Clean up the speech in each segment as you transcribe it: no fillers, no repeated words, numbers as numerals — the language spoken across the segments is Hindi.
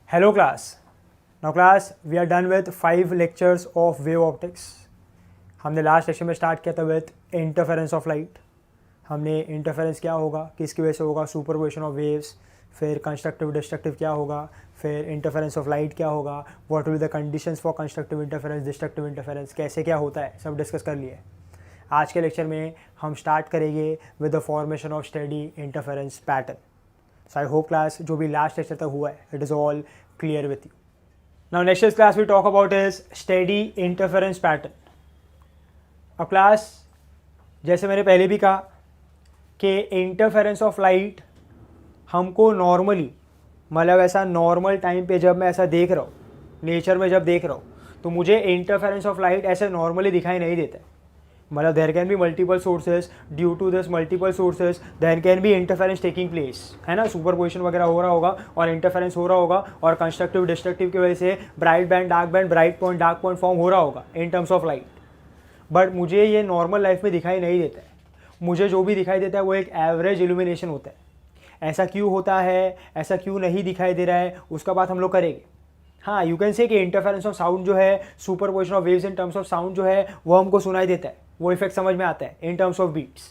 Hello class. Now class, we are done with 5 lectures of wave optics. हमने लास्ट लेक्चर में स्टार्ट किया था विथ इंटरफेरेंस ऑफ लाइट. हमने इंटरफेरेंस क्या होगा, किसकी वजह से होगा, सुपरपोजिशन ऑफ वेव्स, फिर कंस्ट्रक्टिव डिस्ट्रक्टिव क्या होगा, फिर इंटरफेरेंस ऑफ लाइट क्या होगा, what will the conditions for constructive interference, destructive interference, कैसे क्या होता है, सब डिस्कस कर लिए. आज के लेक्चर में हम स्टार्ट करेंगे with the formation of steady interference pattern. So I hope class जो भी लास्ट लेक्चर तक हुआ है it is all clear with you. Now next class we talk about is steady interference pattern. अब क्लास जैसे मैंने पहले भी कहा कि इंटरफेरेंस ऑफ लाइट हमको नॉर्मली मतलब ऐसा नॉर्मल टाइम पे जब मैं ऐसा देख रहा हूँ, नेचर में जब देख रहा हूँ तो मुझे इंटरफेरेंस ऑफ लाइट ऐसे नॉर्मली दिखाई नहीं देता है. मतलब there can be multiple sources, due to this multiple sources there can be interference taking place, है ना. सुपरपोजिशन वगैरह हो रहा होगा और इंटरफेरेंस हो रहा होगा और कंस्ट्रक्टिव डिस्ट्रक्टिव की वजह से bright band, dark band, bright point, dark point form हो रहा होगा इन टर्म्स ऑफ लाइट. बट मुझे ये नॉर्मल लाइफ में दिखाई नहीं देता है. मुझे जो भी दिखाई देता है वो एक एवरेज इल्यूमिनेशन होता है. ऐसा क्यों होता है, ऐसा क्यों नहीं दिखाई दे रहा है, उसका बात हम लोग करेंगे. हाँ, यू कैन से कि इंटरफेरेंस ऑफ साउंड जो है, superposition of waves in terms of sound जो है वो हमको सुनाई देता है, वो इफेक्ट समझ में आता है in terms of beats.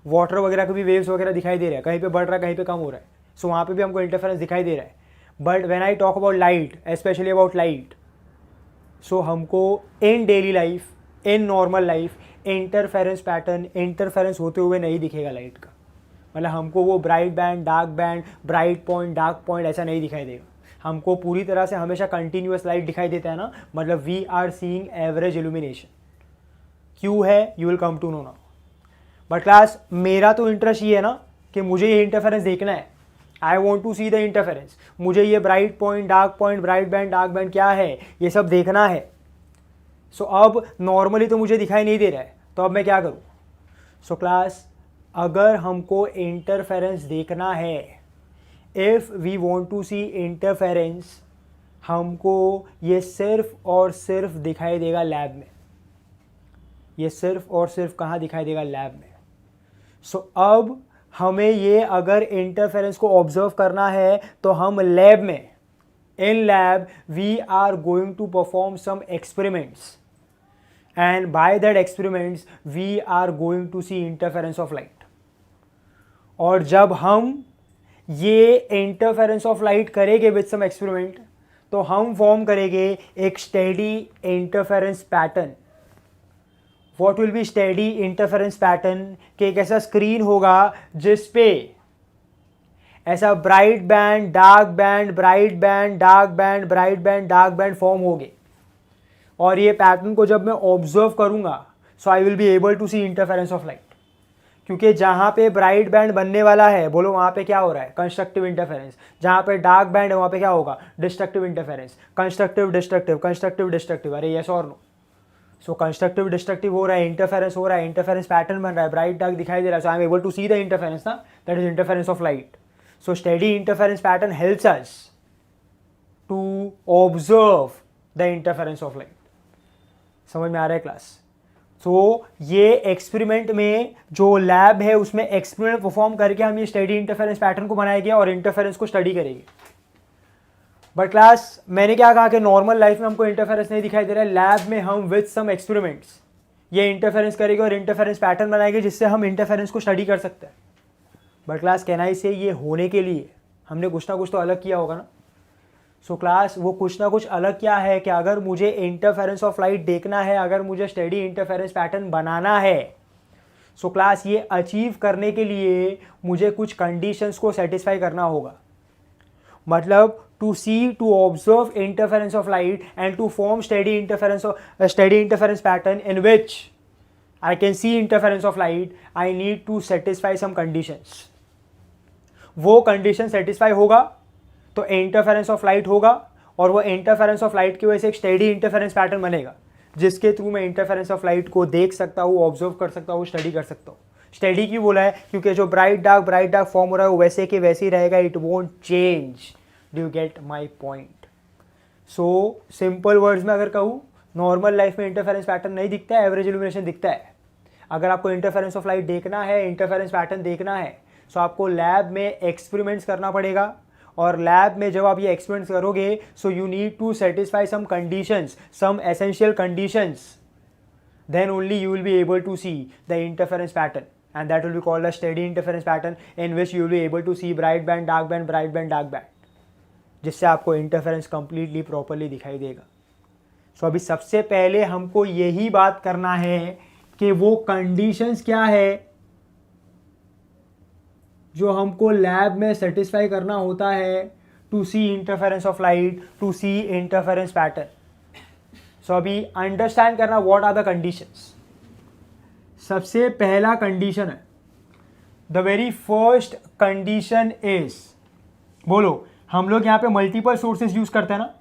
Water वगैरह के भी वेव्स वगैरह दिखाई दे रहा है, कहीं पे बढ़ रहा है, कहीं पे कम हो रहा है, सो वहाँ पे भी हमको इंटरफेरेंस दिखाई दे रहा है. But when I talk about light, specially about light, so हमको in daily life, in normal life interference pattern, interference होते हुए नहीं दिखेगा लाइट का. मतलब हमको वो bright band, dark band, bright point, dark point ऐसा नहीं दिखाई देगा. हमको पूरी तरह से हमेशा कंटिन्यूअस लाइट दिखाई देता है ना. मतलब we are seeing average illumination. क्यों है, you will come to know now. But class मेरा तो इंटरेस्ट ये है ना कि मुझे ये इंटरफेरेंस देखना है. I want to see the interference. मुझे ये bright point, dark point, bright band, dark band क्या है ये सब देखना है. सो अब नॉर्मली तो मुझे दिखाई नहीं दे रहा है, तो अब मैं क्या करूँ. सो क्लास अगर हमको इंटरफेरेंस देखना है, if we want to see interference, हमको ये सिर्फ और सिर्फ दिखाई देगा लैब में. ये सिर्फ और सिर्फ कहाँ दिखाई देगा, लैब में. सो अब हमें ये अगर इंटरफेरेंस को ऑब्जर्व करना है तो हम लैब में, in lab we are going to perform some experiments and by that experiments we are going to see interference of light. और जब हम ये इंटरफेरेंस ऑफ लाइट करेंगे विद सम एक्सपेरिमेंट तो हम फॉर्म करेंगे एक steady interference pattern. What will be steady interference pattern कि एक ऐसा स्क्रीन होगा जिस पे ऐसा bright band, dark band, bright band, dark band, bright band, dark band form होंगे. और ये पैटर्न को जब मैं ऑब्जर्व करूंगा so I will be able to see interference of light. क्योंकि जहाँ पे ब्राइट बैंड बनने वाला है, बोलो वहाँ पे क्या हो रहा है, कंस्ट्रक्टिव इंटरफेरेंस. जहाँ पे डार्क बैंड है वहाँ पे क्या होगा, destructive interference. Constructive destructive, constructive destructive, अरे यस और नो. सो कंस्ट्रक्टिव डिस्ट्रक्टिव हो रहा है, इंटरफेरेंस हो रहा है, इंटरफेरेंस पैटर्न बन रहा है, ब्राइट डार्क दिखाई दे रहा है. So I am able to see the interference ना, that is interference of light. So steady interference pattern helps us to observe the interference of light. समझ में आ रहा है क्लास. सो ये एक्सपेरिमेंट में जो लैब है उसमें एक्सपेरिमेंट परफॉर्म करके हम ये स्टडी इंटरफेरेंस पैटर्न को बनाएंगे और इंटरफेरेंस को स्टडी करेंगे. बट क्लास मैंने क्या कहा कि नॉर्मल लाइफ में हमको इंटरफेरेंस नहीं दिखाई दे रहा है. लैब में हम विद सम एक्सपेरिमेंट्स ये इंटरफेरेंस करेंगे और इंटरफेरेंस पैटर्न बनाएंगे जिससे हम इंटरफेरेंस को स्टडी कर सकते हैं. बट क्लास कहना ही से ये होने के लिए हमने कुछ ना कुछ तो अलग किया होगा ना. सो क्लास वो कुछ ना कुछ अलग क्या है कि अगर मुझे इंटरफेरेंस ऑफ लाइट देखना है, अगर मुझे स्टेडी इंटरफेरेंस पैटर्न बनाना है, सो क्लास ये अचीव करने के लिए मुझे कुछ कंडीशंस को सेटिस्फाई करना होगा. मतलब to see, to observe interference of light and to form steady interference pattern in which I can see interference of light, I need to satisfy some conditions. वो कंडीशन सेटिस्फाई होगा तो इंटरफेरेंस ऑफ लाइट होगा और वो इंटरफेरेंस ऑफ लाइट की वजह से एक स्टेडी इंटरफेरेंस पैटर्न बनेगा जिसके थ्रू मैं इंटरफेरेंस ऑफ लाइट को देख सकता हूँ, ऑब्जर्व कर सकता हूँ, स्टडी कर सकता हूँ. स्टडी क्यों बोला है, क्योंकि जो ब्राइट डार्क फॉर्म हो रहा है वो वैसे के वैसे ही रहेगा, it won't change. Do you get my point. So simple words में अगर कहूँ, नॉर्मल लाइफ में इंटरफेरेंस पैटर्न नहीं दिखता है, एवरेज इल्यूमिनेशन दिखता है. अगर आपको इंटरफेरेंस ऑफ लाइट देखना है, इंटरफेरेंस पैटर्न देखना है, सो आपको लैब में एक्सपेरिमेंट्स करना पड़ेगा और लैब में जब आप ये एक्सपेरिमेंट्स करोगे so you need to satisfy some conditions, some essential conditions, then only you will be able to see the interference pattern, and that will be called a steady interference pattern in which you will be able to see bright band, dark band, bright band, dark band, जिससे आपको इंटरफेरेंस कंप्लीटली प्रॉपरली दिखाई देगा। सो अभी सबसे पहले हमको यही बात करना है कि वो कंडीशंस क्या है जो हमको लैब में सेटिस्फाई करना होता है to see interference of light, to see interference pattern. So अभी अंडरस्टैंड करना व्हाट आर द कंडीशंस। सबसे पहला कंडीशन है, the very first condition is, बोलो, हम लोग यहाँ पे मल्टीपल सोर्सेज यूज करते हैं ना,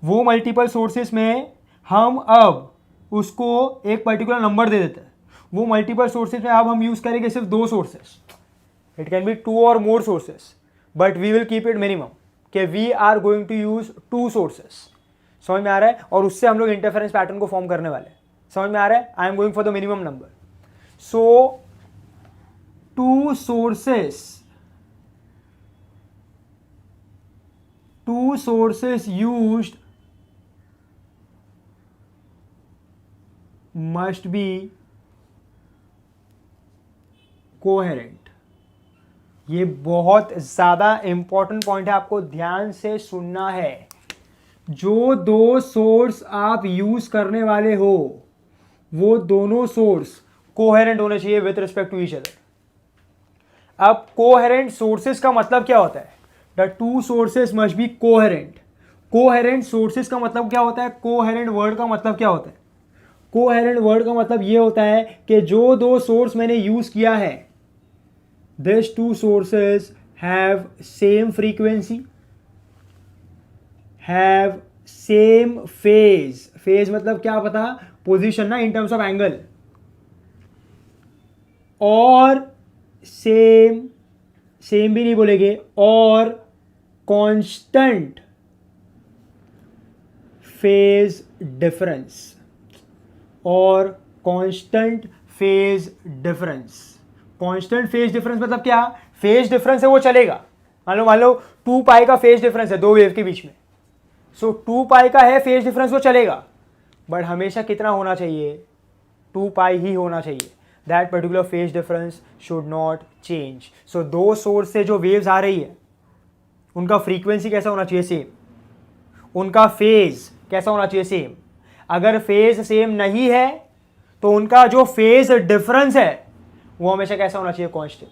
वो मल्टीपल सोर्सेज में हम अब उसको एक पर्टिकुलर नंबर दे देते हैं। वो मल्टीपल सोर्सेज में अब हम यूज करेंगे सिर्फ 2 सोर्सेज, इट कैन बी 2 और more sources, but we will keep it minimum कि we are going to use 2 sources. समझ में आ रहा है? और उससे हम लोग इंटरफेरेंस पैटर्न को फॉर्म करने वाले हैं। समझ में आ रहा है? I am going for the minimum number. So 2 sources used must be coherent। ये बहुत ज्यादा इंपॉर्टेंट पॉइंट है, आपको ध्यान से सुनना है। जो 2 सोर्स आप यूज करने वाले हो वो दोनों सोर्स कोहेरेंट होने चाहिए with respect to each other. अब कोहेरेंट सोर्सेस का मतलब क्या होता है? The 2 sources must be coherent. Coherent sources का मतलब क्या होता है? कोहेरेंट वर्ड का मतलब क्या होता है? कोहेरेंट वर्ड का मतलब ये होता है कि जो 2 सोर्स मैंने यूज किया है, this 2 sources have same frequency, have same phase. Phase मतलब क्या पता? पोजीशन ना, इन टर्म्स ऑफ एंगल। और सेम भी नहीं बोलेंगे, और कांस्टेंट फेज डिफरेंस, और constant phase difference. Constant phase difference मतलब क्या? फेज डिफरेंस है वो चलेगा। मान लो 2 पाई का फेज डिफरेंस है 2 वेव के बीच में। सो 2 पाई का है फेज डिफरेंस, वो चलेगा, बट हमेशा कितना होना चाहिए? 2 पाई ही होना चाहिए। That particular phase difference should not change. So 2 source से जो वेव्स आ रही है उनका फ्रीक्वेंसी कैसा होना चाहिए? सेम। उनका फेज कैसा होना चाहिए? सेम। अगर फेज सेम नहीं है तो उनका जो फेज डिफरेंस है वो हमेशा कैसा होना चाहिए? कांस्टेंट।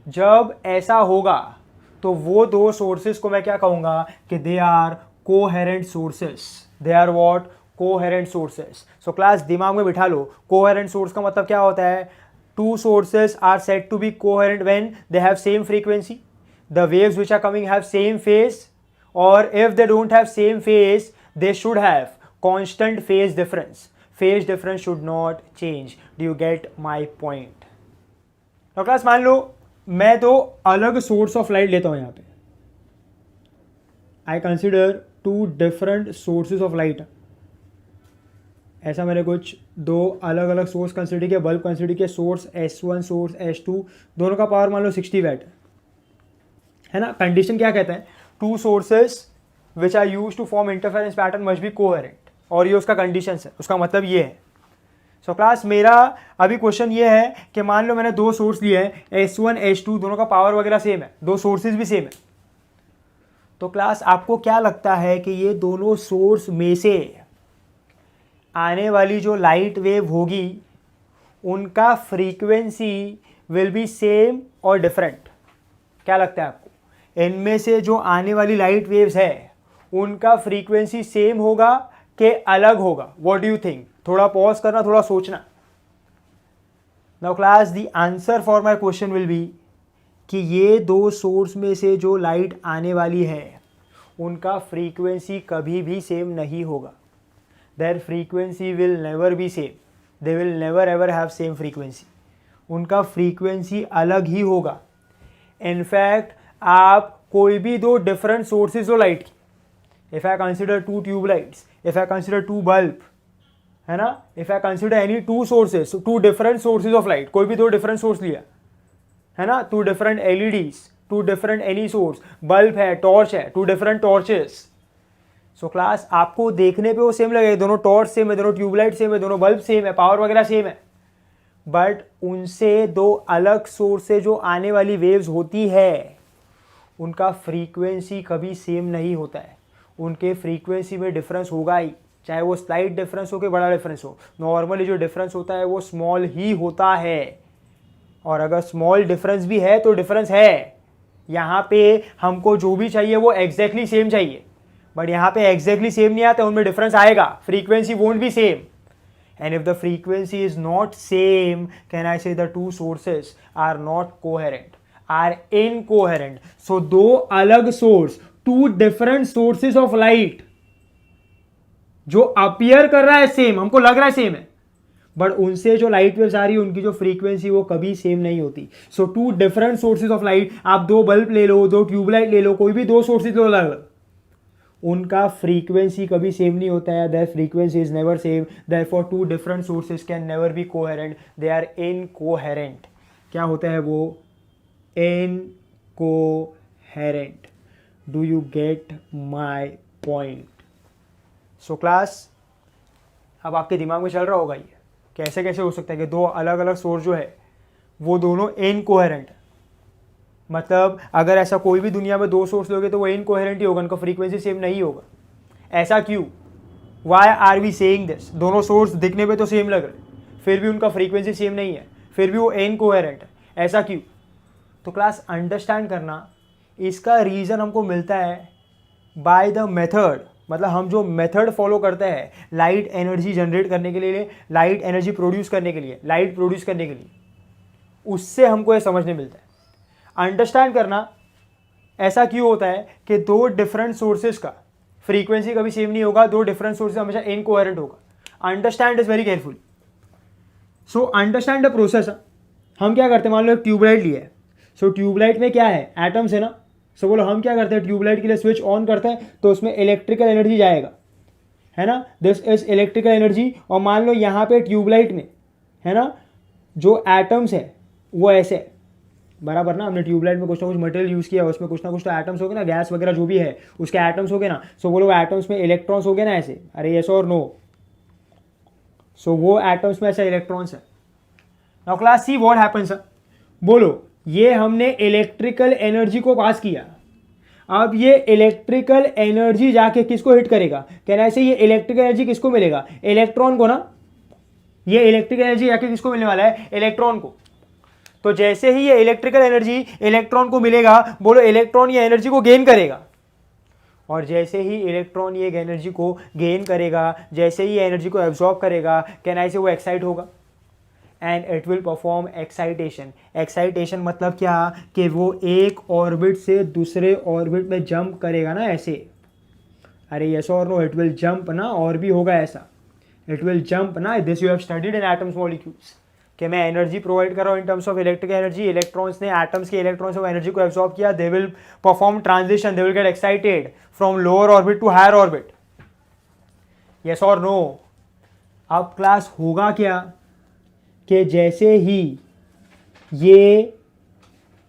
जब ऐसा होगा तो वो 2 सोर्सेस को मैं क्या कहूंगा कि they are coherent sources. They are what? Coherent sources. So class दिमाग में बिठा लो, कोहेरेंट सोर्स का मतलब क्या होता है? 2 sources are said to be coherent when they have same frequency, the waves which are coming have same phase, or if they don't have same phase they should have constant phase difference. Phase difference should not change. Do you get my point? Now class, मान लो मैं 2 अलग सोर्स ऑफ लाइट लेता हूं। यहां पे आई consider 2 different sources of light. ऐसा मैंने कुछ 2 अलग अलग सोर्स कंसिडर किया, बल्ब कंसिडर किया। सोर्स S1, सोर्स S2, दोनों का पावर मान लो 60 वैट है ना। कंडीशन क्या कहता है? 2 sources which are use to form interference pattern must be coherent, और ये उसका कंडीशन है। उसका मतलब ये है। सो क्लास, मेरा अभी क्वेश्चन ये है कि मान लो मैंने 2 सोर्स लिए हैं, S1, S2, दोनों का पावर वगैरह सेम है, 2 सोर्सेज भी सेम है। तो क्लास आपको क्या लगता है कि ये दोनों सोर्स में से आने वाली जो लाइट वेव होगी उनका फ्रीक्वेंसी विल बी सेम और डिफरेंट? क्या लगता है आपको? इनमें से जो आने वाली लाइट वेव्स है उनका फ्रीक्वेंसी सेम होगा कि अलग होगा? What do you think? थोड़ा पॉज करना, थोड़ा सोचना। Now class, the answer for my question will be कि ये 2 सोर्स में से जो लाइट आने वाली है उनका फ्रीक्वेंसी कभी भी सेम नहीं होगा। Their frequency will never be same. They will never ever have same frequency. उनका फ्रीक्वेंसी अलग ही होगा। इनफैक्ट आप कोई भी 2 डिफरेंट सोर्सेज हो लाइट की, if I consider 2 tube lights, if I consider 2 bulb, है ना, if I consider any 2 sources, 2 different sources of light, कोई भी 2 डिफरेंट सोर्स लिया है ना, 2 different LEDs, two different any source, bulb है, टॉर्च है, two different torches. So class आपको देखने पे वो सेम लगेगा, दोनों टॉर्च सेम है, दोनों ट्यूबलाइट सेम है, दोनों बल्ब सेम है, पावर वगैरह सेम है, बट उनसे दो अलग सोर्स से जो आने वाली वेव्स होती है उनका फ्रीक्वेंसी कभी सेम नहीं होता है। उनके फ्रीक्वेंसी में डिफरेंस होगा ही, चाहे वो स्लाइट डिफरेंस हो कि बड़ा डिफरेंस हो। नॉर्मली जो डिफरेंस होता है वो स्मॉल ही होता है, और अगर स्मॉल डिफरेंस भी है तो डिफरेंस है। यहाँ पे हमको जो भी चाहिए वो एग्जैक्टली सेम चाहिए, बट यहाँ पे एग्जैक्टली सेम नहीं आता, उनमें डिफरेंस आएगा, frequency won't be same. And if the frequency is not same, can I say the two sources are not coherent, are incoherent? So दो अलग source, two different sources of light जो अपीयर कर रहा है सेम, हमको लग रहा है सेम है, बट उनसे जो लाइट वेव्स आ रही है उनकी जो फ्रीक्वेंसी वो कभी सेम नहीं होती। So two different sources of light, आप दो बल्ब ले लो, दो ट्यूबलाइट ले लो, कोई भी दो सोर्सेज लो अलग अलग, उनका फ्रीक्वेंसी कभी सेम नहीं होता है। Their frequency is never same, therefore two different sources can never be coherent, they are incoherent. क्या होता है वो? Incoherent. Do you get my point? So class अब आपके दिमाग में चल रहा होगा ये कैसे कैसे हो सकता है कि दो अलग अलग सोर्स जो है वो दोनों इनकोहेरेंट, मतलब अगर ऐसा कोई भी दुनिया में दो सोर्स लोगे तो वो इनकोहेरेंट ही होगा, उनका फ्रीक्वेंसी सेम नहीं होगा। ऐसा क्यों? Why are we saying this? दोनों सोर्स दिखने पे तो सेम लग रहे, फिर भी उनका फ्रीक्वेंसी सेम नहीं है, फिर भी वो इनकोहेरेंट है, ऐसा क्यों? तो क्लास अंडरस्टैंड करना, इसका रीज़न हमको मिलता है बाय द मेथड, मतलब हम जो मेथड फॉलो करते हैं लाइट एनर्जी जनरेट करने के लिए, लाइट एनर्जी प्रोड्यूस करने के लिए, लाइट प्रोड्यूस करने के लिए, उससे हमको ये समझने मिलता है। अंडरस्टैंड करना ऐसा क्यों होता है कि दो डिफरेंट सोर्सेज का फ्रीक्वेंसी कभी सेम नहीं होगा, दो डिफरेंट सोर्सेज हमेशा इनकोहेरेंट होगा। Understand is very careful. So understand the process. हम क्या करते हैं, मान लो एक ट्यूबलाइट लिया है, सो ट्यूबलाइट में क्या है? एटम्स है ना। सो बोलो हम क्या करते हैं, ट्यूबलाइट के लिए स्विच ऑन करते हैं तो उसमें इलेक्ट्रिकल एनर्जी जाएगा, है ना, दिस इज इलेक्ट्रिकल एनर्जी। और मान लो यहाँ पे ट्यूबलाइट में, है ना, जो एटम्स है वो ऐसे है, बराबर ना। हमने ट्यूबलाइट में कुछ ना कुछ मटेरियल यूज़ किया, उसमें कुछ ना कुछ तो एटम्स हो गए ना, गैस वगैरह जो भी है उसके एटम्स हो गए ना। सो बोलो एटम्स में इलेक्ट्रॉन्स हो गए ना ऐसे, अरे यस और नो? सो वो एटम्स में ऐसा इलेक्ट्रॉन्स है। Now class see what happens. बोलो ये हमने इलेक्ट्रिकल एनर्जी को पास किया, अब ये इलेक्ट्रिकल एनर्जी जाके किसको हिट करेगा? कहना ऐसे, ये इलेक्ट्रिकल एनर्जी किसको मिलेगा? इलेक्ट्रॉन को ना। ये इलेक्ट्रिकल एनर्जी जाके किसको मिलने वाला है? इलेक्ट्रॉन को। तो जैसे ही ये इलेक्ट्रिकल एनर्जी इलेक्ट्रॉन को मिलेगा, बोलो इलेक्ट्रॉन ये एनर्जी को गेन करेगा, और जैसे ही इलेक्ट्रॉन ये एनर्जी को गेन करेगा, जैसे ही ये एनर्जी को एब्जॉर्ब करेगा, कहना ऐसे वो एक्साइट होगा, and it will perform excitation. Excitation मतलब क्या? कि वो एक ऑर्बिट से दूसरे ऑर्बिट में जंप करेगा ना ऐसे। अरे यस और नो? इट विल जंप ना, और भी होगा ऐसा, इट विल जंप ना। This you have studied in atoms molecules, कि मैं एनर्जी प्रोवाइड कर रहा हूँ in terms of electric energy, electrons ने एटम्स के इलेक्ट्रॉन्स से वो एनर्जी को एब्जॉर्ब किया, they will perform transition, they will get excited from lower orbit to higher orbit. Yes और नो? अब क्लास होगा क्या कि जैसे ही ये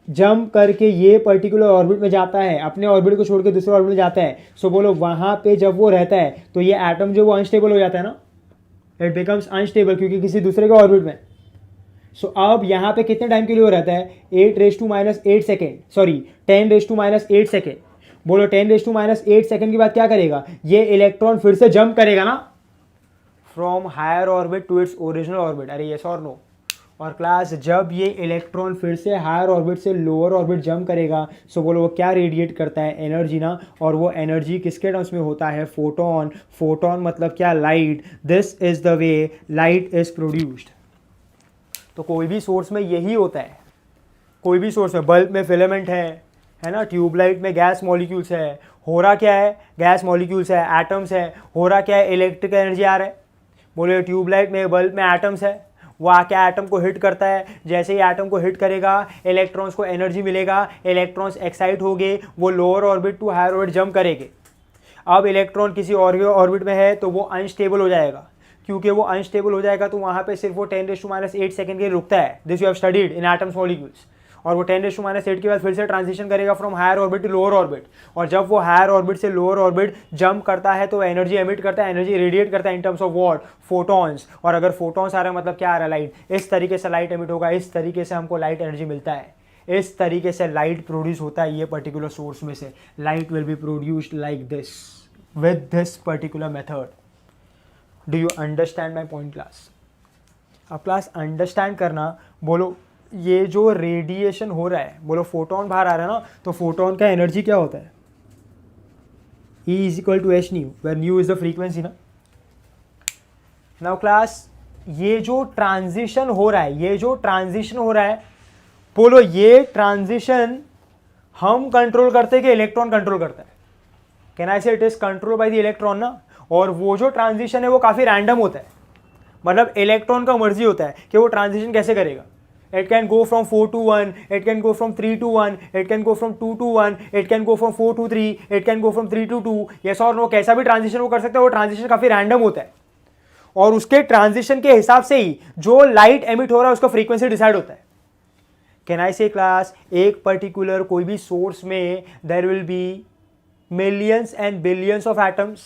जंप करके ये पर्टिकुलर ऑर्बिट में जाता है, अपने ऑर्बिट को छोड़ के दूसरे ऑर्बिट में जाता है, सो बोलो वहाँ पे जब वो रहता है तो ये एटम जो वो अनस्टेबल हो जाता है ना, इट बिकम्स अनस्टेबल, क्योंकि किसी दूसरे के ऑर्बिट में। सो अब यहाँ पे कितने टाइम के लिए वो रहता है? 8⁻⁸ सेकेंड, सॉरी 10⁻⁸ सेकेंड। बोलो 10⁻⁸ सेकेंड के बाद क्या करेगा? ये इलेक्ट्रॉन फिर से जंप करेगा ना, from higher orbit to its original orbit. अरे यस और नो? और क्लास जब ये इलेक्ट्रॉन फिर से हायर ऑर्बिट से लोअर ऑर्बिट जंप करेगा, सो बोलो वो क्या रेडिएट करता है? एनर्जी ना। और वो एनर्जी किसके टर्म्स में होता है? फोटोन। फोटोन मतलब क्या? Light. This is the way light is produced. तो कोई भी सोर्स में यही होता है, कोई भी सोर्स में, बल्ब में फिलामेंट है ना, ट्यूबलाइट में गैस मॉलिक्यूल्स है, हो रहा क्या है? गैस मॉलिक्यूल्स है, एटम्स है, हो रहा क्या है? इलेक्ट्रिकल एनर्जी आ रहा है। बोले ट्यूबलाइट में, बल्ब में एटम्स है, वो आके एटम को हिट करता है, जैसे ही एटम को हिट करेगा इलेक्ट्रॉन्स को एनर्जी मिलेगा, इलेक्ट्रॉन्स एक्साइट होंगे, वो lower orbit to higher orbit jump करेंगे। अब इलेक्ट्रॉन किसी और ऑर्बिट में है तो वो अनस्टेबल हो जाएगा, क्योंकि वो अनस्टेबल हो जाएगा तो वहाँ पे सिर्फ वो 10⁻⁸ सेकेंड के लिए रुकता है। This you have studied in atoms molecules. और वो 10⁻8 के बाद फिर से ट्रांजिशन करेगा from higher orbit to lower orbit, और जब वो हायर ऑर्बिट से लोअर ऑर्बिट जंप करता है तो एनर्जी एमिट करता है, एनर्जी रेडिएट करता है in terms of what, photons. और अगर फोटॉन्स आ रहा है मतलब क्या आ रहा है, लाइट। इस तरीके से लाइट एमिट होगा, इस तरीके से हमको लाइट एनर्जी मिलता है, इस तरीके से लाइट प्रोड्यूस होता है ये पर्टिकुलर सोर्स में से। Light will be produced like this with this particular method. Do you understand my point class? अब क्लास अंडरस्टैंड करना, बोलो ये जो रेडिएशन हो रहा है, बोलो फोटोन बाहर आ रहा है ना, तो फोटोन का एनर्जी क्या होता है, E is equal to h nu, where nu is the frequency ना। नाउ क्लास ये जो ट्रांजिशन हो रहा है, ये जो ट्रांजिशन हो रहा है, बोलो ये ट्रांजिशन हम कंट्रोल करते हैं कि इलेक्ट्रॉन कंट्रोल करता है? Can I say it is control by the electron ना। और वो जो ट्रांजिशन है वो काफी रैंडम होता है, मतलब इलेक्ट्रॉन का मर्जी होता है कि वो ट्रांजिशन कैसे करेगा। It can go from 4 to 1, it can go from 3 to 1, it can go from 2 to 1, it can go from 4 to 3, it can go from 3 to 2. yes और नो, कैसा भी ट्रांजिशन वो कर सकता है। वो ट्रांजिशन काफी रैंडम होता है और उसके ट्रांजिशन के हिसाब से ही जो लाइट एमिट हो रहा है उसका फ्रीक्वेंसी डिसाइड होता है। कैन आई से क्लास, एक पर्टिकुलर कोई भी सोर्स में there will be millions and billions of atoms,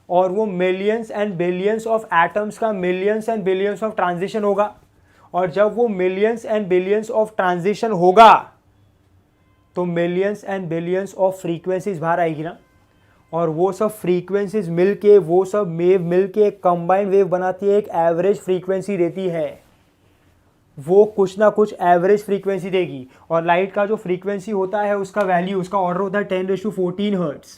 और वो millions and billions of atoms का millions and billions of transition होगा, और जब वो millions and billions of transition होगा तो millions and billions of frequencies बाहर आएगी ना, और वो सब फ्रीक्वेंसीज मिलके, वो सब वेव मिलके एक कंबाइंड वेव बनाती है, एक एवरेज फ्रीक्वेंसी देती है। वो कुछ ना कुछ एवरेज फ्रीक्वेंसी देगी, और लाइट का जो फ्रीक्वेंसी होता है उसका वैल्यू, उसका ऑर्डर होता है 10⁻14 हर्ट्ज।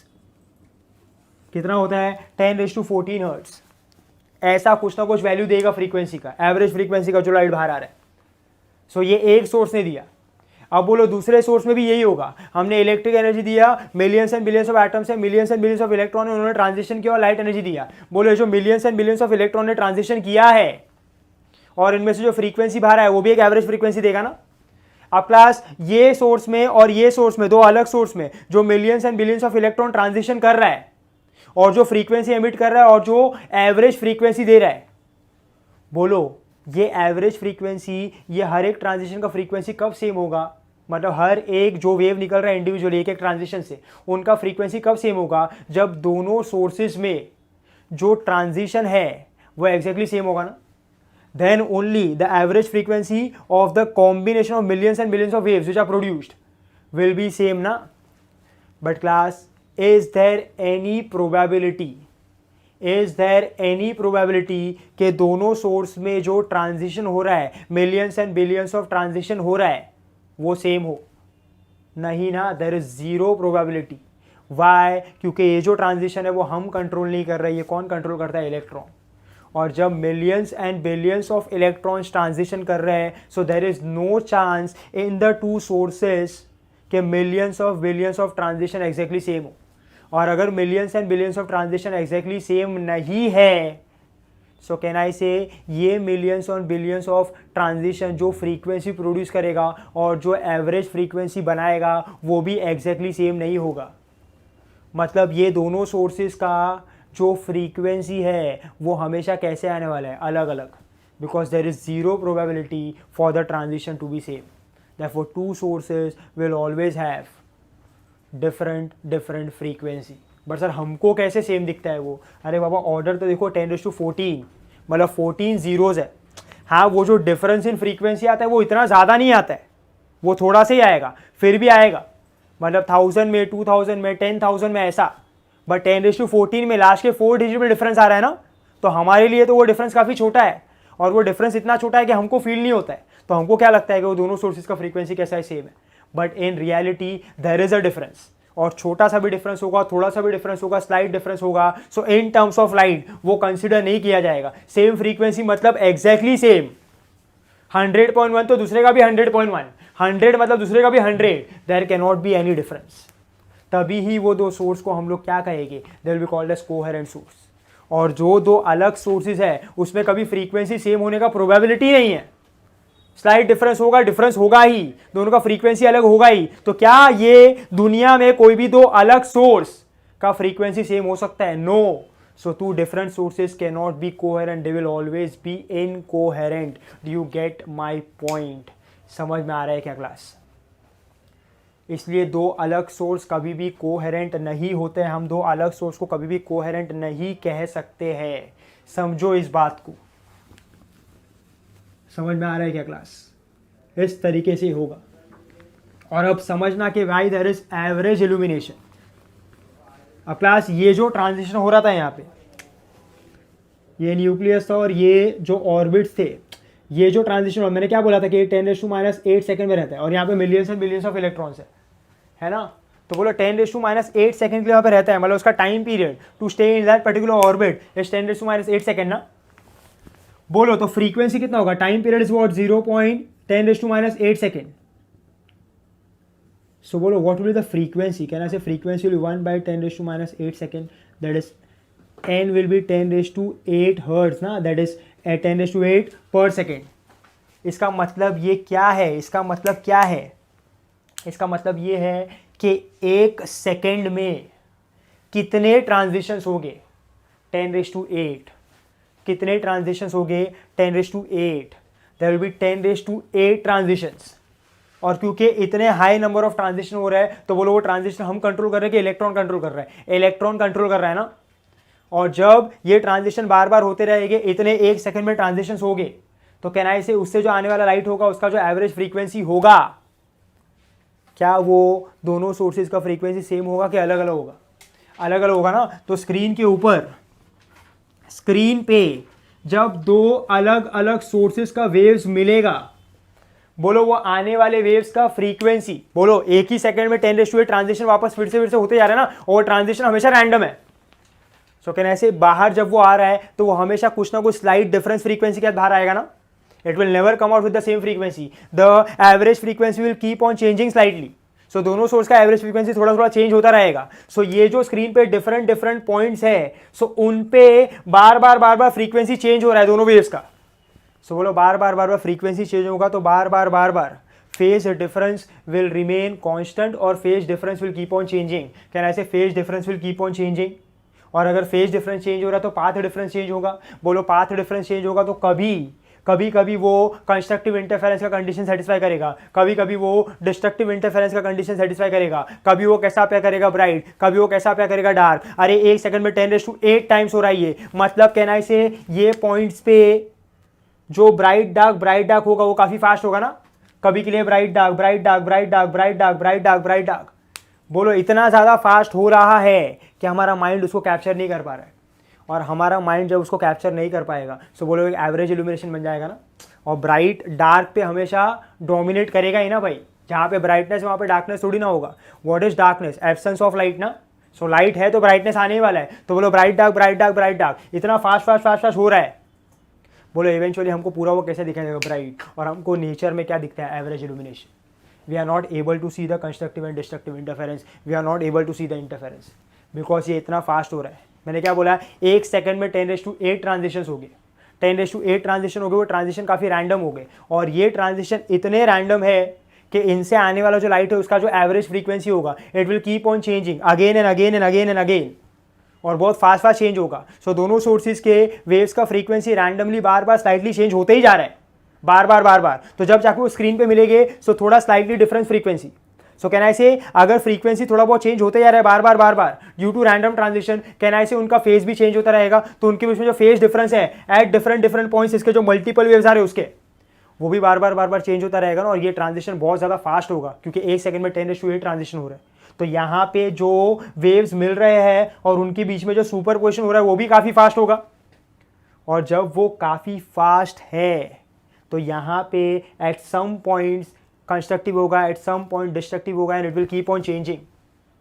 कितना होता है? 10⁻14 हर्ट्ज। ऐसा कुछ ना कुछ वैल्यू देगा फ्रीक्वेंसी का, एवरेज फ्रीक्वेंसी का जो लाइट बाहर आ रहा है। सो ये एक सोर्स ने दिया। अब बोलो दूसरे सोर्स में भी यही होगा, हमने इलेक्ट्रिक एनर्जी दिया, millions and billions of atoms है, millions and billions of electron है, उन्होंने ट्रांजिशन किया और लाइट एनर्जी दिया। बोलो जो millions and billions of electron ने ट्रांजिशन किया है और इनमें से जो फ्रीक्वेंसी बाहर है वो भी एक एवरेज फ्रीक्वेंसी देगा ना। अब क्लास ये सोर्स में और ये सोर्स में, दो अलग सोर्स में जो millions and billions of electron transition कर रहा है और जो फ्रीक्वेंसी एमिट कर रहा है और जो एवरेज फ्रीक्वेंसी दे रहा है, बोलो ये एवरेज फ्रीक्वेंसी, ये हर एक ट्रांजिशन का फ्रीक्वेंसी कब सेम होगा? मतलब हर एक जो वेव निकल रहा है इंडिविजुअली एक एक ट्रांजिशन से, उनका फ्रीक्वेंसी कब सेम होगा? जब दोनों सोर्सेज में जो ट्रांजिशन है वो एग्जैक्टली सेम होगा ना। then only the average frequency of the combination of millions and billions of waves which are produced will be same na. But class, is there any probability कि दोनों सोर्स में जो ट्रांजिशन हो रहा है, millions and billions of transition हो रहा है, वो सेम हो? नहीं ना, there is zero probability. Why? क्योंकि ये जो ट्रांजिशन है वो हम कंट्रोल नहीं कर रहे, ये कौन कंट्रोल करता है? इलेक्ट्रॉन। और जब millions and billions of electrons transition कर रहे हैं, so there is no chance in the two sources के millions of billions of transition exactly same हो। और अगर millions and billions of transition exactly same नहीं है, सो कैन आई से ये मिलियंस और बिलियंस ऑफ ट्रांजिशन जो फ्रीक्वेंसी प्रोड्यूस करेगा और जो एवरेज फ्रीक्वेंसी बनाएगा वो भी एग्जैक्टली सेम नहीं होगा। मतलब ये दोनों सोर्सेज का जो फ्रीक्वेंसी है वो हमेशा कैसे आने वाला है? अलग अलग, because there is zero probability for the transition to be same. Therefore two sources will always have different frequency. But sir हमको कैसे सेम दिखता है वो? अरे बाबा ऑर्डर तो देखो 10⁻14, मतलब 14 जीरोज है। हाँ, वो जो डिफरेंस इन फ्रीक्वेंसी आता है वो इतना ज़्यादा नहीं आता है, वो थोड़ा सा ही आएगा, फिर भी आएगा, मतलब 1000 में, 2000 में, 10,000 में, ऐसा। बट 10⁻14 में लास्ट के 4 डिजिट में डिफरेंस आ रहा है ना, तो हमारे लिए तो वो डिफरेंस काफ़ी छोटा है, और वो डिफरेंस इतना छोटा है कि हमको फील नहीं होता है। तो हमको क्या लगता है कि वो दोनों सोर्सेज का फ्रीक्वेंसी कैसा है? सेम है। But in reality there is a difference, और छोटा सा भी डिफरेंस होगा, थोड़ा सा भी डिफरेंस होगा, स्लाइट डिफरेंस होगा। सो इन टर्म्स ऑफ लाइट वो कंसिडर नहीं किया जाएगा। सेम फ्रीक्वेंसी मतलब एग्जैक्टली सेम। 100.1 तो दूसरे का भी 100.1, 100 मतलब दूसरे का भी 100, there can not be any difference. तभी ही वो दो सोर्स को हम लोग क्या कहेंगे? They will be called as coherent source. और जो दो अलग सोर्सेज है उसमें कभी फ्रीक्वेंसी सेम होने का प्रोबेबिलिटी नहीं है, स्लाइट डिफरेंस होगा, डिफरेंस होगा ही, दोनों का फ्रीक्वेंसी अलग होगा ही। तो क्या ये दुनिया में कोई भी दो अलग सोर्स का फ्रीक्वेंसी सेम हो सकता है? No. So two different sources can not be coherent, they will always be incoherent. Do you get my point? समझ में आ रहा है क्या क्लास? इसलिए दो अलग सोर्स कभी भी कोहेरेंट नहीं होते हैं, हम दो अलग सोर्स को कभी भी कोहेरेंट नहीं कह सकते हैं। समझो इस बात को, समझ में आ रहा है क्या क्लास? इस तरीके से होगा। और अब समझना कि भाई देयर इज एवरेज इल्यूमिनेशन। अब क्लास ये जो ट्रांजिशन हो रहा था यहाँ पे, ये न्यूक्लियस था और ये जो ऑर्बिट्स थे, ये जो ट्रांजिशन, मैंने क्या बोला था कि 10⁻⁸ सेकंड में रहता है और यहाँ पे millions and billions of electrons है ना। तो बोलो 10⁻⁸ सेकंड के लिए यहाँ पे रहता है, मतलब उसका time period to stay in that particular orbit is 10⁻⁸ second ना। बोलो तो फ्रीक्वेंसी कितना होगा? Time period is what? 0.10⁻⁸ second. So बोलो what will be the frequency? Can I say frequency will be 1/10⁻⁸ second, that is n will be 10⁸ hertz ना, that is at 10⁸ per second। इसका मतलब ये क्या है? इसका मतलब क्या है? इसका मतलब ये है कि एक सेकेंड में कितने ट्रांजिशंस हो गए? 10⁸। कितने ट्रांजिशंस हो गए? 10⁸। There will be 10⁸ transitions. और क्योंकि इतने हाई नंबर ऑफ ट्रांजिशन हो रहा है तो बोलो वो ट्रांजिशन हम कंट्रोल कर रहे हैं कि इलेक्ट्रॉन कंट्रोल कर रहा है? इलेक्ट्रॉन कंट्रोल कर रहा है ना। और जब ये ट्रांजिशन बार बार होते रहेंगे, इतने एक सेकंड में ट्रांजिशन हो गए, तो कहना है उससे जो आने वाला लाइट होगा उसका जो एवरेज फ्रीक्वेंसी होगा, क्या वो दोनों सोर्सेज का फ्रीक्वेंसी सेम होगा कि अलग अलग होगा? अलग अलग होगा ना। तो स्क्रीन के ऊपर, स्क्रीन पे जब दो अलग अलग सोर्सेज का वेव्स मिलेगा, बोलो वो आने वाले वेव्स का फ्रीक्वेंसी, बोलो एक ही सेकंड में 10⁸ ट्रांजिशन वापस फिर से होते जा रहे हैं ना, और ट्रांजिशन हमेशा रैंडम है। सो कहना ऐसे बाहर जब वो आ रहा है तो वो हमेशा कुछ ना कुछ स्लाइट डिफरेंस फ्रीक्वेंसी के साथ बाहर आएगा ना। It will never come out with the same frequency, the average frequency will keep on changing slightly. So दोनों सोर्स का एवरेज फ्रीक्वेंसी थोड़ा थोड़ा चेंज होता रहेगा। सो ये जो स्क्रीन पे डिफरेंट पॉइंट्स है, सो उन पे बार बार फ्रीक्वेंसी चेंज हो रहा है दोनों वेव्स का। सो बोलो बार बार फ्रीक्वेंसी चेंज होगा तो बार बार phase difference will remain constant और phase difference will keep on changing. क्या ऐसे phase difference will keep on changing. और अगर फेज डिफरेंस चेंज हो रहा है तो पाथ डिफरेंस चेंज होगा। बोलो पाथ डिफरेंस चेंज होगा तो कभी वो कंस्ट्रक्टिव इंटरफेरेंस का कंडीशन सेटिस्फाई करेगा, कभी वो डिस्ट्रक्टिव इंटरफेरेंस का कंडीशन सेटिस्फाई करेगा, कभी वो कैसा अपेयर करेगा ब्राइट, कभी वो कैसा अपेयर करेगा डार्क। अरे एक सेकंड में 10⁸ टाइम्स हो रहा है ये, मतलब कहना है ये पॉइंट्स पे जो ब्राइट डार्क होगा वो काफी फास्ट होगा ना। कभी के लिए ब्राइट डार्क। बोलो इतना ज्यादा फास्ट हो रहा है कि हमारा माइंड उसको कैप्चर नहीं कर पा रहा है। और हमारा माइंड जब उसको कैप्चर नहीं कर पाएगा तो बोलो एक एवरेज इल्यूमिनेशन बन जाएगा ना। और ब्राइट डार्क पे हमेशा डोमिनेट करेगा ही ना भाई। जहाँ पे ब्राइटनेस वहाँ पे डार्कनेस थोड़ी ना होगा। What is darkness? Absence of light ना। सो लाइट है तो ब्राइटनेस आने वाला है। तो बोलो ब्राइट डार्क इतना फास्ट हो रहा है। बोलो इवेंचुअली हमको पूरा वो कैसे दिखाई देगा? ब्राइट। और हमको नेचर में क्या दिखता है? Average illumination. We are not able to see the constructive and destructive interference, we are not able to see the interference because ये इतना फास्ट हो रहा है। मैंने क्या बोला? एक सेकंड में 10⁸ ट्रांजिशन हो गए। 10⁸ ट्रांजिशन हो गए, वो ट्रांजिशन काफ़ी रैंडम हो गए। और ये ट्रांजिशन इतने रैंडम है कि इनसे आने वाला जो लाइट है उसका जो एवरेज फ्रीक्वेंसी होगा it will keep on changing again and again और बहुत फास्ट चेंज होगा। सो दोनों सोर्सेज के वेव्स का फ्रीक्वेंसी रैंडमली बार स्लाइटली चेंज होते ही जा रहा है, बार। तो जब जाके वो स्क्रीन पे मिलेंगे सो थोड़ा slightly different frequency. So can I से अगर फ्रीक्वेंसी थोड़ा बहुत चेंज होते जा रहा है बार due to random transition, can I say उनका फेज भी चेंज होता रहेगा। तो उनके बीच में जो फेज डिफरेंस है एट डिफरेंट पॉइंट्स, इसके जो मल्टीपल वेव्स आ रहे हैं उसके, वो भी बार चेंज होता रहेगा ना। और ये ट्रांजिशन बहुत ज़्यादा फास्ट होगा क्योंकि एक सेकंड में 10⁸ ट्रांजिशन हो रहा है। तो यहाँ पे जो वेव्स मिल रहे हैं और उनके बीच में जो सुपरपोजिशन हो रहा है वो भी काफ़ी फास्ट होगा। और जब वो काफ़ी फास्ट है तो यहाँ पे एट सम पॉइंट्स कंस्ट्रक्टिव होगा, एट सम पॉइंट डिस्ट्रक्टिव होगा and it will keep on changing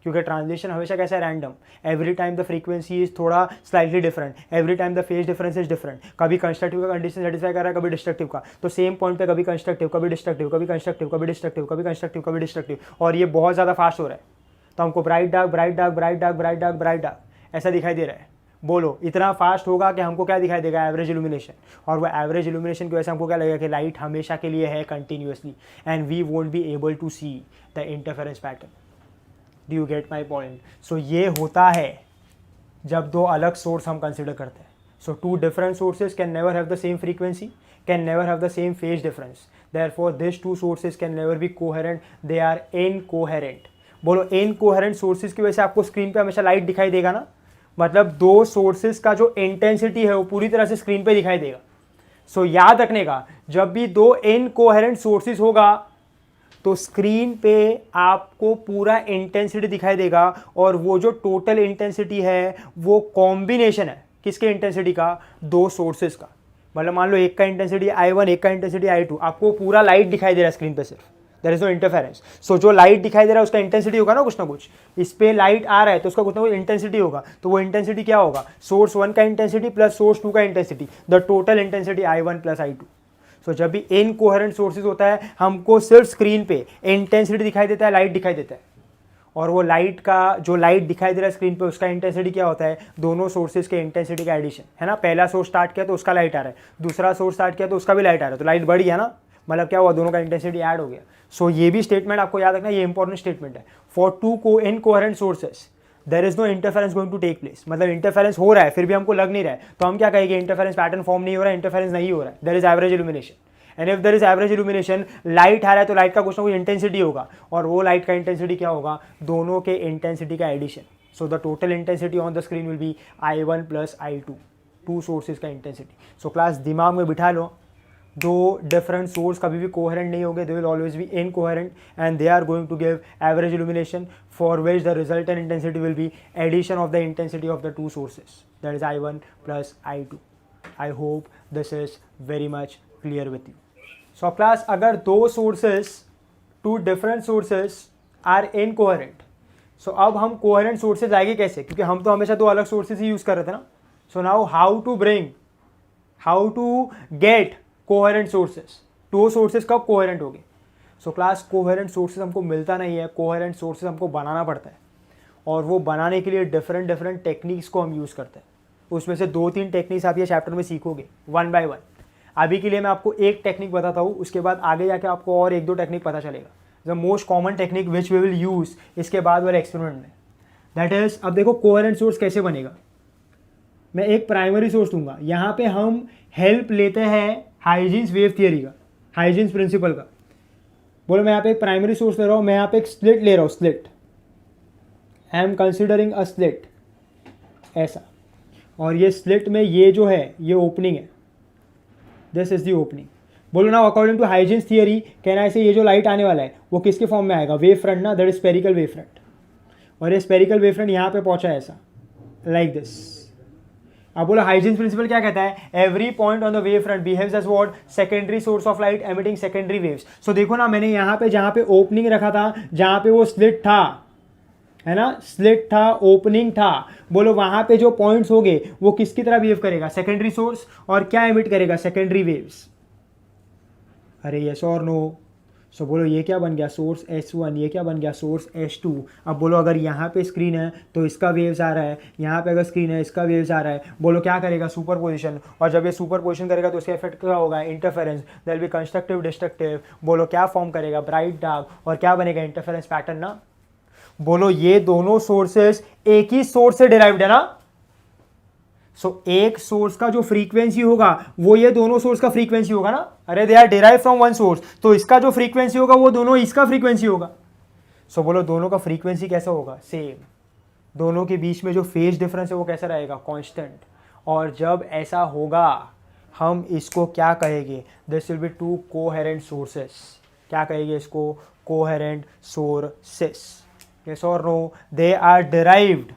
क्योंकि ट्रांजिशन हमेशा कैसा है? Random. Every time the frequency is थोड़ा slightly different, every time the phase difference is different. कभी कंस्ट्रक्टिव का कंडीशन सेटिस्फाई कर रहा है, कभी डिस्ट्रक्टिव का। तो सेम पॉइंट पे कभी कंस्ट्रक्टिव, कभी डिस्ट्रक्टिव, कभी कंस्ट्रक्टिव, कभी डिस्ट्रक्टिव, कभी कंस्ट्रक्टिव, कभी डिस्ट्रक्टिव। और ये बहुत ज़्यादा फास्ट हो रहा है। तो हमको ब्राइट डार्क ऐसा दिखाई दे रहा है। बोलो इतना फास्ट होगा कि हमको क्या दिखाई देगा? Average illumination. और वो एवरेज इल्यूमिनेशन की वजह से हमको क्या लगेगा कि लाइट हमेशा के लिए है continuously and we won't be able to see the interference pattern. Do you get my point? So ये होता है जब दो अलग सोर्स हम कंसिडर करते हैं। So two different sources can never have the same frequency, can never have the same phase difference. Therefore, these two sources can never be coherent. They are incoherent. बोलो इनकोहेरेंट सोर्सेज की वजह से आपको स्क्रीन पे हमेशा लाइट दिखाई देगा ना, मतलब दो सोर्सेज का जो इंटेंसिटी है वो पूरी तरह से स्क्रीन पे दिखाई देगा. सो याद रखने का, जब भी दो इनकोहेरेंट सोर्सेज होगा तो स्क्रीन पे आपको पूरा इंटेंसिटी दिखाई देगा, और वो जो टोटल इंटेंसिटी है वो कॉम्बिनेशन है किसके इंटेंसिटी का, दो सोर्सेज का. मतलब मान लो एक का इंटेंसिटी I1, एक का इंटेंसिटी I2, आपको पूरा लाइट दिखाई दे रहा है स्क्रीन पे सिर्फ, देयर इज नो इंटरफेरेंस. सो जो लाइट दिखाई दे रहा है उसका इंटेंसिटी होगा ना कुछ, इस पे लाइट आ रहा है तो उसका कुछ ना कुछ इंटेंसिटी होगा. तो वो इंटेंसिटी क्या होगा, सोर्स 1 का इंटेंसिटी प्लस सोर्स 2 का intensity, the total intensity I1 plus I2. सो जब भी इनकोहेरेंट सोर्सेज होता है हमको सिर्फ स्क्रीन पे इंटेंसिटी दिखाई देता है, लाइट दिखाई देता है, और वो लाइट का जो लाइट दिखाई दे रहा है स्क्रीन पे उसका इंटेंसिटी क्या होता है, दोनों सोर्सेज के इंटेंसिटी का एडिशन है ना. पहला सोर्स स्टार्ट किया तो उसका लाइट आ रहा है, दूसरा सोर्स स्टार्ट किया तो उसका भी लाइट आ रहा है, तो लाइट बढ़ गया ना, मतलब क्या हुआ, दोनों का इंटेंसिटी ऐड हो गया. सो ये भी स्टेटमेंट आपको याद रखना, ये इंपॉर्टेंट स्टेटमेंट है. For two incoherent sources there is no interference going to take place. मतलब इंटरफेरेंस हो रहा है फिर भी हमको लग नहीं रहा है, तो हम क्या कहेंगे, इंटरफेरेंस पैटर्न फॉर्म नहीं हो रहा है, इंटरफेरेंस नहीं हो रहा है, there is average illumination. And if there is average illumination, light आ रहा है तो लाइट का कुछ ना कुछ इंटेंसिटी होगा, और वो लाइट का इंटेंसिटी क्या होगा, दोनों के इंटेंसिटी का addition. So the total intensity on the screen will be I1 plus I2, two sources का इंटेंसिटी. सो क्लास दिमाग में बिठा लो, दो डिफरेंट सोर्स कभी भी कोहेरेंट नहीं होंगे, they will always be incoherent, and they are going to give average illumination for which the resultant intensity will be addition of the intensity of the two sources, that is I1 plus I2. I hope this is very much clear with you. So class, अगर दो sources, two different sources are incoherent, so अब हम कोहेरेंट सोर्सेज आएंगे कैसे, क्योंकि हम तो हमेशा दो अलग सोर्सेज ही यूज कर रहे थे ना. So now how to get coherent sources, दो सोर्सेज कब कोहेरेंट हो गए. सो क्लास, कोहेरेंट सोर्सेज हमको मिलता नहीं है, कोहेरेंट सोर्सेज हमको बनाना पड़ता है, और वो बनाने के लिए डिफरेंट टेक्निक्स को हम यूज़ करते हैं. उसमें से 2-3 टेक्निक्स आप ये चैप्टर में सीखोगे वन बाय वन. अभी के लिए मैं आपको एक टेक्निक बताता हूँ, उसके बाद आगे जाके आपको और 1-2 टेक्निक पता चलेगा. The most common technique which we will use इसके बाद वाले एक्सपेरिमेंट में, दैट इज, अब देखो कोहेरेंट सोर्स कैसे बनेगा. मैं एक प्राइमरी सोर्स दूंगा, यहाँ पे हम हेल्प लेते हैं हाइजीन्स वेव थियरी का, हाइजीन्स प्रिंसिपल का. बोलो मैं यहाँ पे एक प्राइमरी सोर्स ले रहा हूँ, मैं यहाँ पे एक स्लिट ले रहा हूँ, slit, I am considering a slit ऐसा, और ये स्लिट में ये जो है ये ओपनिंग है, दिस इज द ओपनिंग. बोलो ना, according to Huygens theory can I say ये जो लाइट आने वाला है वो किसके फॉर्म में आएगा, वेव फ्रंट ना, that is spherical wave front. और ये स्पेरिकल वेव फ्रंट यहाँ पे पहुंचा है ऐसा, लाइक दिस. अब बोलो हाइजीन्स प्रिंसिपल क्या कहता है, every point on the wave front behaves as what, secondary source of light emitting secondary waves. So देखो ना, मैंने यहाँ पे जहाँ पे ओपनिंग रखा था, जहाँ पे वो स्लिट था, है ना, स्लिट था, ओपनिंग था, बोलो वहां पे जो पॉइंट्स होंगे वो किसकी तरह बिहेव करेगा, सेकेंडरी सोर्स, और क्या एमिट करेगा, सेकेंडरी वेव्स. अरे यस और नो. सो बोलो ये क्या बन गया, सोर्स S1, ये क्या बन गया, सोर्स S2. अब बोलो अगर यहाँ पे स्क्रीन है तो इसका वेव्स आ रहा है, यहाँ पे अगर स्क्रीन है इसका वेव्स आ रहा है, बोलो क्या करेगा, सुपर पोजिशन. और जब ये सुपर पोजिशन करेगा तो इसका इफेक्ट क्या होगा, interference, there will be constructive destructive. बोलो क्या फॉर्म करेगा, ब्राइट डार्क, और क्या बनेगा, इंटरफेरेंस पैटर्न ना. बोलो ये दोनों सोर्सेस एक ही सोर्स से डिराइव्ड है ना. सो एक सोर्स का जो फ्रीक्वेंसी होगा वो ये दोनों सोर्स का फ्रीक्वेंसी होगा ना. अरे they are derive from one source, तो इसका जो फ्रीक्वेंसी होगा वो दोनों इसका फ्रीक्वेंसी होगा. सो बोलो दोनों का फ्रीक्वेंसी कैसा होगा, सेम. दोनों के बीच में जो फेज डिफरेंस है वो कैसा रहेगा, कांस्टेंट. और जब ऐसा होगा हम इसको क्या कहेंगे, this will be two coherent sources. क्या कहेंगे इसको, कोहेरेंट सोर्सेस. यस और no, they are derived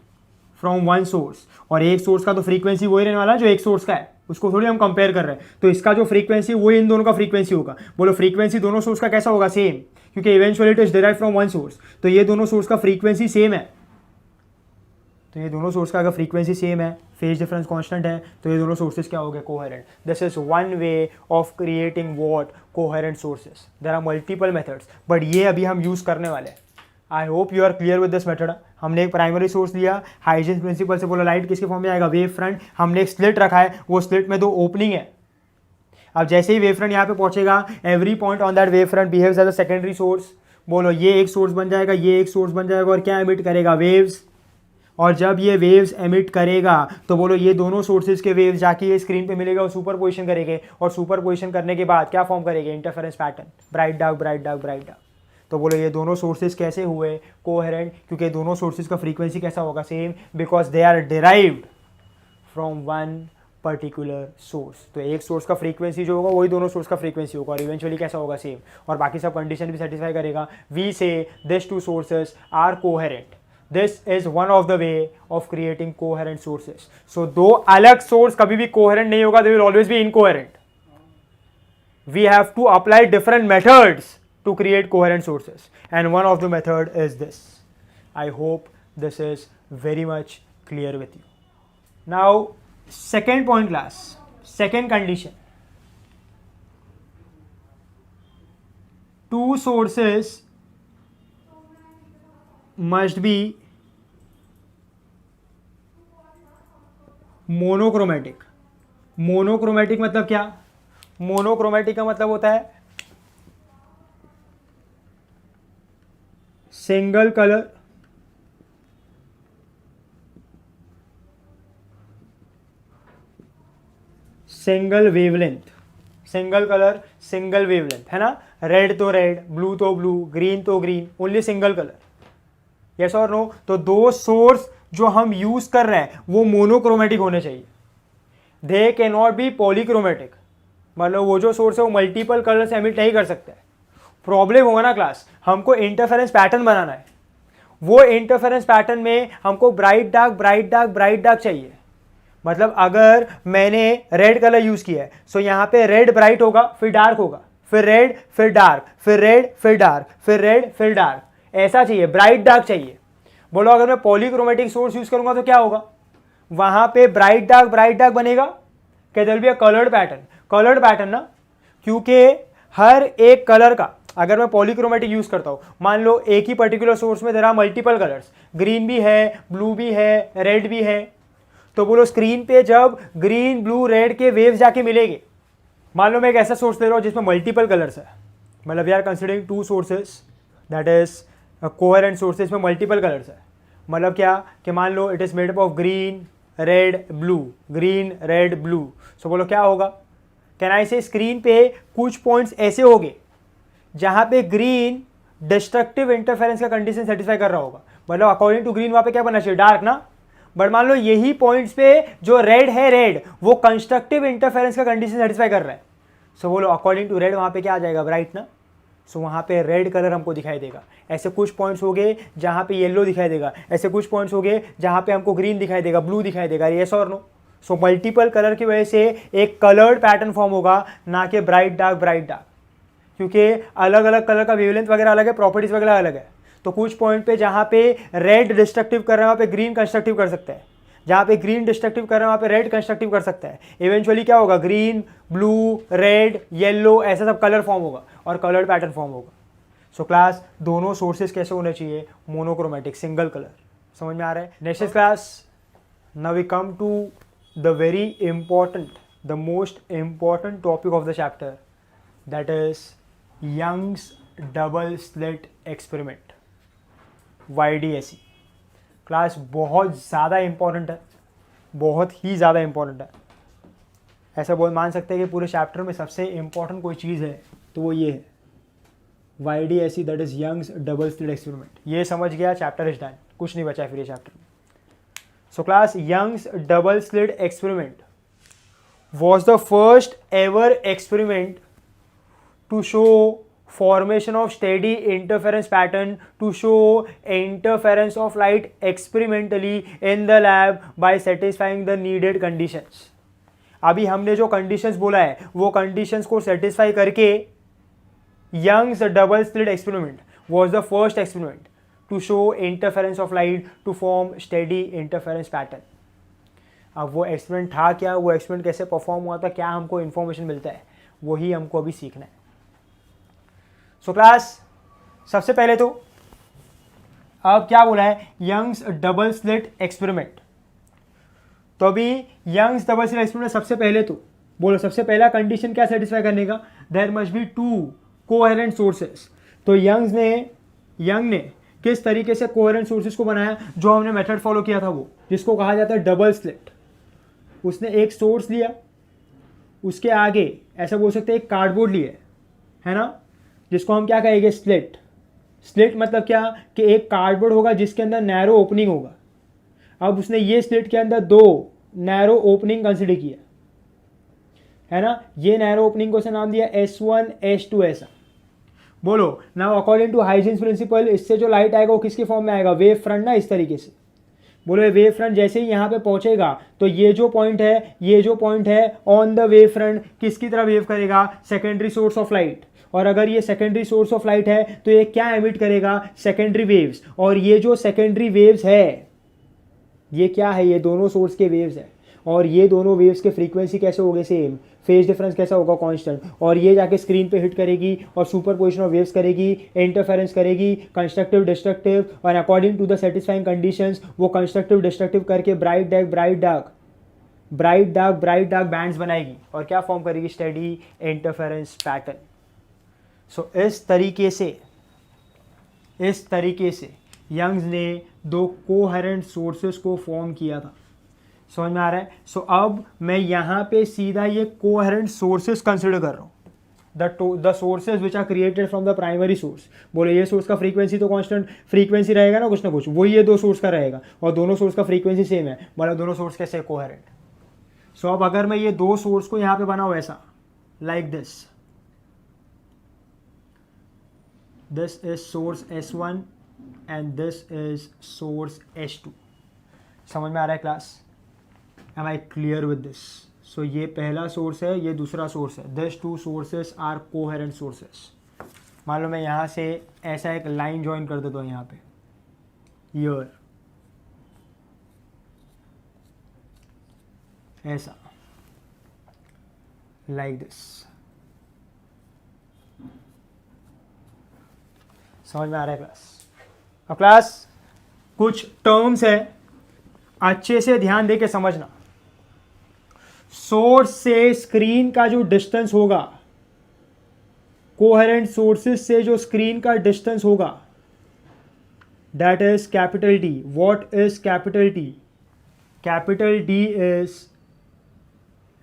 from one source. और एक सोर्स का तो फ्रीक्वेंसी वही रहने वाला है जो एक सोर्स का है, उसको थोड़ी हम कंपेयर कर रहे हैं. तो इसका जो फ्रीक्वेंसी वही इन दोनों का फ्रीक्वेंसी होगा. बोलो फ्रीक्वेंसी दोनों सोर्स का कैसा होगा, सेम, क्योंकि eventually it is derived from one source. तो ये दोनों सोर्स का फ्रीक्वेंसी सेम है. तो ये दोनों सोर्स का अगर फ्रीक्वेंसी सेम है, फेज डिफरेंस कांस्टेंट है, तो ये दोनों सोर्सेज क्या हो गए, coherent. This is one way of creating what, coherent sources. There are multiple methods, but ये अभी हम यूज करने वाले हैं. I hope you are clear with this method. हमने एक प्राइमरी सोर्स लिया, हाइजीन्स प्रिंसिपल से बोला लाइट किसके फॉर्म में आएगा, वेव फ्रंट. हमने एक स्लिट रखा है, वो स्लिट में दो ओपनिंग है. अब जैसे ही वेव फ्रंट यहाँ पे पहुंचेगा, every point on that wave front behaves as a secondary source. बोलो ये एक सोर्स बन जाएगा, ये एक सोर्स बन जाएगा, और क्या एमिट करेगा, वेव्स. और जब ये वेव्स एमिट करेगा तो बोलो ये दोनों सोर्सेज के वेव्स जाके ये स्क्रीन पे मिलेगा और सुपर पोजिशन करेंगे, और सुपर पोजिशन करने के बाद क्या फॉर्म करेंगे, interference pattern, bright dark bright dark bright dark. तो बोलो ये दोनों सोर्सेज कैसे हुए कोहेरेंट, क्योंकि दोनों सोर्सेज का फ्रीक्वेंसी कैसा होगा, same, because they are derived from one particular source. तो एक सोर्स का फ्रीक्वेंसी जो होगा वही दोनों सोर्स का फ्रीक्वेंसी होगा, और इवेंचुअली कैसा होगा, सेम, और बाकी सब कंडीशन भी सेटिस्फाई करेगा। We say this two sources are coherent, this is one of the way of creating coherent sources. So दो अलग सोर्स कभी भी कोहेरेंट नहीं होगा, they will always be incoherent. We have to apply different methods to create coherent sources, and one of the method is this. I hope this is very much clear with you. Now second point class, second condition, two sources must be monochromatic. monochromatic मतलब क्या, monochromatic का मतलब होता है single colour, single wavelength, single colour single wavelength, है ना, रेड तो रेड, ब्लू तो ब्लू, ग्रीन तो green, only single colour, yes और नो। तो दो सोर्स जो हम यूज कर रहे हैं वो मोनोक्रोमेटिक होने चाहिए, they can not B polychromatic, मतलब वो जो सोर्स है वो मल्टीपल कलर से एमिट नहीं कर सकता है। प्रॉब्लम होगा ना क्लास, हमको इंटरफेरेंस पैटर्न बनाना है, वो इंटरफेरेंस पैटर्न में हमको bright dark bright dark bright dark चाहिए। मतलब अगर मैंने रेड कलर यूज किया है सो यहाँ पे रेड ब्राइट होगा, फिर डार्क होगा, फिर रेड, फिर डार्क, फिर रेड, फिर डार्क, फिर रेड, फिर डार्क, ऐसा चाहिए, ब्राइट डार्क चाहिए। बोलो अगर मैं पॉलीक्रोमेटिक सोर्स यूज करूंगा तो क्या होगा, वहां पे ब्राइट डार्क बनेगा, क्या there will be a coloured pattern ना, क्योंकि हर एक कलर का, अगर मैं पॉलीक्रोमेटिक यूज करता हूं, मान लो एक ही पर्टिकुलर सोर्स में there are multiple colours, green भी है, ब्लू भी है, रेड भी है, तो बोलो स्क्रीन पे जब ग्रीन ब्लू रेड के वेव्स जाके मिलेंगे, मान लो मैं एक ऐसा सोर्स ले रहा हूं जिसमें मल्टीपल कलर्स है, मतलब we are considering two sources, that is coherent sources में मल्टीपल कलर्स है, मतलब क्या कि मान लो it is made up of green red blue, green red blue. So बोलो क्या होगा, कैन आई से स्क्रीन पे कुछ पॉइंट्स ऐसे होंगे जहां पे ग्रीन डिस्ट्रक्टिव इंटरफेरेंस का कंडीशन सेटिस्फाई कर रहा होगा, मतलब अकॉर्डिंग टू ग्रीन वहां पे क्या बनना चाहिए, डार्क ना, बट मान लो यही पॉइंट्स पे जो रेड है, रेड वो कंस्ट्रक्टिव इंटरफेरेंस का कंडीशन सेटिस्फाई कर रहा है, सो बोलो अकॉर्डिंग टू रेड वहां पे क्या आ जाएगा, ब्राइट ना, सो वहां पे रेड कलर हमको दिखाई देगा। ऐसे कुछ पॉइंट्स हो गए जहां पे येलो दिखाई देगा, ऐसे कुछ पॉइंट्स हो गए जहां पे हमको ग्रीन दिखाई देगा, ब्लू दिखाई देगा, यस और नो। सो मल्टीपल कलर की वजह से एक कलर्ड पैटर्न फॉर्म होगा, ना कि ब्राइट डार्क, क्योंकि अलग अलग कलर का वेवलेंथ वगैरह अलग है, प्रॉपर्टीज वगैरह अलग है। तो कुछ पॉइंट पे जहां पे रेड डिस्ट्रक्टिव कर रहे हैं वहां पे ग्रीन कंस्ट्रक्टिव कर सकता है, जहां पे ग्रीन डिस्ट्रक्टिव कर रहे हैं वहां पे रेड कंस्ट्रक्टिव कर सकता है। इवेंचुअली क्या होगा, ग्रीन ब्लू रेड येलो ऐसा सब कलर फॉर्म होगा और कलर्ड पैटर्न फॉर्म होगा। सो क्लास दोनों सोर्सेज कैसे होने चाहिए, मोनोक्रोमेटिक, सिंगल कलर, समझ में आ रहा है। Next class, now we come to the very important, the most important topic of the chapter, that is Young's double slit experiment, YDSE। Class बहुत ज़्यादा इंपॉर्टेंट है, बहुत ही ज़्यादा इंपॉर्टेंट है, ऐसा बोल मान सकते हैं कि पूरे चैप्टर में सबसे इंपॉर्टेंट कोई चीज़ है तो वो ये है, YDSE, that is Young's double slit experiment. ये समझ गया, चैप्टर इज डन, कुछ नहीं बचा फिर ये चैप्टर में। So class, Young's double slit experiment was the first ever experiment to show formation of steady interference pattern, to show interference of light experimentally in the lab by satisfying the needed conditions। अभी हमने जो conditions बोला है वो conditions को satisfy करके Young's double slit experiment was the first experiment to show interference of light to form steady interference pattern। अब वो एक्सपेरिमेंट था क्या, वो एक्सपेरिमेंट कैसे परफॉर्म हुआ था, क्या हमको इन्फॉर्मेशन मिलता है, वही हमको अभी सीखना है। सो क्लास, सबसे पहले तो अब क्या बोला है, यंग्स डबल स्लिट एक्सपेरिमेंट। तो अभी यंग्स डबल स्लिट एक्सपेरिमेंट सबसे पहले तो बोलो, सबसे पहला कंडीशन क्या सेटिस्फाई करने का, there must be two coherent sources. तो यंग ने किस तरीके से कोहेरेंट सोर्सेज को बनाया, जो हमने मेथड फॉलो किया था वो, जिसको कहा जाता है डबल स्लिट। उसने एक सोर्स लिया, उसके आगे ऐसा बोल सकते हैं एक कार्डबोर्ड लिए, है ना, जिसको हम क्या कहेंगे, स्लिट। स्लिट मतलब क्या कि एक कार्डबोर्ड होगा जिसके अंदर नैरो ओपनिंग होगा। अब उसने ये स्लिट के अंदर 2 नैरो ओपनिंग कंसिडर किया, है ना। ये नैरो ओपनिंग को से नाम दिया S1 S2 ऐसा। बोलो now according to Huygens principle, इससे जो लाइट आएगा वो किसके फॉर्म में आएगा, वेव फ्रंट ना, इस तरीके से। बोलो वेव फ्रंट जैसे ही यहाँ पे पहुंचेगा तो ये जो पॉइंट है ऑन द वेव फ्रंट किसकी तरह वेव करेगा, सेकेंडरी सोर्स ऑफ लाइट। और अगर ये सेकेंडरी सोर्स ऑफ लाइट है तो ये क्या एमिट करेगा, सेकेंडरी वेव्स। और ये जो सेकेंडरी वेव्स है ये क्या है, ये दोनों सोर्स के वेव्स है। और ये दोनों वेव्स के फ्रीक्वेंसी कैसे होंगे, सेम। फेज डिफरेंस कैसा होगा, कांस्टेंट। और ये जाके स्क्रीन पे हिट करेगी और सुपरपोजिशन ऑफ वेव्स करेगी, इंटरफेरेंस करेगी, कंस्ट्रक्टिव डिस्ट्रक्टिव, और according to the satisfying conditions वो कंस्ट्रक्टिव डिस्ट्रक्टिव करके ब्राइट डार्क बैंड्स बनाएगी और क्या फॉर्म करेगी, स्टेडी इंटरफेरेंस पैटर्न। सो इस तरीके से यंग्स ने 2 कोहेरेंट सोर्सेस को फॉर्म किया था। समझ में आ रहा है। सो अब मैं यहाँ पे सीधा ये कोहेरेंट सोर्सेस कंसिडर कर रहा हूँ, the sources which are created from the primary source. बोले ये सोर्स का फ्रीक्वेंसी तो कांस्टेंट फ्रीक्वेंसी रहेगा ना कुछ, वही ये 2 सोर्स का रहेगा और दोनों सोर्स का फ्रीक्वेंसी सेम है, मतलब दोनों सोर्स कैसे कोहेरेंट। सो अब अगर मैं ये 2 सोर्स को यहाँ पे बनाऊँ ऐसा, like this is source S1 and this is source S2। समझ में आ रहा है class, am I clear with this. So ये पहला सोर्स है, ये दूसरा सोर्स है, this 2 sources are coherent sources. मान लो मैं यहाँ से ऐसा एक लाइन ज्वाइन कर देता हूँ यहाँ पे, ईयर ऐसा, लाइक दिस। समझ में आ रहा है क्लास। अब क्लास कुछ टर्म्स है, अच्छे से ध्यान दे के समझना। सोर्स से स्क्रीन का जो डिस्टेंस होगा, कोहेरेंट सोर्सेस से जो स्क्रीन का डिस्टेंस होगा, that is capital D। What is capital D? Capital D is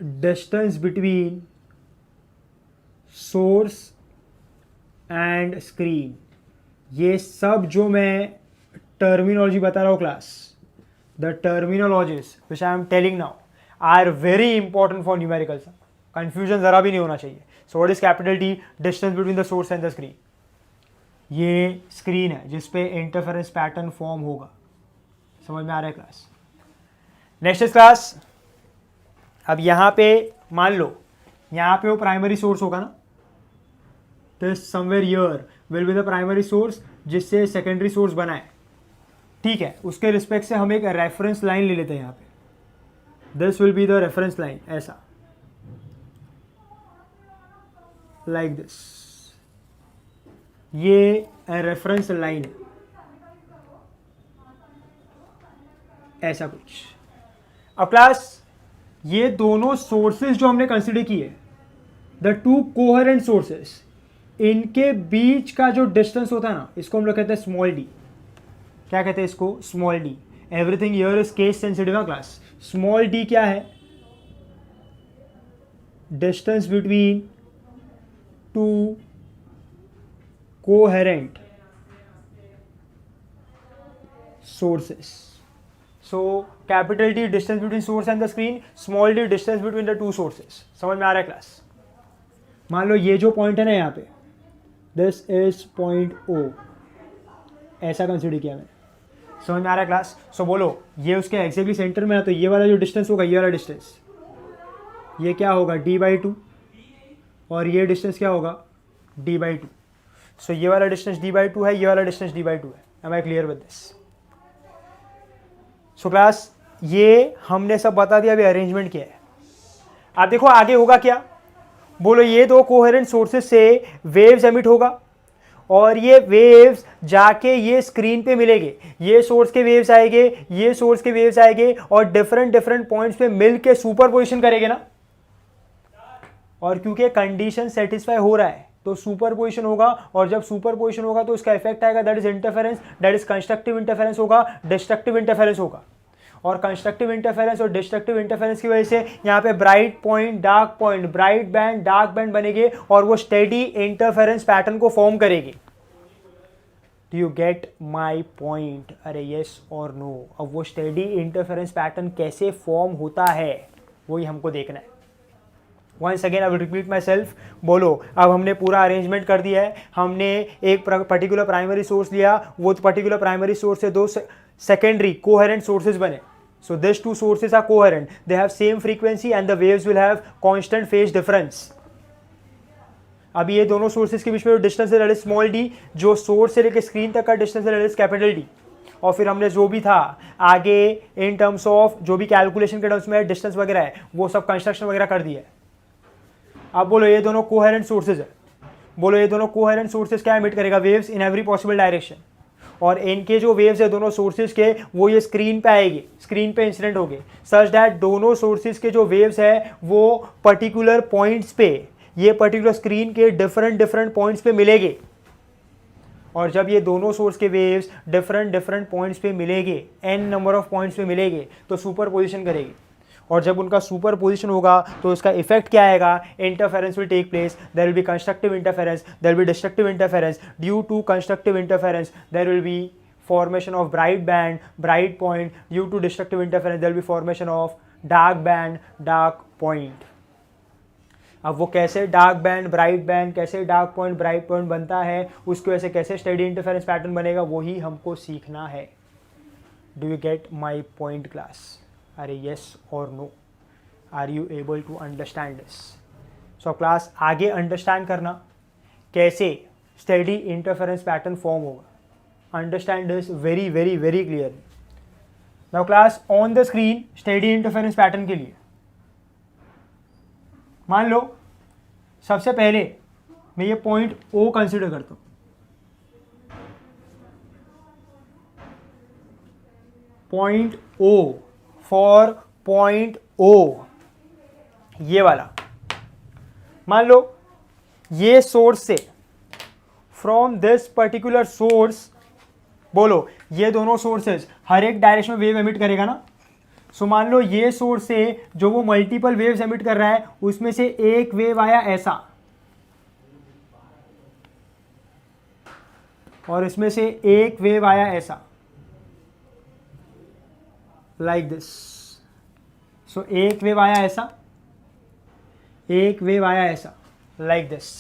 distance between source and screen. ये सब जो मैं टर्मिनोलॉजी बता रहा हूँ class, the terminologies which I am telling now are very important for numericals. Confusion जरा भी नहीं होना चाहिए। So what is capital D? Distance between the source and the screen. ये स्क्रीन है जिसपे इंटरफेरेंस पैटर्न फॉर्म होगा। समझ में आ रहा है क्लास। नेक्स्ट इज क्लास, अब यहाँ पे मान लो यहाँ पे वो प्राइमरी सोर्स होगा ना, तो somewhere here will be the primary source जिससे सेकेंडरी सोर्स बना है, ठीक है। उसके रिस्पेक्ट से हम एक रेफरेंस लाइन ले लेते हैं यहाँ पे, this will be the reference line, ऐसा, लाइक दिस। ये रेफरेंस लाइन है, ऐसा कुछ। अब क्लास ये दोनों सोर्सेज जो हमने कंसिडर किए, द 2 कोहेरेंट सोर्सेस, इनके बीच का जो डिस्टेंस होता है ना, इसको हम लोग कहते हैं स्मॉल d। क्या कहते हैं इसको, small d। Everything here is case sensitive है क्लास। स्मॉल d क्या है, distance between 2 coherent sources. So capital D distance between source and the screen, small d distance between the 2 sources. समझ में आ रहा है क्लास। मान लो ये जो पॉइंट है ना यहाँ पे, दिस इज पॉइंट O, ऐसा कंसिडर किया मैंने। समझ में आ रहा है क्लास। सो बोलो ये उसके एग्जैक्टली सेंटर में है, तो ये वाला जो डिस्टेंस होगा, ये वाला डिस्टेंस, ये क्या होगा, D/2, और ये डिस्टेंस क्या होगा, D/2। सो ये वाला डिस्टेंस D/2 है, ये वाला डिस्टेंस D/2 है। Am I clear with this. So class ये हमने सब बता दिया, अभी अरेंजमेंट क्या है। आप देखो आगे होगा क्या, बोलो ये 2 कोहेरेंट सोर्सेस से वेव्स एमिट होगा और ये वेव्स जाके ये स्क्रीन पे मिलेंगे। ये सोर्स के वेव्स आएंगे, ये सोर्स के वेव्स आएंगे और डिफरेंट पॉइंट्स पे मिल के सुपरपोजिशन करेंगे ना। और क्योंकि कंडीशन सेटिस्फाई हो रहा है तो सुपर पोजिशन होगा, और जब सुपर पोजिशन होगा तो उसका इफेक्ट आएगा, that is interference, that is constructive interference होगा, डिस्ट्रक्टिव इंटरफेरेंस होगा। और कंस्ट्रक्टिव इंटरफेरेंस और डिस्ट्रक्टिव इंटरफेरेंस की वजह से यहाँ पे bright point, dark point, bright band, dark band बनेंगे और वो स्टेडी इंटरफेरेंस पैटर्न को फॉर्म करेगी। Do you get my point? अरे यस और नो। अब वो स्टेडी इंटरफेरेंस पैटर्न कैसे फॉर्म होता है वही हमको देखना है। Once again I will repeat my self. बोलो, अब हमने पूरा अरेंजमेंट कर दिया है। हमने एक पर्टिकुलर प्राइमरी सोर्स लिया, वो पर्टिकुलर प्राइमरी सोर्स से दो सेकेंडरी कोहेरेंट सोर्सेज बने। So these two sources are coherent. They have same frequency and the waves will have constant phase difference. अभी ये दोनों सोर्सेज के बीच में डिस्टेंस है स्मॉल डी, जो सोर्स से लेकर स्क्रीन तक का डिस्टेंस है कैपिटल डी। और फिर हमने जो भी था आगे इन टर्म्स ऑफ जो भी कैलकुलेशन के टर्म्स में डिस्टेंस वगैरह है वो सब कंस्ट्रक्शन वगैरह कर दिया है। अब बोलो ये दोनों कोहेरेंट सोर्सेज है। बोलो ये दोनों कोहेरेंट सोर्सेज क्या एमिट करेगा? Waves in every possible direction. और इनके जो वेव्स है दोनों सोर्सेज के वो ये स्क्रीन पे आएगी, स्क्रीन पे इंसिडेंट होंगे, सच दैट दोनों सोर्सेज के जो वेव्स है वो पर्टिकुलर पॉइंट्स पे, ये पर्टिकुलर स्क्रीन के डिफरेंट पॉइंट्स पे मिलेंगे। और जब ये दोनों सोर्स के वेव्स डिफरेंट पॉइंट्स पे मिलेंगे, n नंबर ऑफ पॉइंट्स पे मिलेंगे, तो सुपर पोजिशन करेगी। और जब उनका सुपर पोजिशन होगा तो इसका इफेक्ट क्या आएगा? Interference will take place, there will be constructive interference, there will be destructive interference. Due to constructive interference there will be formation of bright band, bright point. Due to destructive interference there will be formation of dark band, dark point. अब वो कैसे डार्क बैंड, ब्राइट बैंड, कैसे डार्क पॉइंट, ब्राइट पॉइंट बनता है, उसकी वजह से कैसे स्टेडी इंटरफेरेंस पैटर्न बनेगा, वही हमको सीखना है। Do you get my point class? अरे यस और no? Are you able to understand this? So class आगे अंडरस्टैंड करना कैसे स्टेडी इंटरफेरेंस पैटर्न फॉर्म होगा। Understand this very very very clearly. Now class on the screen steady interference pattern के लिए मान लो सबसे पहले मैं ये पॉइंट ओ कंसिडर करता हूं। Point O, for point O, ये वाला मान लो ये सोर्स से, फ्रॉम दिस पर्टिकुलर सोर्स, बोलो ये दोनों सोर्सेज हर एक डायरेक्शन में वेव एमिट करेगा ना। सो मान लो ये सोर्स से जो वो मल्टीपल वेव्स एमिट कर रहा है उसमें से एक वेव आया ऐसा, और इसमें से एक वेव आया ऐसा, लाइक दिस। सो एक वेव आया ऐसा, एक वेव आया ऐसा, like this.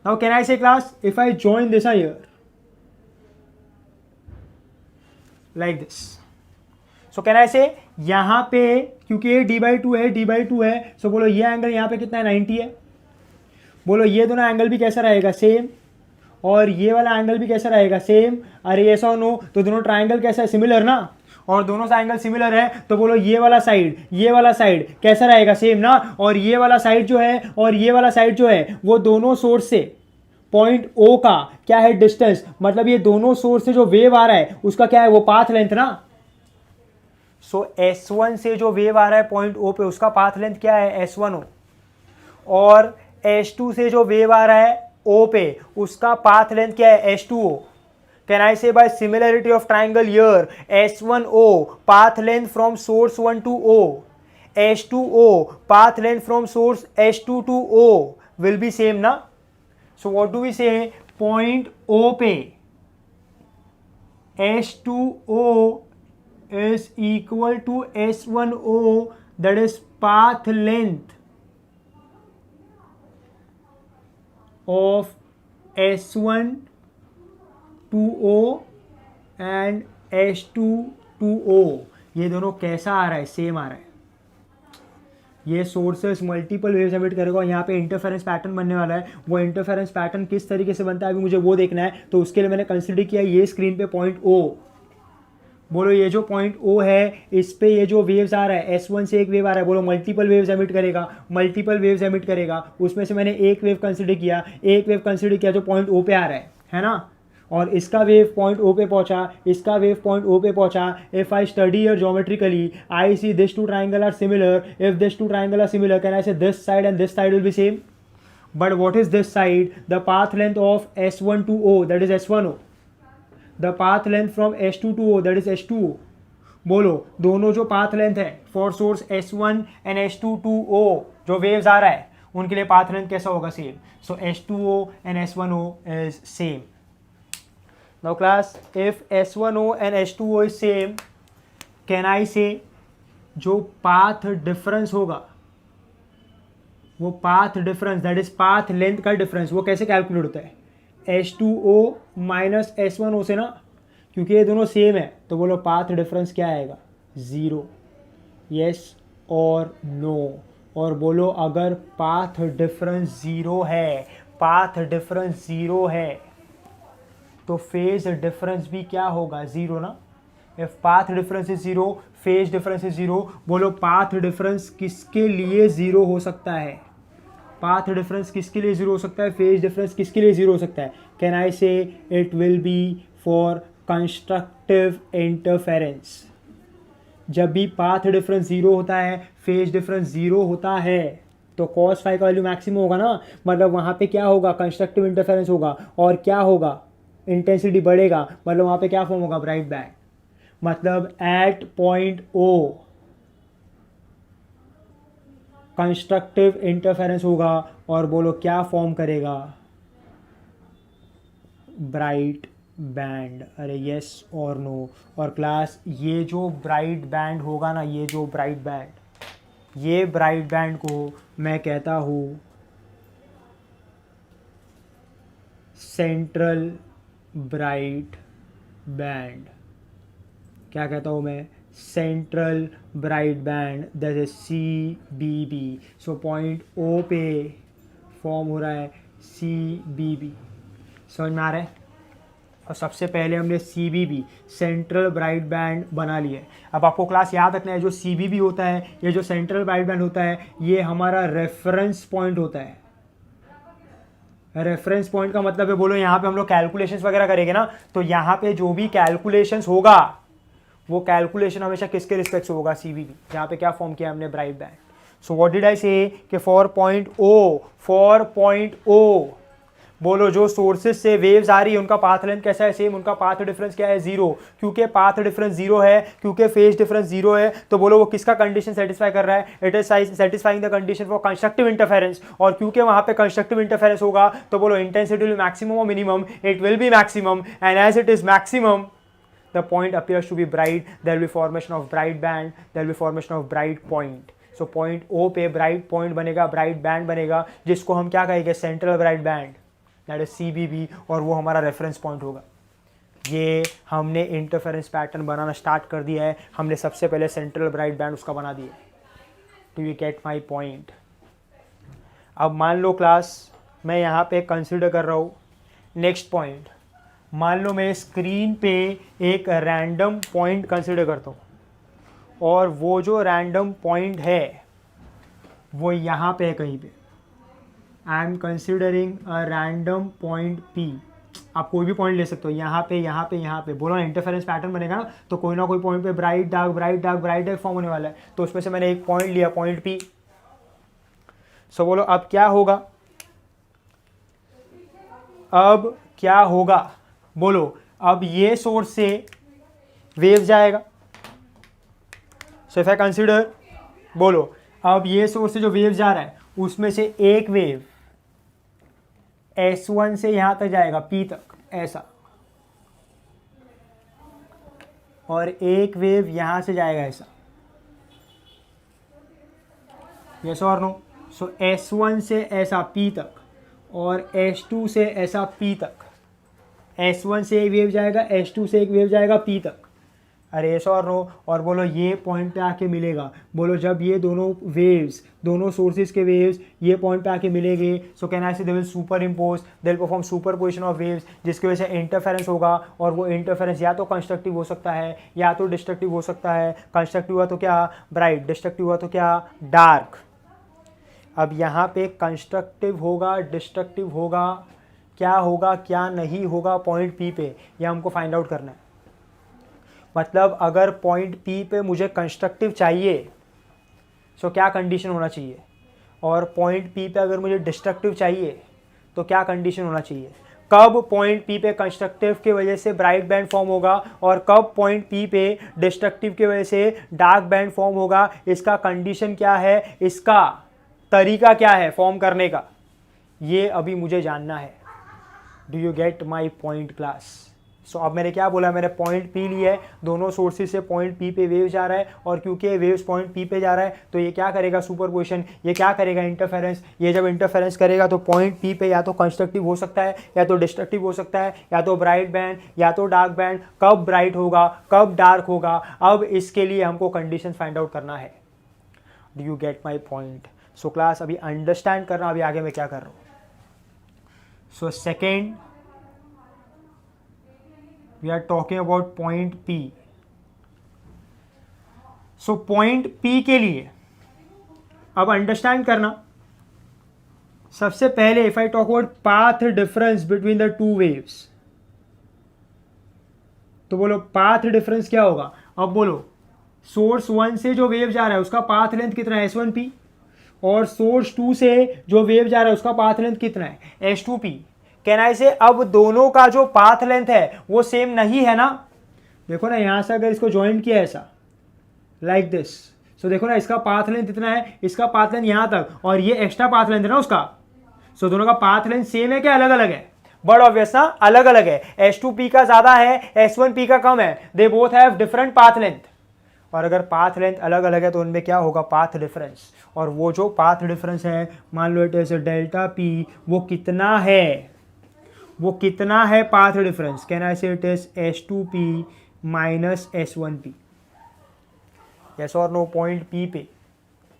Now can I say class if I join this here like this, so can I say यहां पे क्योंकि ये d/2 है, d/2 है, सो बोलो ये एंगल यहां पे कितना है? 90 है। बोलो ये दोनों एंगल भी कैसा रहेगा? सेम। और ये वाला एंगल भी कैसा रहेगा? सेम। अरे ऐसा हो नो तो दोनों ट्राइंगल कैसा है? सिमिलर ना। और दोनों सा एंगल सिमिलर है तो बोलो ये वाला साइड, ये वाला साइड कैसा रहेगा? सेम ना। और ये वाला साइड जो है और ये वाला साइड जो है वो दोनों सोर्स से पॉइंट ओ का क्या है? डिस्टेंस। मतलब ये दोनों सोर्स से जो वेव आ रहा है उसका क्या है? वो पाथ लेंथ ना। सो S1 से जो वेव आ रहा है पॉइंट ओ पे उसका पाथ लेंथ क्या है? S1O। और S2 से जो वेव आ रहा है O पे उसका पाथ लेंथ क्या है? S2O। Can I say by similarity of triangle here S1O path length from source 1 to O, S2O path length from source S2 to O will be same ना। So what do we say? Point O पे S2O is equal to S1O, that is path length of S1 to O and S2 to O। ये दोनों कैसा आ रहा है? सेम आ रहा है। ये सोर्सेस मल्टीपल वेव्स एमिट करेगा और यहाँ पे इंटरफेरेंस पैटर्न बनने वाला है। वो इंटरफेरेंस पैटर्न किस तरीके से बनता है अभी मुझे वो देखना है, तो उसके लिए मैंने कंसिडर किया ये स्क्रीन पे पॉइंट O। बोलो ये जो पॉइंट O है इस पे ये जो वेव्स आ रहा है S1 से एक वेव आ रहा है, बोलो मल्टीपल वेव्स एमिट करेगा, मल्टीपल वेव्स एमिट करेगा। उसमें से मैंने एक वेव कंसिडर किया, एक वेव कंसिडर किया जो पॉइंट O पे आ रहा है ना। और इसका वेव पॉइंट O पे पहुंचा, इसका वेव पॉइंट O पे पहुंचा। If I study here geometrically I see this two triangle are similar. If this two triangle are similar can I say this side and this side will be same. But what is this side? The path length of S1 to O, that is S1O. The path length from S2 to O, that is S2O. बोलो दोनों जो पाथ लेंथ है for source S1 and S2 to O, जो वेव्स आ रहा है उनके लिए पाथ लेंथ कैसा होगा? Same. So S2O and S1O is same. Now class, if S1O and S2O is same, can I say जो पाथ डिफरेंस होगा, वो path difference that is path length का डिफरेंस, वो कैसे कैलकुलेट होता है? H2O माइनस S1O से ना, क्योंकि ये दोनों सेम है. तो बोलो पाथ डिफरेंस क्या आएगा? 0. यस और नो. और बोलो अगर पाथ डिफरेंस 0 है, पाथ डिफरेंस 0 है, तो फेज डिफरेंस भी क्या होगा? 0 ना. If path difference is 0, phase difference is 0. बोलो पाथ डिफरेंस किसके लिए 0 हो सकता है? पाथ डिफरेंस किसके लिए 0 हो सकता है? फेज डिफरेंस किसके लिए 0 हो सकता है? Can I say it will B for constructive interference. जब भी पाथ डिफरेंस 0 होता है, फेज डिफरेंस 0 होता है, तो cos फाई का वैल्यू मैक्सिमम होगा ना. मतलब वहाँ पे क्या होगा? कंस्ट्रक्टिव इंटरफेरेंस होगा. और क्या होगा? इंटेंसिटी बढ़ेगा. मतलब वहाँ पे क्या फॉर्म होगा? Bright band. मतलब at point O constructive interference होगा. और बोलो क्या फॉर्म करेगा? Bright band. अरे यस और नो. और क्लास, ये जो ब्राइट बैंड होगा ना, ये जो ब्राइट बैंड, ये ब्राइट बैंड को मैं कहता हूँ सेंट्रल ब्राइट बैंड. क्या कहता हूँ मैं? Central bright band, that is CBB. So point O पे फॉर्म हो रहा है CBB. समझ में आ रहा है? और सबसे पहले हमने CBB सेंट्रल ब्राइट बैंड बना लिया है. अब आपको क्लास याद रखना है, जो CBB होता है, ये जो सेंट्रल ब्राइट बैंड होता है, ये हमारा रेफरेंस पॉइंट होता है. रेफरेंस पॉइंट का मतलब है, बोलो यहाँ पे हम लोग कैलकुलेशंस वगैरह करेंगे ना, तो यहाँ पे जो भी कैलकुलेशंस होगा, वो कैलकुलेशन हमेशा किसके रिस्पेक्ट से होगा? CBB. यहाँ पे क्या फॉर्म किया हमने? Bright band. So what did I से कि फॉर पॉइंट O, बोलो जो सोर्सेज से वेव्स आ रही है उनका पाथ लेंथ कैसा है? सेम. उनका पाथ डिफरेंस क्या है? 0. क्योंकि पाथ डिफरेंस 0 है, क्योंकि फेज डिफरेंस 0 है, तो बोलो वो किसका कंडीशन सेटिस्फाई कर रहा है? It is satisfying the condition for constructive interference. और क्योंकि वहां पे कंस्ट्रक्टिव इंटरफेरेंस होगा, तो बोलो इंटेंसिटी विल मैक्सिमम और minimum? It will be maximum. And as it is maximum, the point appears to be bright, there will be formation of bright band, there will be formation of bright point. So point O पे bright point बनेगा, bright band बनेगा, जिसको हम क्या कहेंगे? central bright band, that is CBB. और वो हमारा reference point होगा. ये हमने इंटरफेरेंस पैटर्न बनाना स्टार्ट कर दिया है. हमने सबसे पहले सेंट्रल ब्राइट बैंड उसका बना दिया. Do you get my point? अब मान लो क्लास, मैं यहाँ पे कंसिडर कर रहा हूँ नेक्स्ट पॉइंट. मान लो मैं स्क्रीन पे एक रैंडम पॉइंट कंसिडर करता हूँ, और वो जो रैंडम पॉइंट है वो यहाँ पे है कहीं पे. I am considering a random point P. आप कोई भी पॉइंट ले सकते हो, यहाँ पे, यहाँ पे, यहाँ पे. बोलो ना इंटरफेरेंस पैटर्न बनेगा ना, तो कोई ना कोई पॉइंट पे bright dark, bright dark, bright dark form होने वाला है. तो उसमें से मैंने एक पॉइंट लिया, पॉइंट P. सो बोलो अब क्या होगा? अब क्या होगा? बोलो अब ये सोर्स से वेव जाएगा. सो इफ आई कंसिडर, बोलो अब ये सोर्स से जो वेव जा रहा है, उसमें से एक वेव S1 से यहां तक जाएगा P तक, ऐसा. और एक वेव यहां से जाएगा ऐसा. यस और नो? सो S1 से ऐसा P तक, और S2 से ऐसा P तक. S1 से एक वेव जाएगा, S2 से एक वेव जाएगा P तक. अरे यस और नो? और बोलो ये पॉइंट पे आके मिलेगा. बोलो जब ये दोनों वेव्स, दोनों सोर्सेज के वेव्स ये पॉइंट पे आके मिलेंगे, सो कैन आई से they will super impose, they will perform super position of waves, जिसकी वजह से इंटरफेरेंस होगा. और वो इंटरफेरेंस या तो कंस्ट्रक्टिव हो सकता है या तो डिस्ट्रक्टिव हो सकता है. कंस्ट्रक्टिव हुआ तो क्या? ब्राइट. डिस्ट्रक्टिव हुआ तो क्या? डार्क. अब यहाँ पे कंस्ट्रक्टिव होगा, डिस्ट्रक्टिव होगा, क्या होगा क्या नहीं होगा पॉइंट P पे, यह हमको फाइंड आउट करना है. मतलब अगर पॉइंट P पे मुझे कंस्ट्रक्टिव चाहिए, सो क्या कंडीशन होना चाहिए? और पॉइंट पी पे अगर मुझे डिस्ट्रक्टिव चाहिए तो क्या कंडीशन होना चाहिए, कब पॉइंट पी पे कंस्ट्रक्टिव की वजह से ब्राइट बैंड फॉर्म होगा और कब पॉइंट पी पे डिस्ट्रक्टिव की वजह से डार्क बैंड फॉर्म होगा, इसका कंडीशन क्या है, इसका तरीका क्या है फॉर्म करने का, ये अभी मुझे जानना है। Do you get my point class? So अब मैंने क्या बोला, मैंने पॉइंट पी लिया है, दोनों सोर्सेज से पॉइंट पी पे वेव जा रहा है और क्योंकि वेव्स पॉइंट पी पे जा रहा है तो ये क्या करेगा, सुपरपोजिशन, ये क्या करेगा, इंटरफेरेंस। ये जब इंटरफेरेंस करेगा तो पॉइंट पी पे या तो कंस्ट्रक्टिव हो सकता है या तो डिस्ट्रक्टिव हो सकता है, या तो ब्राइट बैंड या तो डार्क बैंड। कब ब्राइट होगा कब डार्क होगा, अब इसके लिए हमको कंडीशन फाइंड आउट करना है। Do you get my point? So class अभी अंडरस्टैंड करना अभी आगे मैं क्या कर रहा हूँ। So second we are talking about point P. So point P के लिए अब अंडरस्टैंड करना, सबसे पहले if I talk about path difference between the two waves, तो बोलो पाथ डिफरेंस क्या होगा। अब बोलो सोर्स 1 से जो वेव जा रहा है उसका पाथ लेंथ कितना है, S1P, और सोर्स 2 से जो वेव जा रहा है उसका पाथ लेंथ कितना है, S2P। कहना इसे अब दोनों का जो पाथ लेंथ है वो सेम नहीं है ना। देखो ना यहां से अगर इसको ज्वाइन किया ऐसा लाइक दिस, सो देखो ना इसका पाथ लेंथ इतना है, इसका पाथ लेंथ यहां तक, और ये एक्स्ट्रा पाथ लेंथ है ना उसका। सो दोनों का पाथ लेंथ सेम है क्या अलग अलग है? बट ऑब्वियस ना अलग अलग है। S2P का ज्यादा है, S1P का कम है, they both have different path length. और अगर पाथ लेंथ अलग अलग है तो उनमें क्या होगा, पाथ डिफरेंस। और वो जो पाथ डिफरेंस है मान लो इट इज डेल्टा पी, वो कितना है, वो कितना है path difference. Can I say it is S2P minus S1P। Yes और नो, पॉइंट P पे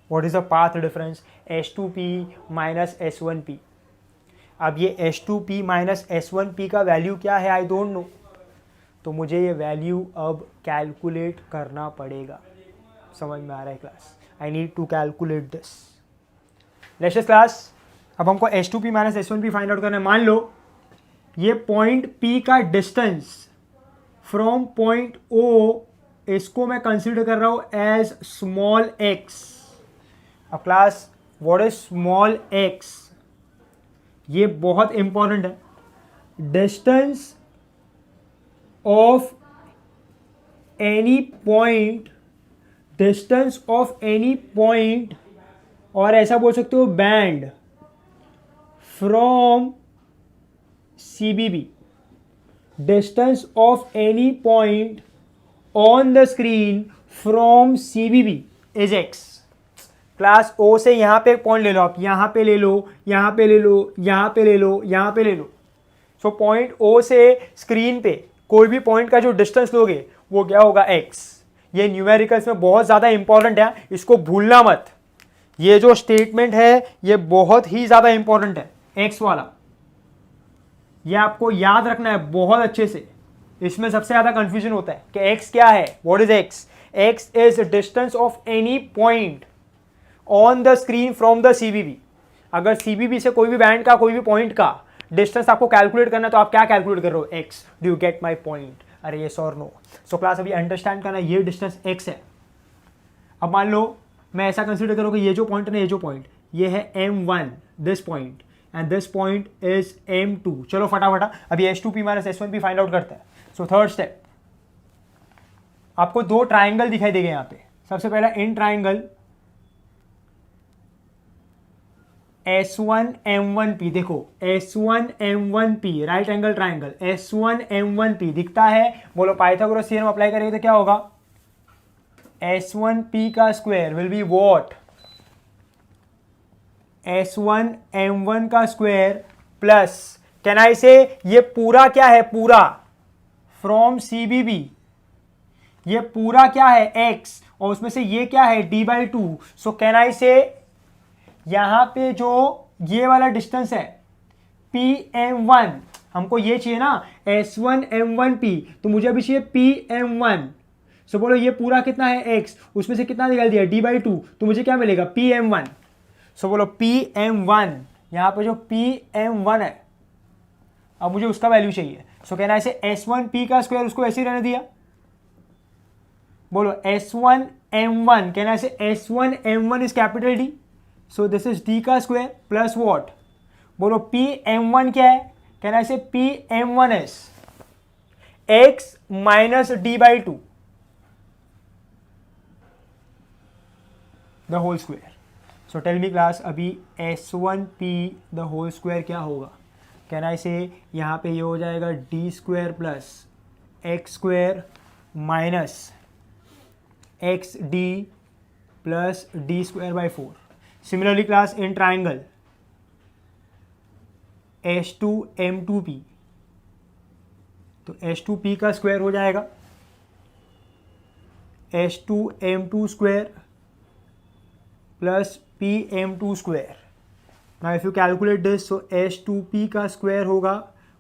what is the path difference, S2P minus S1P। अब ये S2P माइनस S1P का वैल्यू क्या है आई डोंट नो, तो मुझे ये वैल्यू अब कैलकुलेट करना पड़ेगा। समझ में आ रहा है class? I need to calculate this. Let's class अब हमको S2P minus S1P find out करना है। मान लो ये पॉइंट P का डिस्टेंस फ्रॉम पॉइंट O, इसको मैं कंसिडर कर रहा हूं एज स्मॉल x। अब class what is small x, ये बहुत इंपॉर्टेंट है। Distance of any point, distance of any point, और ऐसा बोल सकते हो banned from CBB, distance of any point on the screen from CBB is x। Class O से यहां पे एक पॉइंट ले लो आप, यहां पे ले लो, यहां पे ले लो, यहां पे ले लो, यहां पे ले लो। सो पॉइंट O से स्क्रीन पे कोई भी पॉइंट का जो डिस्टेंस लोगे वो क्या होगा, x। ये न्यूमेरिकल्स में बहुत ज्यादा इंपॉर्टेंट है, इसको भूलना मत। ये जो स्टेटमेंट है ये बहुत ही ज्यादा इंपॉर्टेंट है, x वाला, ये आपको याद रखना है बहुत अच्छे से। इसमें सबसे ज्यादा कंफ्यूजन होता है कि x क्या है, what is x। x is distance of any point on the screen from the CBB। अगर CBB से कोई भी बैंड का कोई भी पॉइंट का डिस्टेंस आपको कैलकुलेट करना है तो आप क्या कैलकुलेट कर रहे हो, x। Do you get my point? अरे यस और नो। सो क्लास अभी अंडरस्टैंड करना, ये डिस्टेंस x है। अब मान लो मैं ऐसा कंसिडर करूँ कि ये जो पॉइंट है ना, ये जो पॉइंट ये है M1, this point, and this point is M2। चलो फटाफटा अभी S2P minus S1P find out करते हैं। सो थर्ड स्टेप, आपको दो ट्राइंगल दिखाई देंगे यहां पे। सबसे पहला इन ट्राइंगल S1M1P, देखो S1M1P right angle triangle, S1M1P दिखता है। बोलो पाइथागोरस थ्योरम अप्लाई करेंगे तो क्या होगा, S1P का square will be what, S1M1 का square plus, can I say ये पूरा क्या है, पूरा फ्रॉम CBB, ये पूरा क्या है x, और उसमें से ये क्या है d/2। So can I say यहां पे जो ये वाला डिस्टेंस है PM1, हमको ये चाहिए ना S1M1P, तो मुझे अभी चाहिए PM1। सो बोलो ये पूरा कितना है x, उसमें से कितना निकाल दिया d/2, तो मुझे क्या मिलेगा PM1। सो बोलो PM1, यहां पे जो PM1 है अब मुझे उसका वैल्यू चाहिए। सो कहना ऐसे S1P का स्क्वायर उसको ऐसे ही रहने दिया। बोलो S1M1, कहना ऐसे S1M1 is capital D, so this is D का स्क्वायर प्लस वॉट, बोलो पी एम वन क्या है, can I say P M one is X minus D by two the whole square. So tell me class, अभी S one P the whole square क्या होगा, कैन आई से यहाँ पे ये हो जाएगा D square plus x square minus x D plus D square by four. Similarly class in triangle H two M two P, तो एच टू पी का स्क्वायर हो जाएगा H two M two square plus P M two square. Now if you calculate this, so H two P का स्क्वायर होगा,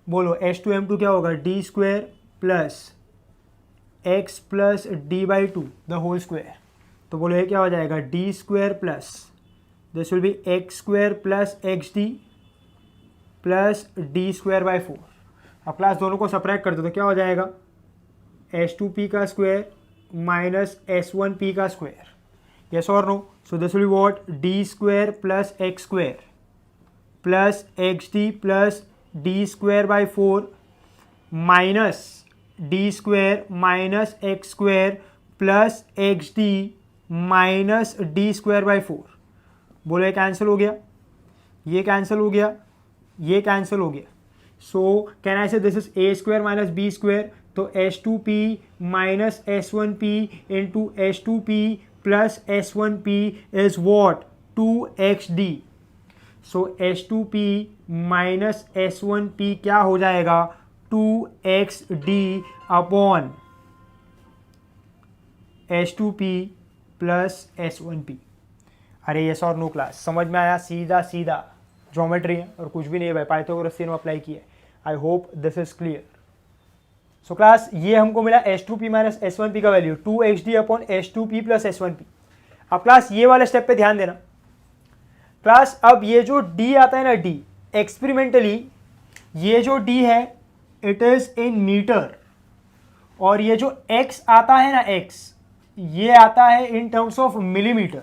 बोलो एच टू एम टू क्या होगा, D square plus x plus D by two the whole square. तो बोलो ये क्या हो जाएगा, D square plus this will be x square plus x D plus D square by four. अब क्लास दोनों को सब्ट्रैक्ट कर दो तो क्या हो जाएगा, एच टू पी का square minus S one P का स्क्वायर. यस और no, so this will be what, D square plus x square plus x D plus D square by four minus D square minus x square plus x D minus D square by four. बोलो ये कैंसिल हो गया, ये कैंसिल हो गया, ये कैंसिल हो गया. सो can I say this is a square minus b square, तो H two P minus S one P into H two P plus S one P is what, two X D. So H two P minus S one P क्या हो जाएगा, two X D upon H two P plus S one P. अरे यस और नो क्लास, समझ में आया, सीधा सीधा ज्योमेट्री है और कुछ भी नहीं है भाई, पाइथागोरस थ्योरम अप्लाई किया है. I hope this is clear. So class ये हमको मिला H two P minus S one P का value two X D upon H two P plus S one P. अब क्लास ये वाले स्टेप पे ध्यान देना क्लास. अब ये जो डी आता है ना, डी एक्सपेरिमेंटली ये जो डी है इट इज इन मीटर, और ये जो एक्स आता है ना, एक्स ये आता है in terms of millimetre.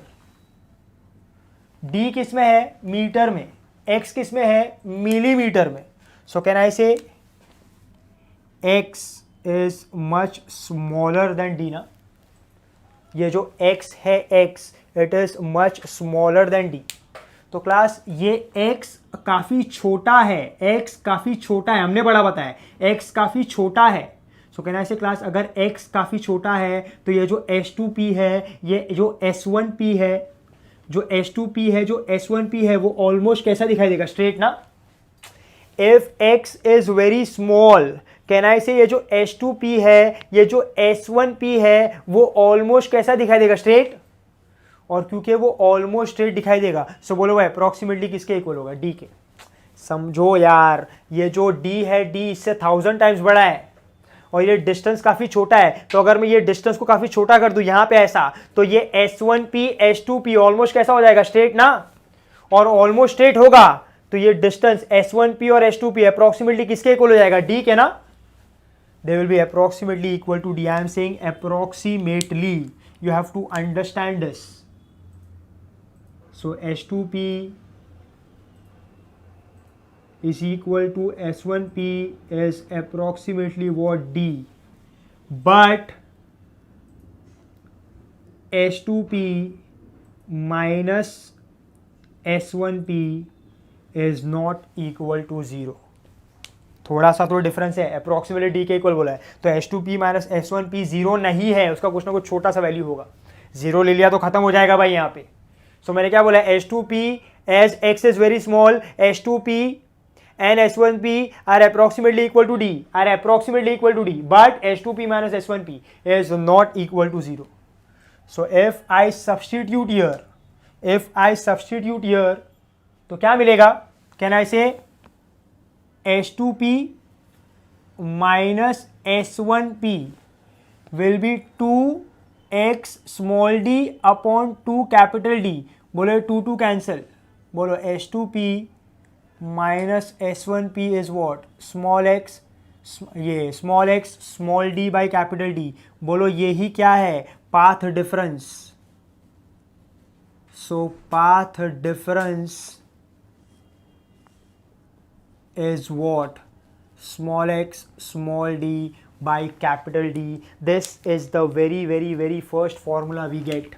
D किस में है, मीटर में, एक्स किस में है, मिलीमीटर में. सो कैन आई से x is much smaller than D ना, ये जो एक्स है x it is much smaller than D. तो क्लास ये x काफ़ी छोटा है, x काफ़ी छोटा है, हमने बड़ा बताया x काफ़ी छोटा है. सो कहना ऐसे क्लास, अगर x काफ़ी छोटा है तो ये जो H2P है, ये जो S1P है, जो H2P है, जो S1P है, वो ऑलमोस्ट कैसा दिखाई देगा, स्ट्रेट ना. If x is very small, can I say ये जो H2P है, ये जो S1P है, वो ऑलमोस्ट कैसा दिखाई देगा, स्ट्रेट. और क्योंकि वो ऑलमोस्ट स्ट्रेट दिखाई देगा, सो बोलो भाई अप्रॉक्सीमेटली किसके इक्वल होगा, डी के. समझो यार, ये जो डी है, डी इससे 1000 टाइम्स बड़ा है और ये डिस्टेंस काफ़ी छोटा है. तो अगर मैं ये डिस्टेंस को काफ़ी छोटा कर दूं यहाँ पे ऐसा, तो ये S1P H2P ऑलमोस्ट कैसा हो जाएगा, स्ट्रेट ना. और ऑलमोस्ट स्ट्रेट होगा तो ये डिस्टेंस S1P और H2P अप्रॉक्सीमेटली किसके इक्वल हो जाएगा, डी के ना. They will be approximately equal to D. I am saying approximately, you have to understand this. So H2P is equal to S1P is approximately what, D. But H2P minus S1P is not equal to 0. थोड़ा सा तो डिफरेंस है, अप्रॉक्सीमेटली डी के इक्वल बोला है, तो H2P माइनस S1P 0 नहीं है, उसका कुछ ना कुछ छोटा सा वैल्यू होगा. 0 ले लिया तो खत्म हो जाएगा भाई यहाँ पे. सो मैंने क्या बोला, H2P as x is very small, H2P and S1P are approximately equal to D, are approximately equal to D, but H2P minus S1P is not equal to 0. So if I substitute here, तो क्या मिलेगा, can I say H2P minus S1P will be 2x small d upon 2 capital D. बोलो 2 कैंसिल, बोलो H2P minus S1P is what, small x, ये small x small d by capital D. बोलो यही क्या है, path difference. So path difference is what? Small x small d by capital D. This is the very first formula we get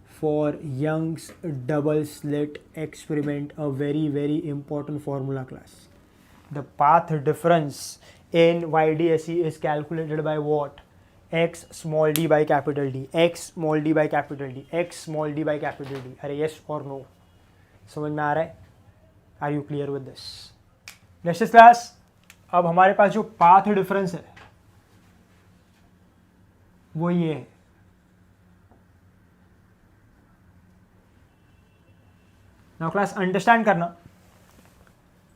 for Young's double slit experiment, a very important formula class. The path difference in YDSE is calculated by what? X small d by capital D, x small d by capital D, x small d by capital D. अरे yes or no? समझ में आ रहा है? Are you clear with this? Next class, अब हमारे पास जो पाथ डिफरेंस है वो ये है. नाउ क्लास अंडरस्टैंड करना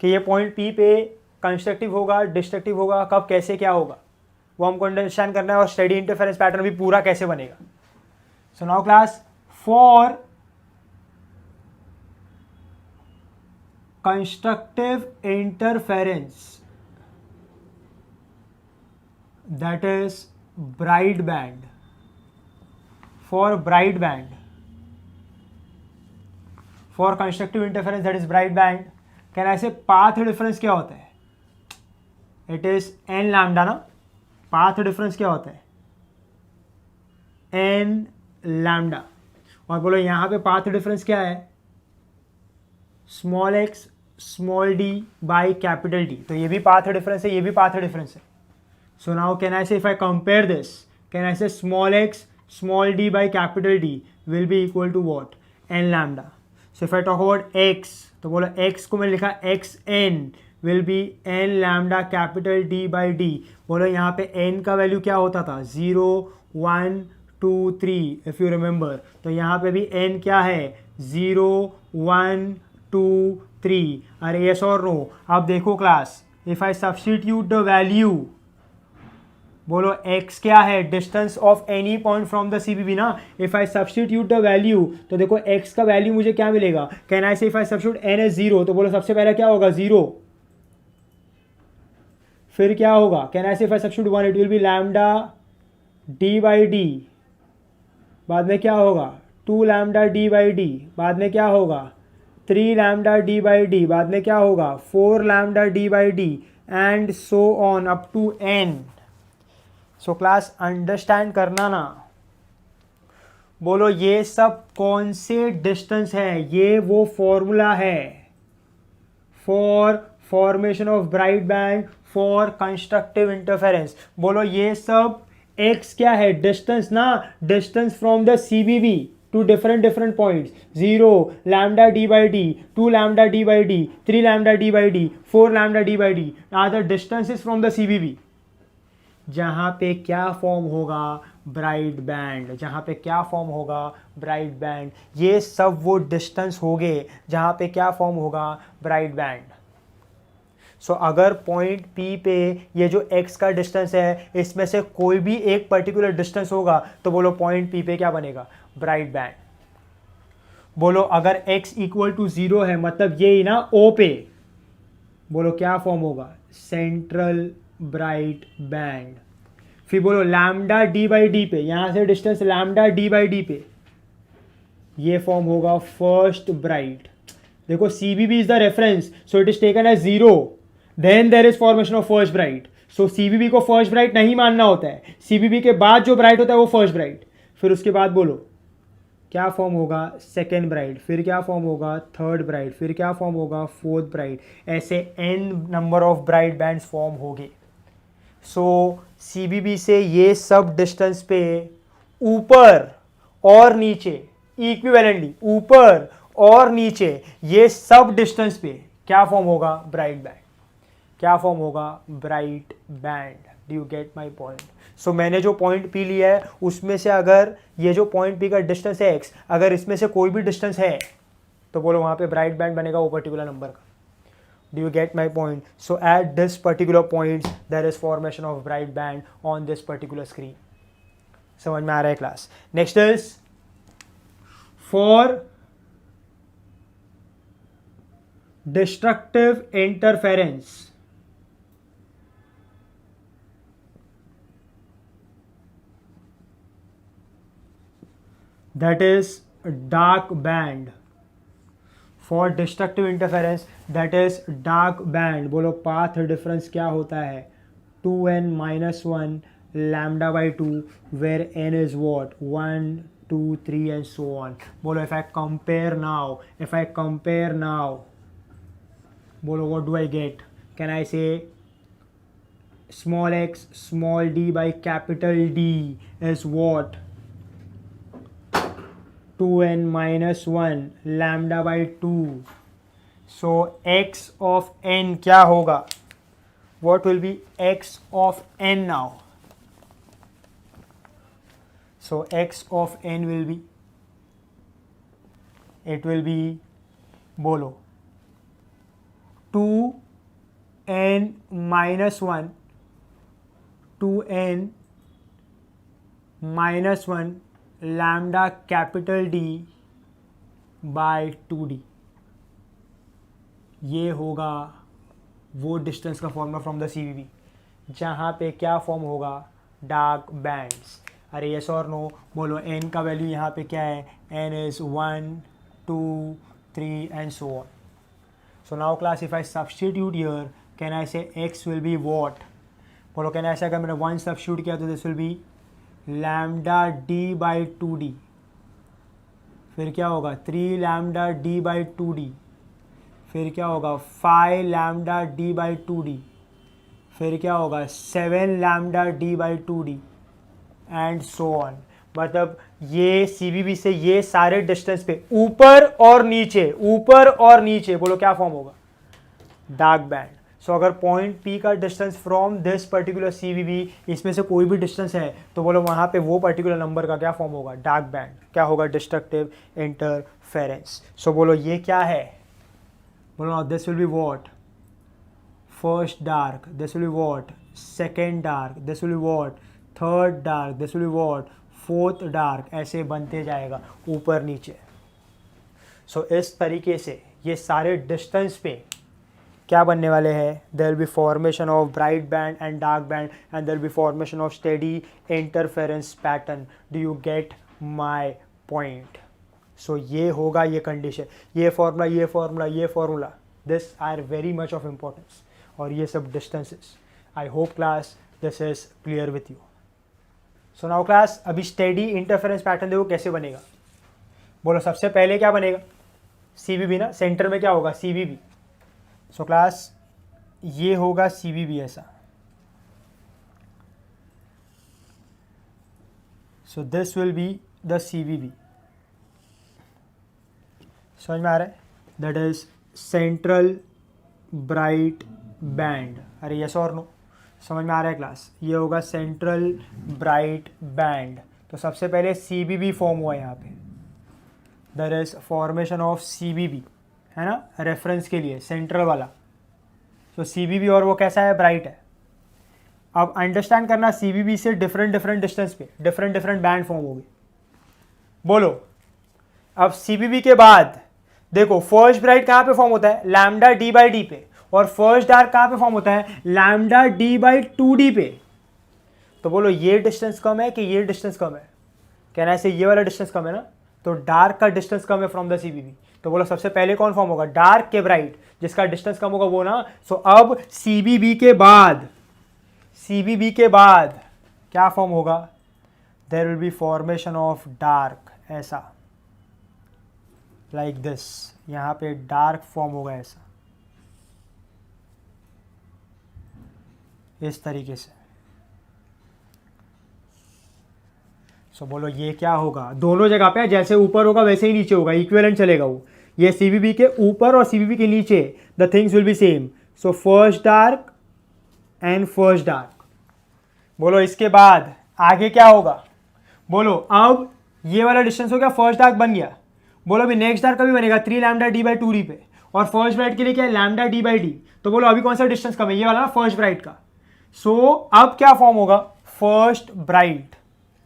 कि ये पॉइंट P पे कंस्ट्रक्टिव होगा, डिस्ट्रक्टिव होगा, कब कैसे क्या होगा वो हमको अंडरस्टैंड करना है, और स्टेडी इंटरफेरेंस पैटर्न भी पूरा कैसे बनेगा. सो now class, for constructive interference that is Brideband, for Brideband, for constructive interference that is Brideband, can I say path difference क्या होता है? It is n lambda ना. path difference क्या होता है? n lambda. और बोलो यहाँ पे path difference क्या है? small x small d by capital D. तो ये भी path difference है, ये भी path difference है. So now can I say, if I compare this, can I say small x small d by capital D will be equal to what? n lambda. So if I talk about x, तो बोलो x को मैंने लिखा xn will be n lambda capital D by D. बोलो यहाँ पे n का वैल्यू क्या होता था? 0 1 2 3 if you remember. तो यहाँ पे भी n क्या है? 0 1 2 3. अरे yes or no? अब देखो class, if I substitute the value, बोलो x क्या है? Distance of any point from the CBB ना. If I substitute the value, तो देखो x का वैल्यू मुझे क्या मिलेगा? Can I say if I substitute n as 0, तो बोलो सबसे पहले क्या होगा? 0. फिर क्या होगा? Can I say if I substitute 1, it will B lambda d by D. बाद में क्या होगा? 2 लैम्डा d बाई डी. बाद में क्या होगा? 3 लैम्डा d बाई डी. बाद में क्या होगा? 4 lambda d by D, and so on up to n. So class understand करना ना. बोलो ये सब कौन से डिस्टेंस है? ये वो फॉर्मूला है for formation of bright band for constructive interference. बोलो ये सब x क्या है? डिस्टेंस ना. Distance from the CBB to different points. 0 lambda d by D, 2 lambda d by D, 3 lambda d by D, 4 lambda d by D are the distances from the CBB. जहाँ पे क्या फॉर्म होगा? Bright band. जहाँ पे क्या फॉर्म होगा? Bright band. ये सब वो डिस्टेंस हो गए जहाँ पे क्या फॉर्म होगा? Bright band. सो अगर पॉइंट P पे ये जो x का डिस्टेंस है, इसमें से कोई भी एक पर्टिकुलर डिस्टेंस होगा, तो बोलो पॉइंट P पे क्या बनेगा? Bright band. बोलो अगर x इक्वल टू 0 है, मतलब ये ही ना O पे, बोलो क्या फॉर्म होगा? Central bright band. फिर बोलो लैम्डा d बाई डी पे, यहां से distance lambda d by D पे, ये फॉर्म होगा फर्स्ट ब्राइट. देखो CBB is the reference, so it is taken as 0, then there is formation of first bright. So CBB को फर्स्ट ब्राइट नहीं मानना होता है. CBB के बाद जो ब्राइट होता है वो फर्स्ट ब्राइट. फिर उसके बाद बोलो क्या फॉर्म होगा? Second bright. फिर क्या फॉर्म होगा? Third bright. फिर क्या फॉर्म होगा? Fourth bright. ऐसे n number of bright bands form होंगे. सो CBB से ये सब डिस्टेंस पे ऊपर और नीचे इक्विवेलेंटली, ऊपर और नीचे ये सब डिस्टेंस पे क्या फॉर्म होगा? Bright band. क्या फॉर्म होगा? Bright band. Do you get my point? So मैंने जो पॉइंट P लिया है उसमें से अगर ये जो पॉइंट P का डिस्टेंस है x, अगर इसमें से कोई भी डिस्टेंस है तो बोलो वहाँ पे ब्राइट बैंड बनेगा वो पर्टिकुलर नंबर का. Do you get my point? So at this particular point there is formation of bright band on this particular screen. समझ में आ रहा है class? Next is for destructive interference. That is dark band. For destructive interference that is dark band. बोलो path difference क्या होता है? 2n minus 1 lambda by 2 where n is what? 1, 2, 3 and so on. बोलो if I compare now, बोलो what do I get? Can I say small x small d by capital D is what? 2n minus 1 lambda by 2. So x of n क्या होगा? What will be x of n now? So x of n will be, it will be, बोलो 2n minus 1 2n minus 1 lambda capital D by 2d. ये होगा वो डिस्टेंस का फॉर्मूला फ्रॉम द CVB जहाँ पे क्या फॉर्म होगा? Dark bands. अरे यस और नो? बोलो n का वैल्यू यहाँ पे क्या है? n is 1, 2, 3 and so on. So now class if I substitute here, can I say x will be what? बोलो कैन ऐसा अगर मैंने 1 सब्स्टिट्यूट किया तो this will B lambda d by 2d. फिर क्या होगा? 3 लैम्डा d बाई 2d. फिर क्या होगा? 5 लैम्डा d बाई 2d. फिर क्या होगा? 7 lambda d by 2d and so on. मतलब ये CVB से ये सारे डिस्टेंस पे ऊपर और नीचे बोलो क्या फॉर्म होगा? Dark band. सो अगर पॉइंट P का distance from this particular CVB इसमें से कोई भी डिस्टेंस है तो बोलो वहाँ पे वो पर्टिकुलर नंबर का क्या फॉर्म होगा? Dark band. क्या होगा? Destructive interference. सो बोलो ये क्या है? बोलो this will be what? First dark. This will be what? Second dark. This will be what? Third dark. This will be what? Fourth dark. ऐसे बनते जाएगा ऊपर नीचे. सो इस तरीके से ये सारे डिस्टेंस पे क्या बनने वाले हैं? There will be formation of bright band and dark band and there will be formation of steady interference pattern. Do you get my point? So ये होगा ये कंडीशन, ये formula this are very much of importance. और ये सब distances. I hope class this is clear with you. So now class अभी स्टेडी इंटरफेरेंस पैटर्न देखो कैसे बनेगा. बोलो सबसे पहले क्या बनेगा? CVB ना, सेंटर में क्या होगा? CVB. सो क्लास ये होगा CVB ऐसा. सो this will be the CVB. समझ में आ रहा है? That is central bright band. अरे यस और नो? समझ में आ रहा है क्लास? ये होगा सेंट्रल ब्राइट बैंड. तो सबसे पहले CVB फॉर्म हुआ यहाँ पे. There is formation of CVB है ना, रेफरेंस के लिए सेंट्रल वाला. तो CVB और वो कैसा है? ब्राइट है. अब अंडरस्टैंड करना CVB से डिफरेंट डिस्टेंस पे डिफरेंट बैंड फॉर्म हो गए. बोलो अब CVB के बाद देखो फर्स्ट ब्राइट कहाँ पे फॉर्म होता है? लैम्डा d बाई डी पे. और फर्स्ट डार्क कहाँ पे फॉर्म होता है? लैम्डा d बाई 2d पे. तो बोलो ये डिस्टेंस कम है कि ये डिस्टेंस कम है? कहना ऐसे ये वाला डिस्टेंस कम है ना, तो डार्क का डिस्टेंस कम है फ्रॉम द CVB. तो बोलो सबसे पहले कौन फॉर्म होगा? डार्क के ब्राइट, जिसका डिस्टेंस कम होगा वो ना. सो अब CVB के बाद क्या फॉर्म होगा? There will be formation of dark ऐसा, लाइक दिस. यहाँ पे डार्क फॉर्म होगा ऐसा, इस तरीके से. सो बोलो ये क्या होगा? दोनों जगह पे जैसे ऊपर होगा वैसे ही नीचे होगा, इक्विवेलेंट चलेगा वो. ये CVB के ऊपर और CVB के नीचे the things will be same. So first dark and first dark. बोलो इसके बाद आगे क्या होगा? बोलो अब ये वाला डिस्टेंस हो गया, फर्स्ट डार्क बन गया. बोलो अभी नेक्स्ट डार्क कभी बनेगा? 3 लैम्डा d बाई 2d पे. और फर्स्ट ब्राइट के लिए क्या है? Lambda d by D. तो बोलो अभी कौन सा डिस्टेंस कम है? ये वाला ना, फर्स्ट ब्राइट का. सो अब क्या फॉर्म होगा? फर्स्ट ब्राइट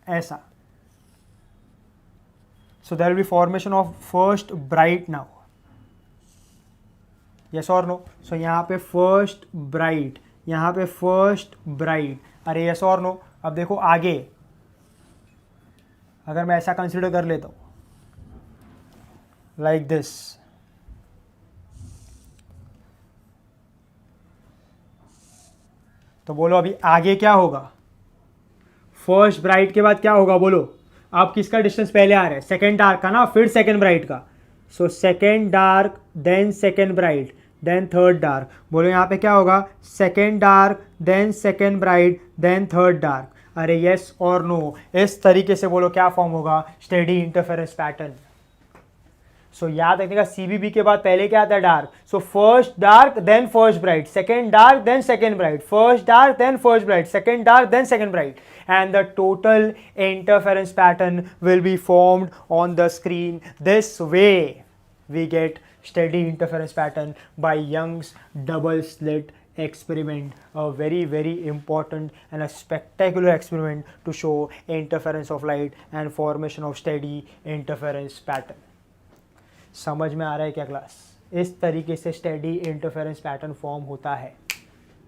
ऐसा. So there will be formation of first bright now. Yes or no? So यहाँ पे first bright, यहाँ पे first bright. अरे yes or no? अब देखो आगे अगर मैं ऐसा कंसिडर कर लेता हूँ, लाइक दिस। तो बोलो अभी आगे क्या होगा, फर्स्ट ब्राइट के बाद क्या होगा बोलो। आप किसका डिस्टेंस पहले आ रहा है, सेकेंड डार्क का ना, फिर सेकेंड ब्राइट का। So second dark then second bright then third dark. बोलो यहाँ पे क्या होगा, second dark then second bright then third dark. अरे यस और नो, इस तरीके से बोलो क्या फॉर्म होगा, स्टेडी इंटरफेरेंस पैटर्न। सो याद रखने का, सीबीबी के बाद पहले क्या आता है, dark. So first dark then first bright, second dark then second bright, first dark then first bright, second dark then second bright, and the total interference pattern will be formed on the screen. This way we get steady interference pattern by Young's double slit experiment, a very important and a spectacular experiment to show interference of light and formation of steady interference pattern. समझ में आ रहा है क्या क्लास? इस तरीके से स्टेडी इंटरफेरेंस पैटर्न फॉर्म होता है,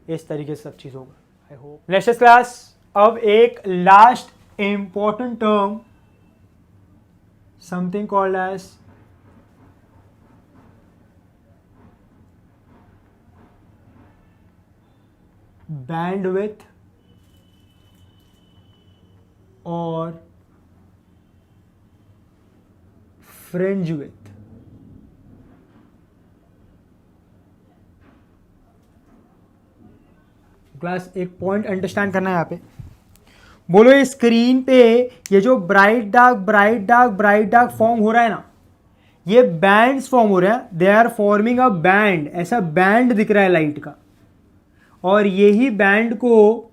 इस तरीके से सब चीज होगा। I hope. नेक्स्ट क्लास, अब एक last important term, something called as bandwidth और फ्रिंज विड्थ। क्लास एक पॉइंट अंडरस्टैंड करना है यहाँ पे। बोलो ये स्क्रीन पे ये जो ब्राइट डार्क फॉर्म हो रहा है ना, ये बैंड्स फॉर्म हो रहा है, they are forming a band, ऐसा बैंड दिख रहा है लाइट का, और यही बैंड को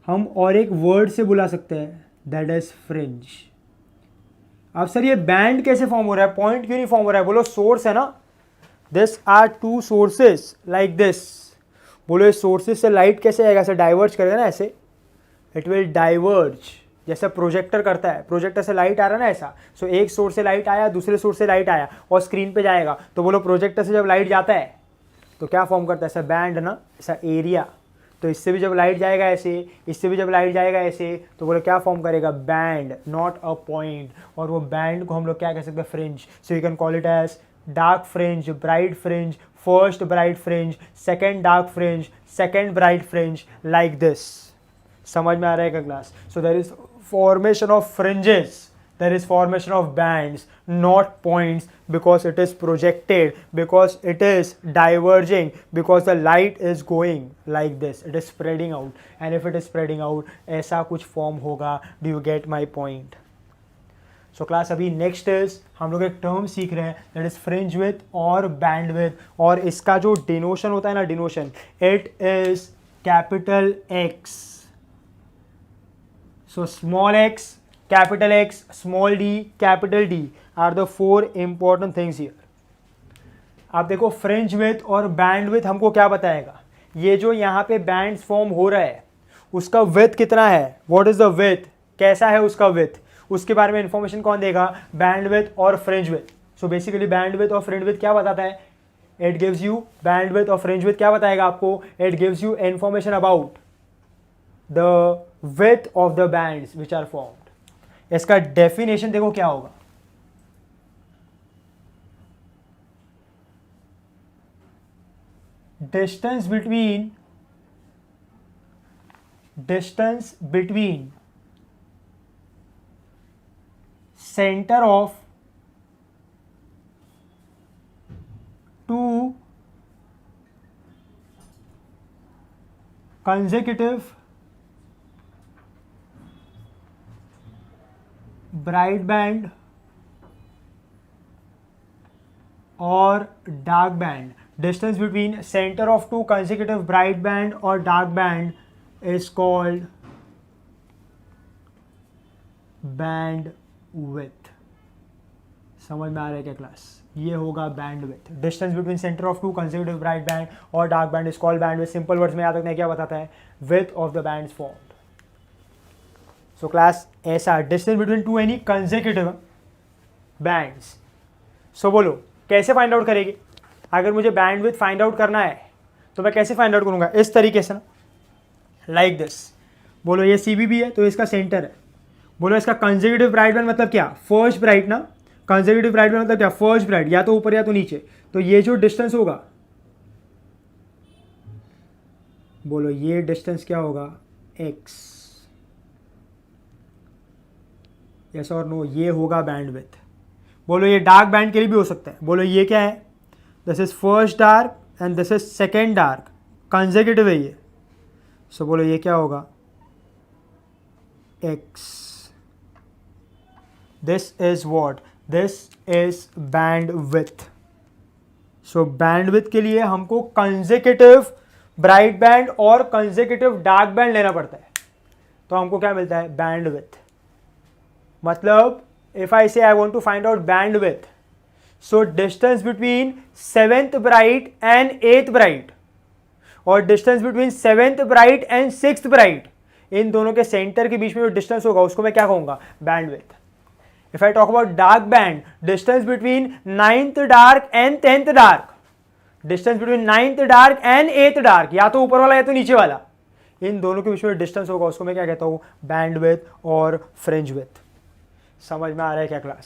हम और एक वर्ड से बुला सकते हैं, दैट इज फ्रिंज। अब सर ये बैंड कैसे फॉर्म हो रहा है, पॉइंट क्यों नहीं फॉर्म हो रहा है? बोलो सोर्स है ना, this are two sources like this. बोलो इस सोर्सेस से लाइट कैसे आएगा, ऐसे डाइवर्ज करेगा ना, ऐसे इट विल डाइवर्ज, जैसे प्रोजेक्टर करता है, प्रोजेक्टर से लाइट आ रहा है ना ऐसा। सो एक सोर्स से लाइट आया, दूसरे सोर्स से लाइट आया और स्क्रीन पे जाएगा। तो बोलो प्रोजेक्टर से जब लाइट जाता है तो क्या फॉर्म करता है, ऐसा बैंड ना, ऐसा एरिया। तो इससे भी जब लाइट जाएगा ऐसे, इससे भी जब लाइट जाएगा ऐसे, तो बोलो क्या फॉर्म करेगा, बैंड, नॉट अ पॉइंट। और वो बैंड को हम लोग क्या कह सकते हैं, fringe. So you can call it as dark fringe, bright fringe, first bright fringe, second dark fringe, second bright fringe, like this. समझ में आ रहा है क्या class? So there is formation of fringes, there is formation of bands, not points, because it is projected, because it is diverging, because the light is going like this, it is spreading out, and if it is spreading out, ऐसा कुछ form होगा। Do you get my point? So class अभी next is हम लोग एक term सीख रहे हैं, that is fringe width और band width, और इसका जो denotion होता है ना, denotion, it is capital X. So small x, capital X, small d, capital D are the four important things here. आप देखो फ्रिंज विड्थ और बैंड विड्थ हमको क्या बताएगा, ये जो यहाँ पे बैंड्स फॉर्म हो रहा है उसका विड्थ कितना है, व्हाट इज द विड्थ, कैसा है उसका विड्थ, उसके बारे में इंफॉर्मेशन कौन देगा, बैंड विड्थ और fringe width. So basically band width और फ्रिंज विड्थ क्या बताता है, it gives you, band width और फ्रिंज विड्थ क्या बताएगा आपको, it gives you information about the width of the bands which are formed. इसका डेफिनेशन देखो क्या होगा, distance between centre of two consecutive bright band और dark band, distance between centre of two consecutive bright band और dark band is called band width. समझ में आ रहा है क्या क्लास? ये होगा band width, distance between centre of two consecutive bright band और dark band is called band width. Simple words में याद रखना है क्या बताता है, width of the bands formed. So class ऐसा distance between two any consecutive bands. So बोलो कैसे फाइंड आउट करेगी, अगर मुझे बैंड विड्थ फाइंड आउट करना है तो मैं कैसे फाइंड आउट करूंगा, इस तरीके से ना, लाइक दिस। बोलो ये सीबीबी है तो इसका सेंटर है, बोलो इसका कंसेक्यूटिव ब्राइट बैंड मतलब क्या, फर्स्ट ब्राइट ना, कंसेक्यूटिव ब्राइट बैंड मतलब क्या, फर्स्ट ब्राइट या तो ऊपर या तो नीचे, तो ये जो डिस्टेंस होगा, बोलो ये डिस्टेंस क्या होगा, x, यस और नो, ये होगा बैंडविड्थ। बोलो ये डार्क बैंड के लिए भी हो सकता है, बोलो ये क्या है, this is first dark and this is second dark, consecutive है ये, सो बोलो ये क्या होगा, x, this is what, this is bandwidth. So bandwidth के लिए हमको कंसेक्यूटिव ब्राइट बैंड और कंसेक्यूटिव डार्क बैंड लेना पड़ता है, तो हमको क्या मिलता है, बैंडविड्थ। मतलब if I say I want to find out bandwidth, so distance between 7th bright and 8th bright और distance between 7th bright and 6th bright, इन दोनों के सेंटर के बीच में जो डिस्टेंस होगा उसको मैं क्या कहूंगा, bandwidth. If I talk about dark band, distance between 9th dark and 10th dark, distance between 9th dark and 8th dark, या तो ऊपर वाला या तो नीचे वाला, इन दोनों के बीच में डिस्टेंस होगा उसको मैं क्या कहता हूं, बैंडविड्थ और फ्रिंज विड्थ। समझ में आ रहा है क्या class?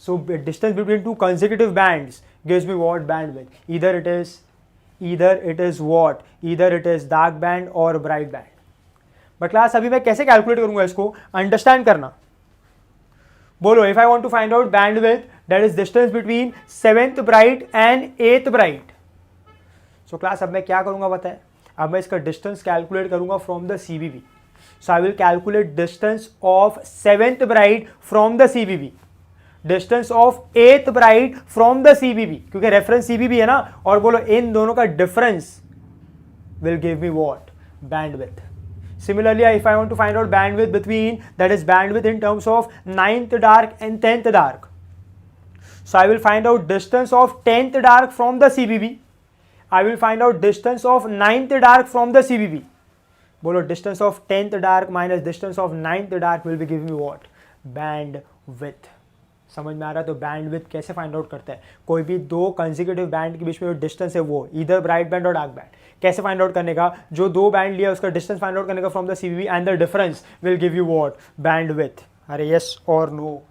So distance between two consecutive bands gives me what, bandwidth. Either it is what, either it is dark band और ब्राइट बैंड। बट क्लास अभी मैं कैसे कैलकुलेट करूंगा इसको, अंडरस्टैंड करना। बोलो if I want to find out bandwidth that is distance between 7th bright and 8th bright. So class अब मैं क्या करूंगा बताएं, अब मैं इसका डिस्टेंस कैलकुलेट करूंगा from the CBB। So I will calculate distance of 7th bright from the CBB, distance of 8th bright from the CBB, क्योंकि रेफरेंस CBB है ना, और बोलो इन दोनों का difference will give me what, bandwidth. Similarly, if I want to find out bandwidth between, that is bandwidth in terms of 9th dark and 10th dark, so I will find out distance of 10th dark from the CBB, I will find out distance of 9th dark from the CBB. बोलो distance of 10th dark minus distance of 9th dark will be give me what, bandwidth. समझ में आ रहा है? तो बैंडविड्थ कैसे फाइंड आउट करता है, कोई भी दो कंसेक्यूटिव बैंड के बीच में जो डिस्टेंस है वो इधर ब्राइट बैंड और डार्क बैंड, कैसे फाइंड आउट करने का, जो दो बैंड लिया उसका डिस्टेंस फाइंड आउट करने का from the CBB and the difference will give you what, bandwidth. अरे यस और नो,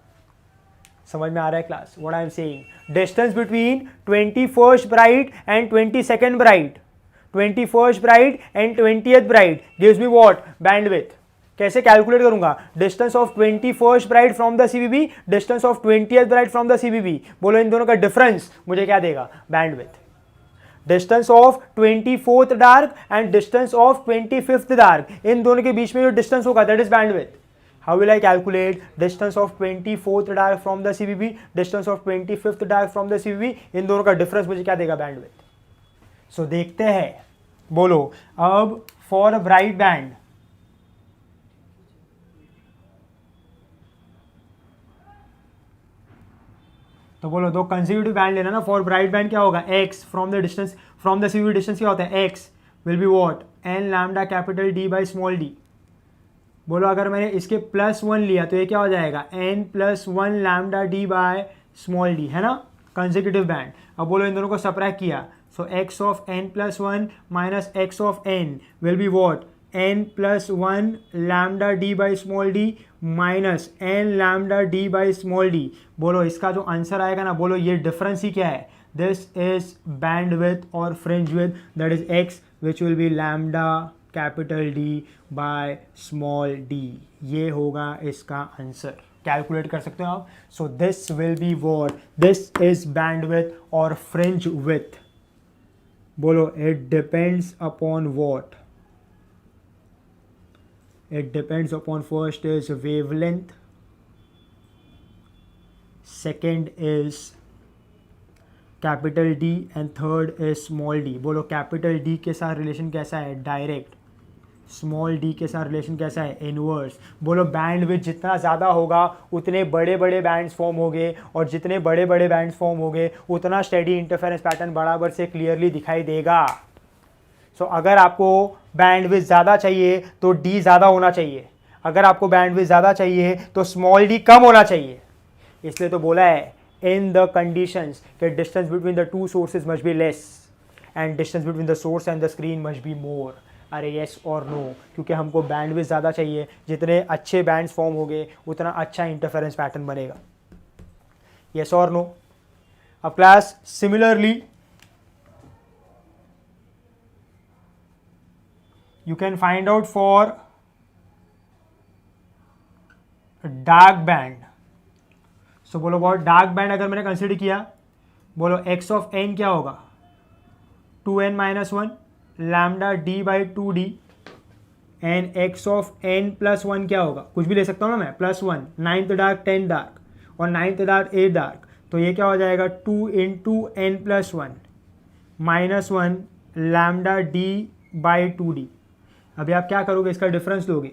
समझ में आ रहा है class what I am saying? Distance between 21st bright and 22nd bright, 21st bright and 20th bright gives me what, bandwidth. कैसे कैलकुलेट करूंगा, distance of 21st bright from the CBB, distance of 20th bright from the CBB, बोलो इन दोनों का डिफरेंस मुझे क्या देगा, bandwidth. Distance of 24th dark and distance of 25th dark, इन दोनों के बीच में जो डिस्टेंस होगा that is bandwidth. How will I calculate distance of 24th dark from the CBB, distance of 25th dark from the CBB, इन दोनों का डिफरेंस मुझे क्या देगा, बैंडविड्थ। सो देखते हैं, बोलो अब फॉर ब्राइट बैंड, तो बोलो दो कंसेक्यूटिव बैंड लेना ना, फॉर ब्राइट बैंड क्या होगा, x from the distance from the CBB, distance क्या होता है, x will be what, n lambda capital D by small d। बोलो अगर मैंने इसके +1 लिया तो ये क्या हो जाएगा, n+1 lambda D by small d, है ना, कंसेक्यूटिव बैंड। अब बोलो इन दोनों को सबट्रैक्ट किया, so x of n+1 minus x of n will be what, n+1 lambda d by small d minus n lambda d by small d। बोलो इसका जो आंसर आएगा ना, बोलो ये डिफरेंस ही क्या है, दिस इज बैंडविड्थ और fringe width, that is x which will be lambda capital D by small d। ये होगा इसका आंसर, कैलकुलेट कर सकते हो आप। सो this will be what, this is bandwidth और फ्रिंज विड्थ। बोलो it depends upon what, it depends upon first is wavelength, second is capital D and third is small d। बोलो कैपिटल D के साथ रिलेशन कैसा है, डायरेक्ट, स्मॉल d के साथ रिलेशन कैसा है, इनवर्स। बोलो बैंडविड्थ जितना ज़्यादा होगा उतने बड़े बड़े बैंड्स फॉर्म होंगे, और जितने बड़े बड़े बैंड्स फॉर्म होंगे उतना स्टेडी इंटरफेरेंस पैटर्न बराबर से क्लियरली दिखाई देगा। सो अगर आपको बैंडविड्थ ज़्यादा चाहिए तो d ज़्यादा होना चाहिए, अगर आपको बैंडविड्थ ज़्यादा चाहिए तो स्मॉल d कम होना चाहिए। इसलिए तो बोला है इन द कंडीशंस कि distance between the two sources must be less and distance between the source and the screen must be more. अरे येस और नो, क्योंकि हमको बैंडविड्थ ज़्यादा चाहिए, जितने अच्छे बैंड्स फॉर्म होंगे उतना अच्छा इंटरफेरेंस पैटर्न बनेगा। yes or no? अब class similarly you can find out for dark band. So बोलो बहुत डार्क बैंड अगर मैंने कंसिडर किया, बोलो x ऑफ n क्या होगा, 2n minus one lambda D by 2d and x of n plus one क्या होगा, कुछ भी ले सकता हूँ ना मैं, plus one, 9th dark 10 dark और 9th डार्क 8 डार्क, तो ये क्या हो जाएगा 2 into n plus one minus one lambda D by 2d. अभी आप क्या करोगे, इसका डिफरेंस लोगे,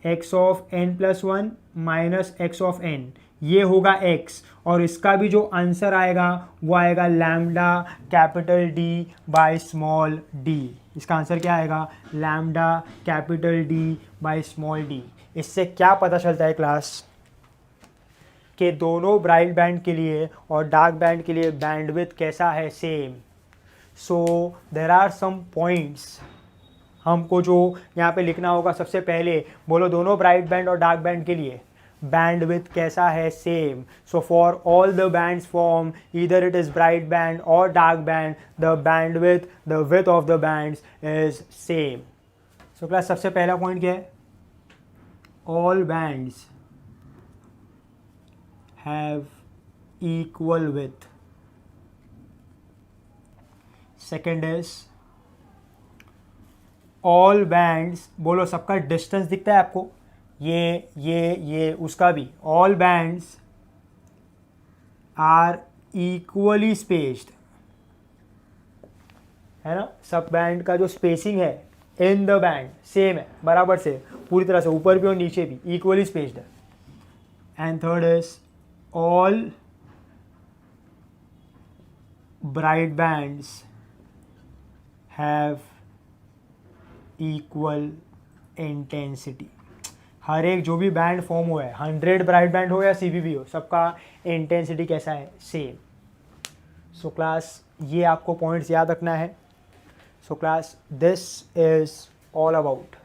x of n plus one minus x of n, ये होगा x और इसका भी जो आंसर आएगा वो आएगा lambda capital D by small d. इसका आंसर क्या आएगा, lambda capital D by small d. इससे क्या पता चलता है क्लास कि दोनों ब्राइट बैंड के लिए और डार्क बैंड के लिए बैंडविड्थ कैसा है, same. So there are some points हमको जो यहाँ पे लिखना होगा. सबसे पहले बोलो दोनों ब्राइट बैंड और डार्क बैंड के लिए बैंडविड्थ कैसा है, same. So for all the bands form either it is bright band और dark band, the bandwidth, the width of the bands is same. So class सबसे पहला पॉइंट क्या है, all bands have equal width. Second is all bands, बोलो सबका डिस्टेंस दिखता है आपको, ये उसका भी, all bands are equally spaced, है ना. सब बैंड का जो स्पेसिंग है इन द बैंड सेम है, बराबर से पूरी तरह से, ऊपर भी और नीचे भी इक्वली स्पेस्ड है. And third is all bright bands have equal intensity. हर एक जो भी बैंड फॉर्म हुआ है, 100 ब्राइट बैंड हो या सीबीबी हो, सबका इंटेंसिटी कैसा है, सेम. सो क्लास ये आपको पॉइंट्स याद रखना है. So class this is all about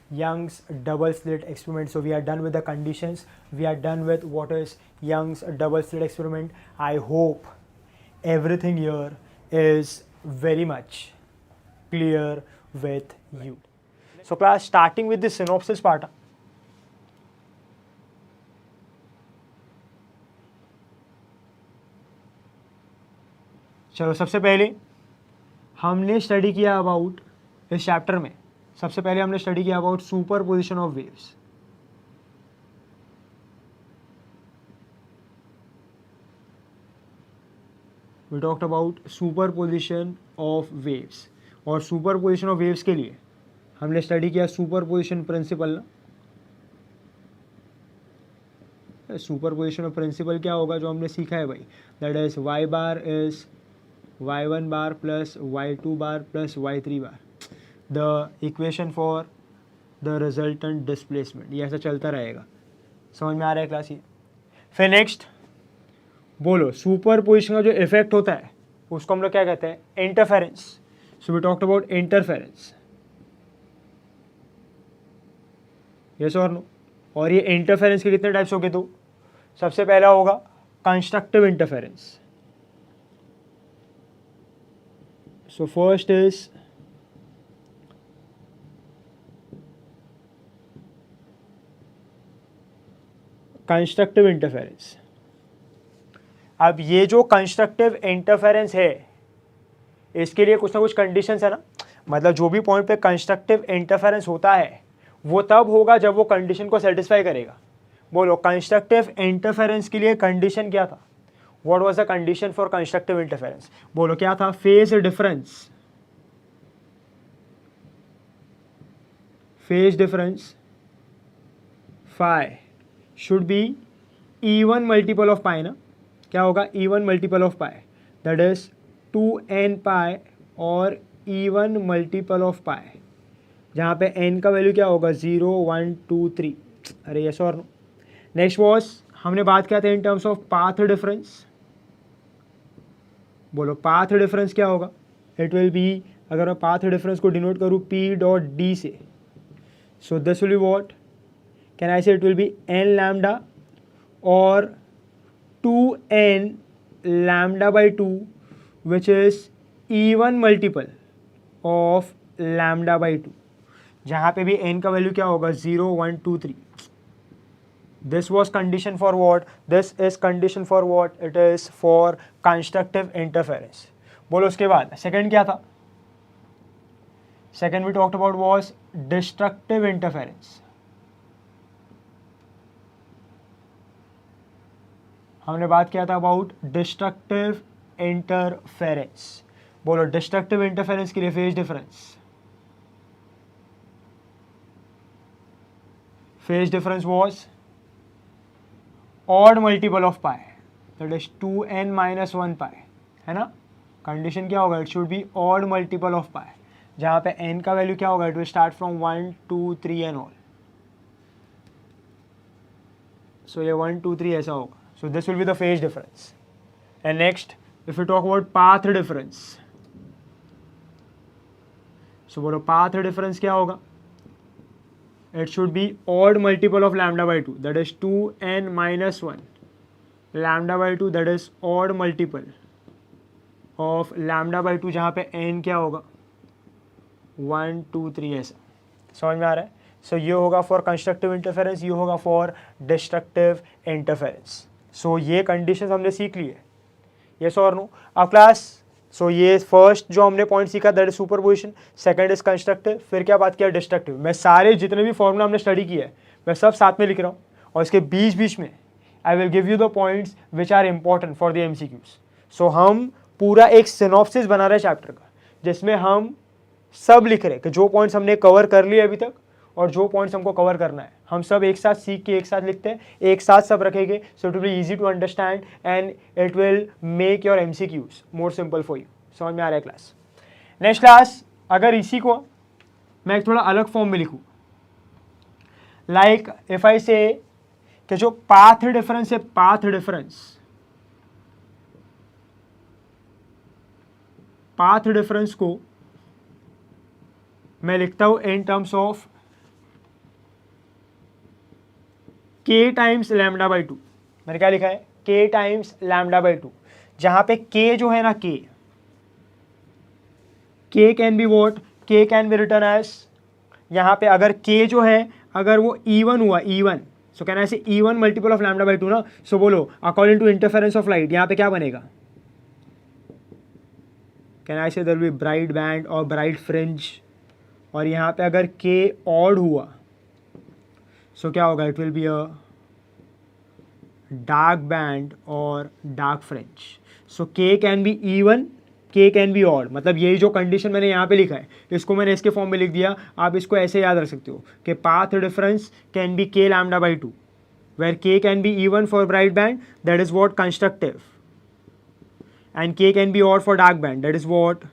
Young's double slit experiment. So we are done with the conditions, we are done with what is Young's double slit experiment. I hope everything here is very much clear with you. So class, starting with the synopsis part. चलो सबसे पहले हमने स्टडी किया अबाउट, इस चैप्टर में सबसे पहले हमने स्टडी किया about superposition of waves. We talked about superposition of waves, और सुपर पोजिशन ऑफ वेव्स के लिए हमने स्टडी किया superposition principle. Superposition of principle क्या होगा जो हमने सीखा है भाई, that is Y bar is y1 bar plus y2 bar plus y3 bar, the equation for the resultant displacement. ये ऐसा चलता रहेगा. समझ में आ रहा है क्लास ये. फिर बोलो सुपर पोजिशन का जो इफेक्ट होता है उसको हम लोग क्या कहते हैं, interference. So we talked about interference, yes और नो. और ये इंटरफेरेंस के कितने टाइप्स हो गए, तो सबसे पहला होगा constructive interference. So first is constructive interference. अब ये जो कंस्ट्रक्टिव इंटरफेरेंस है इसके लिए कुछ ना कुछ कंडीशंस है ना, मतलब जो भी पॉइंट पे कंस्ट्रक्टिव इंटरफेरेंस होता है वो तब होगा जब वो कंडीशन को सेटिस्फाई करेगा. बोलो कंस्ट्रक्टिव इंटरफेरेंस के लिए कंडीशन क्या था, what was the condition for constructive interference. बोलो क्या था, phase difference, phase difference phi should be E1 multiple of pi ना. क्या होगा, E1 multiple of pi, that is 2n pi और E1 मल्टीपल ऑफ पाई, जहाँ पे n का वैल्यू क्या होगा 0 1 2 3. अरे यस और नो. नेक्स्ट वॉज हमने बात किया था in terms of path difference. बोलो पाथ डिफरेंस क्या होगा, इट विल बी, अगर मैं पाथ डिफरेंस को डिनोट करूँ P डॉट D से, so this will be what, can I say, it will be n lambda और 2n lambda by 2 which is even multiple of lambda by 2, जहाँ पे भी n का वैल्यू क्या होगा 0 1 2 3. This was condition for what? This is condition for what? It is for constructive interference. बोलो उसके बाद सेकंड क्या था? Second we talked about was destructive interference. हमने बात किया था अबाउट डिस्ट्रक्टिव इंटरफेरेंस. बोलो डिस्ट्रक्टिव इंटरफेरेंस के लिए phase difference. Phase difference was odd multiple of pi, that is 2n minus 1 pi, है ना. कंडीशन क्या होगा? It should be odd multiple of pi, जहाँ पे n का वैल्यू क्या होगा? It will start from 1 2 3 and all. So ये 1 2 3 ऐसा होगा. So this will be the phase difference. And next, if we talk about path difference, so बोलो path difference क्या होगा? It should be odd multiple of lambda by 2, that is 2n minus 1 lambda by 2, that is odd multiple of lambda by 2, जहाँ पे n क्या होगा 1 2 3 ऐसा. समझ में आ रहा है? So ये होगा for constructive interference, ये होगा for destructive interference. सो ये कंडीशंस हमने सीख ली है. यस और नो? अब क्लास सो ये फर्स्ट जो हमने पॉइंट सीखा that is superposition, second is constructive, फिर क्या बात किया? डिस्ट्रक्टिव. मैं सारे जितने भी फॉर्मूला हमने स्टडी किया है मैं सब साथ में लिख रहा हूँ, और इसके बीच बीच में I will give you the points which are important for the MCQs. So हम पूरा एक सिनॉप्सिस बना रहे हैं चैप्टर का, जिसमें हम सब लिख रहे हैं कि जो पॉइंट्स हमने कवर कर लिए अभी तक और जो पॉइंट्स हमको कवर करना है, हम सब एक साथ सीख के एक साथ लिखते हैं, एक साथ सब रखेंगे. So it will be easy to understand and it will make your MCQs more simple for you. समझ में आ रहा है क्लास? नेक्स्ट क्लास, अगर इसी को मैं एक थोड़ा अलग फॉर्म में लिखूं, लाइक इफ आई से कि जो पाथ डिफरेंस है, पाथ डिफरेंस को मैं लिखता हूं इन terms of k times lambda by 2. मैंने क्या लिखा है? k टाइम्स लैम्डा बाई 2, जहां पे k जो है ना, k can be what? k can be written as, यहां पे अगर k जो है अगर वो even हुआ, even, so can I say even multiple of lambda by 2 ना. सो बोलो according to interference of light यहां पे क्या बनेगा? Can I say there will be bright band और ब्राइट फ्रिंज, और यहाँ पे अगर k ऑड हुआ सो क्या होगा? It will be a dark band और dark fringe. So k can be even, k can be odd. मतलब यही जो कंडीशन मैंने यहाँ पे लिखा है इसको मैंने इसके फॉर्म में लिख दिया. आप इसको ऐसे याद रख सकते हो कि path difference can be k lambda by 2, where k can be even for bright band, that is what constructive, and k can be odd for dark band, that is what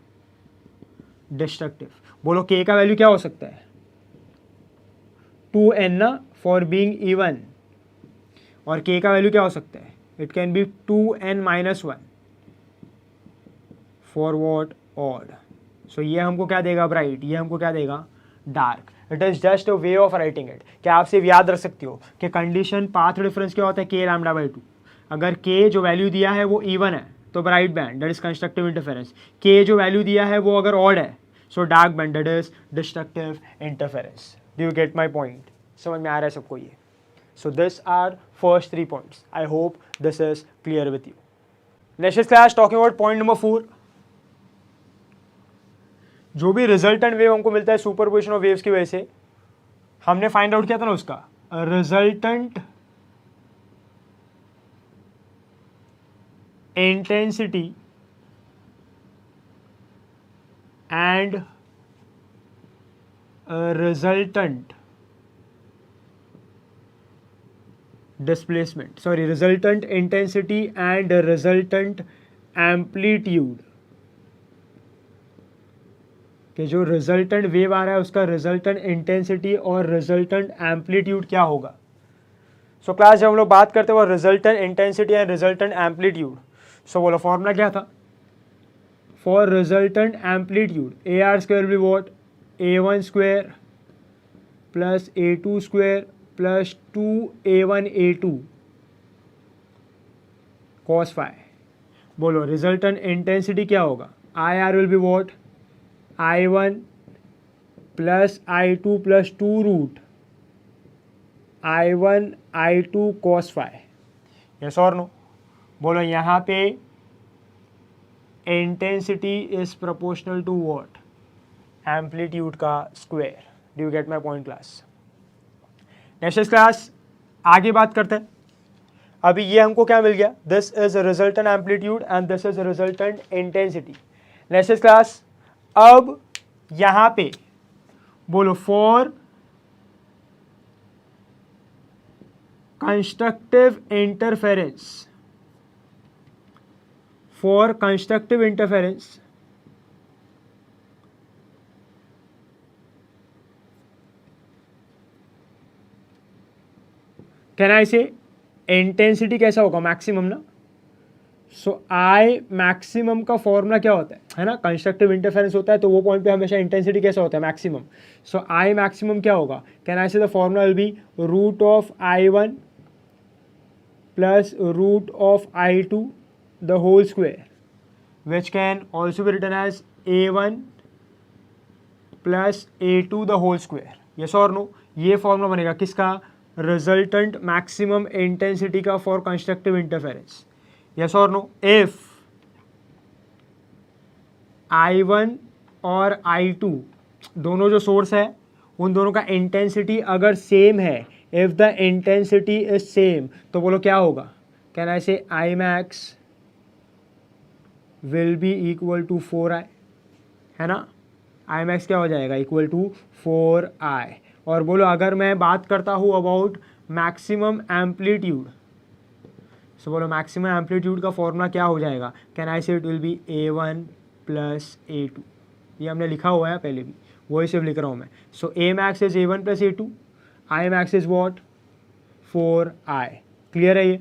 destructive. बोलो k का वैल्यू क्या हो सकता है? 2n ना, फॉर बीइंग इवन, और k का वैल्यू क्या हो सकता है? It can be 2n minus 1 for what? Odd. So ये हमको क्या देगा? ब्राइट. ये हमको क्या देगा? Dark. It is just a way of writing it. क्या आप सिर्फ याद रख सकते हो कि कंडीशन पाथ डिफरेंस क्या होता है? k lambda by 2. अगर k जो वैल्यू दिया है वो इवन है तो bright band, that is constructive interference. k जो वैल्यू दिया है वो अगर ऑड है so dark band, that is destructive interference. Do you get my point? समझ में आ रहा है सबको ये? So these are first 3 points. I hope this is clear with you. Next class talking about point number 4. जो भी रिजल्टेंट वेव हमको मिलता है सुपरपोजिशन ऑफ वेव्स की वजह से, हमने फाइंड आउट किया था ना उसका resultant intensity and resultant displacement, sorry, resultant intensity and resultant amplitude. कि जो रिजल्टेंट वेव आ रहा है उसका रिजल्टेंट इंटेंसिटी और रिजल्टेंट एम्पलीट्यूड क्या होगा. सो क्लास जब हम लोग बात करते हैं resultant intensity and resultant amplitude, so बोलो फॉर्मूला क्या था? For resultant amplitude A R square will be what? A1 square plus A2 square plus 2A1 A2 cos phi. बोलो रिजल्टेंट इंटेंसिटी क्या होगा, I R will be what, I1 plus I2 plus 2 root I1 I2 cos phi. Yes और नो। बोलो यहाँ पे intensity is proportional to what, amplitude का square. Do you get my point class? Next class आगे बात करते हैं। अभी ये हमको क्या मिल गया, this is resultant amplitude and this is resultant intensity. Next class अब यहां पे बोलो for constructive interference, for constructive interference can I से इंटेंसिटी कैसा होगा, मैक्सिमम ना। सो आई मैक्सिमम का फॉर्मूला क्या होता है ना, कंस्ट्रक्टिव इंटरफेरेंस होता है तो वो पॉइंट पे हमेशा इंटेंसिटी कैसा होता है, मैक्सिमम। सो आई मैक्सिमम क्या होगा, can I say the formula will be root of I1 plus root of I2 the whole square which can also be written as A1 plus A2 the whole square. Yes और नो, ये फॉर्मूला बनेगा किसका, रिजल्टेंट मैक्सिमम इंटेंसिटी का फॉर कंस्ट्रक्टिव इंटरफेरेंस। यस और नो, इफ I1 और I2 दोनों जो सोर्स है उन दोनों का इंटेंसिटी अगर सेम है, if the intensity is same, तो बोलो क्या होगा, can I say I max will be equal to 4I, है ना। आई मैक्स क्या हो जाएगा, इक्वल टू 4I। और बोलो अगर मैं बात करता हूँ अबाउट मैक्सिमम एम्पलीट्यूड, सो बोलो मैक्सिमम एम्पलीट्यूड का फॉर्मूला क्या हो जाएगा, can I say it will be A1 plus A2। ये हमने लिखा हुआ है पहले भी, वही सिर्फ लिख रहा हूँ मैं। सो A max is A1 plus A2, I max is what 4I। Clear है ये।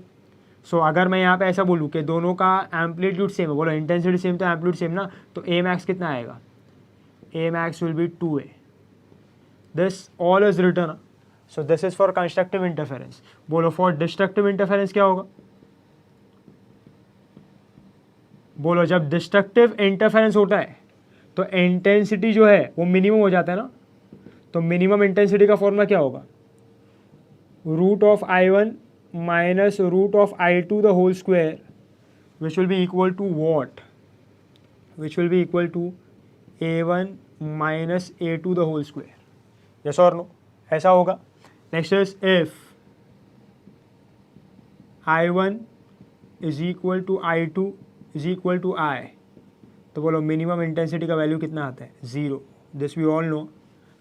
सो अगर मैं यहाँ पे ऐसा बोलूँ कि दोनों का एम्पलीट्यूड सेम है, बोलो इंटेंसिटी सेम तो एम्पलीट्यूड सेम ना, तो A मैक्स कितना आएगा, A max will be 2A। This all is written. So this is for constructive interference. बोलो फॉर डिस्ट्रक्टिव इंटरफेरेंस क्या होगा, बोलो जब डिस्ट्रक्टिव इंटरफेरेंस होता है तो इंटेंसिटी जो है वो मिनिमम हो जाता है ना। तो मिनिमम इंटेंसिटी का फॉर्मूला क्या होगा, root of I1 minus root of I2 the whole square which will be equal to what, which will be equal to A1 minus A2 the whole square. Yes और नो, ऐसा होगा। Next is if I1 is equal to I2 is equal to I, तो बोलो मिनिमम इंटेंसिटी का वैल्यू कितना आता है, 0। This we all know,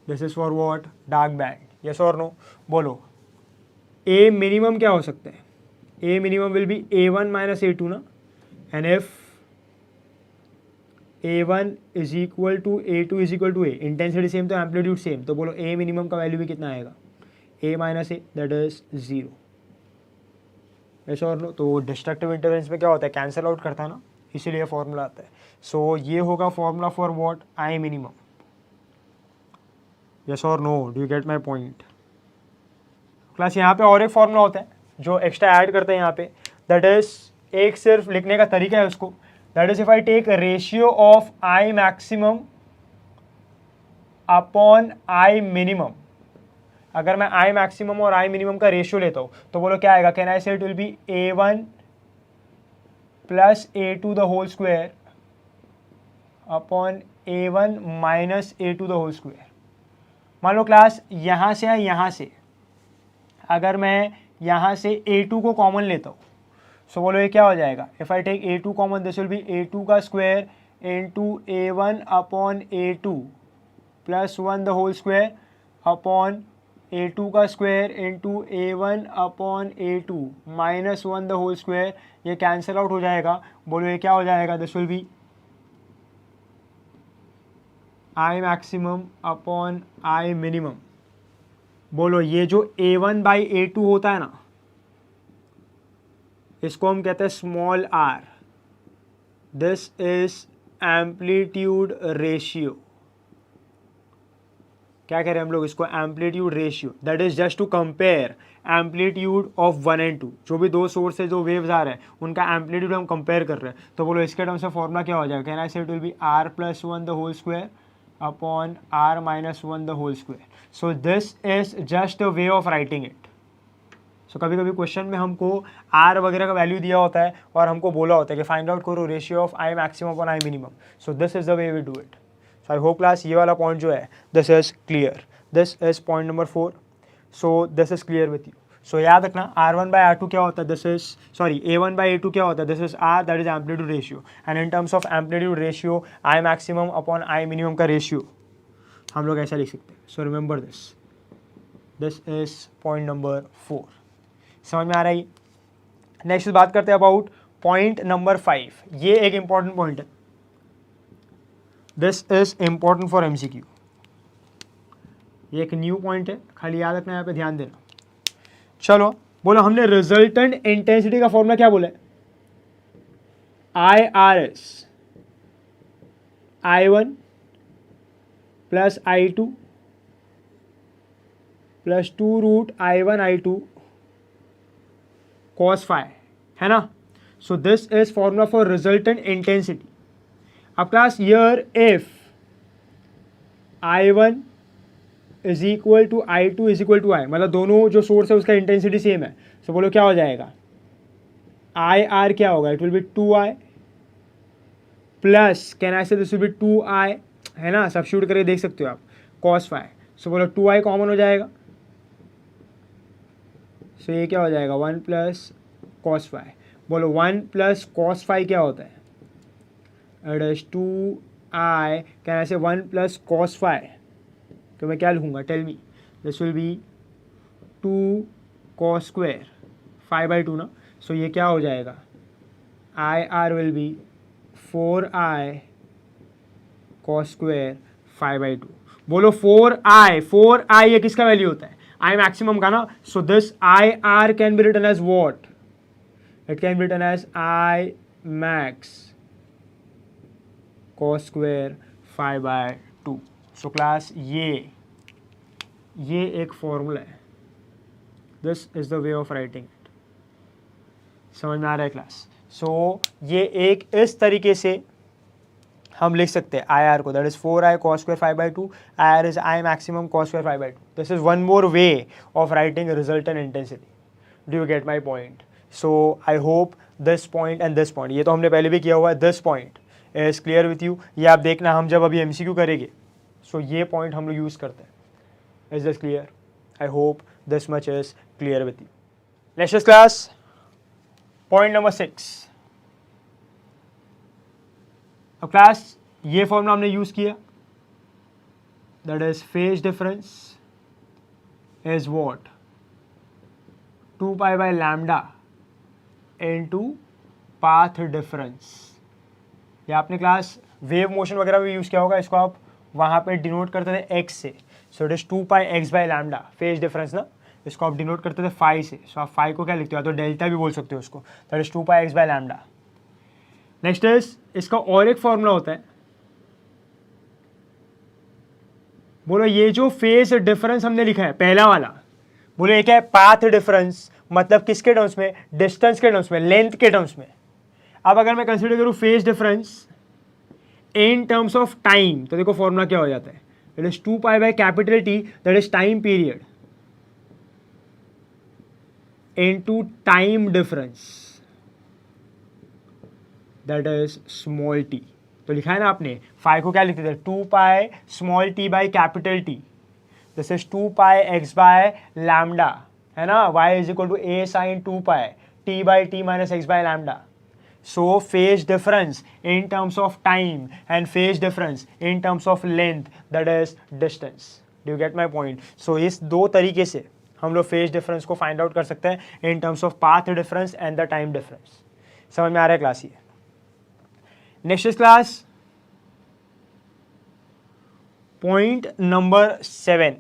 this is for what, dark band. Yes और नो। बोलो ए मिनिमम क्या हो सकता है, A minimum will be A1 minus A2 ना, and if A1 is equal to A2 is equal to A, intensity same तो एम्पलीट्यूड सेम, तो बोलो ए मिनिमम का वैल्यू भी कितना आएगा, A minus A, that is 0। ऐसा और नो। तो डिस्ट्रक्टिव इंटरफेरेंस में क्या होता है, कैंसिल आउट करता है ना, इसीलिए फॉर्मूला आता है। सो ये होगा formula for what, I minimum. Yes और no, do you get my point class? यहाँ पे और एक फॉर्मूला होता है जो एक्स्ट्रा ऐड करते हैं यहाँ पे, दैट इज एक सिर्फ लिखने का तरीका है उसको, that is if I take ratio of I maximum upon I minimum. अगर मैं आई मैक्सिमम और आई मिनिमम का रेशियो लेता हूँ तो बोलो क्या आएगा, can I say it will be A1 plus A2 the whole square upon A1 minus A2 the whole square. मान लो क्लास यहाँ से या यहाँ से, अगर मैं यहाँ से A2 को कॉमन लेता हूँ, सो बोलो ये क्या हो जाएगा, if I take A2 common this will be A2 का square into A1 upon A2 plus 1 the whole square upon A2 का square into A1 upon A2 minus 1 the whole square. ये कैंसिल आउट हो जाएगा, बोलो ये क्या हो जाएगा, this will be I maximum upon I minimum. बोलो ये जो A1 बाई A2 होता है ना, इसको हम कहते हैं small r, this is amplitude ratio. क्या करें हम लोग इसको, amplitude ratio, that is just to compare amplitude of 1 and 2, जो भी दो सोर्स से जो वेव्स आ रहे हैं उनका एम्पलीट्यूड हम कंपेयर कर रहे हैं। तो बोलो इसके टर्म से फॉर्मूला क्या हो जाएगा, can I say it will be r+1 the whole square upon r-1 the whole square. So this is just a way of writing it. So कभी कभी क्वेश्चन में हमको r वगैरह का वैल्यू दिया होता है और हमको बोला होता है कि फाइंड आउट करो ratio of I maximum upon I minimum. So this is the way we do it. So I hope class ये वाला पॉइंट जो है this is clear, this is point number 4। So this is clear with you. So याद रखना R1/R2 क्या होता है, दिस इज सॉरी A1/A2 क्या होता है, this is R, that is amplitude ratio, and in terms of amplitude ratio I maximum upon I minimum का रेशियो हम लोग ऐसा लिख सकते हैं। So remember this is point number 4। समझ में आ रहा है। नेक्स्ट बात करते हैं अबाउट पॉइंट नंबर 5। ये एक इंपॉर्टेंट पॉइंट है, this is important for MCQ। ये एक न्यू पॉइंट है, खाली याद रखना, यहाँ पे ध्यान देना। चलो बोलो, हमने रिजल्टेंट इंटेंसिटी का फॉर्मूला क्या बोला है, IRS I1 plus I2 plus 2√I1I2 cos phi, है ना। So this is formula for resultant intensity. अब class here if I1 is equal to I2 is equal to I, मतलब दोनों जो सोर्स है उसका इंटेंसिटी सेम है। सो बोलो क्या हो जाएगा, IR क्या होगा, it will be 2I plus can I say this will be 2I, है ना, सब्स्टिट्यूट करके देख सकते हो आप, cos phi। सो बोलो 2I कॉमन हो जाएगा, सो ये क्या हो जाएगा 1 प्लस cos phi। बोलो 1 प्लस cos phi क्या होता है, it is 2I, can I से 1 प्लस cos phi, तो मैं क्या लिखूंगा, tell me, this will be 2 cos square 5/2 ना। सो ये क्या हो जाएगा, IR will be 4I cos square 5/2। बोलो 4I ये किसका वैल्यू होता है, आई मैक्सिमम का ना। So this IR can be written as what, it can be written as I max cos square 5/2। So class ये एक फॉर्मूला है, this is the way of writing it. समझ में आ रहा है क्लास। सो ये एक इस तरीके से हम लिख सकते हैं IR को, that is 4I cos square 5/2, IR is I maximum cos square 5/2। This is one more way of writing resultant intensity. Do you get my point. So I hope this point and this point, ये तो हमने पहले भी किया हुआ है, this point is clear with you. ये आप देखना, हम जब अभी MCQ करेंगे सो ये पॉइंट हम लोग यूज करते हैं। Is this clear, I hope this much is clear with you. Next class point number 6। अब क्लास ये फॉर्मूला हमने यूज किया, that is phase difference is what 2π/λ into path difference. या आपने क्लास वेव मोशन वगैरह भी यूज किया होगा, इसको आप वहां पे डिनोट करते थे x से। सो it is 2πx/λ phase difference ना, इसको आप डिनोट करते थे फाई से। सो आप फाई को क्या लिखते हो, तो डेल्टा भी बोल सकते हो उसको, that is 2πx/λ। Next is इसका और एक फॉर्मूला होता है, बोलो ये जो फेज डिफरेंस हमने लिखा है पहला वाला, बोलो ये क्या है, पाथ डिफरेंस, मतलब किसके टर्म्स में, डिस्टेंस के टर्म्स में, लेंथ के टर्म्स में। अब अगर मैं कंसीडर करूं phase difference in terms of time, तो देखो फॉर्मूला क्या हो जाता है, it is 2π/T, that is time period into time difference, that is small t। तो लिखा है ना आपने, फाइव को क्या लिखते थे, 2π/T, दिस इज 2πx/λ, है ना, y is equal to a sin 2π t/t minus x/λ। So phase difference in terms of time and phase difference in terms of length, that is distance. Do you get my point? So इस दो तरीके से हम लोग phase difference को find out कर सकते हैं in terms of path difference and the time difference. समझ में आ रहा है क्लास ये। Next is class point number 7।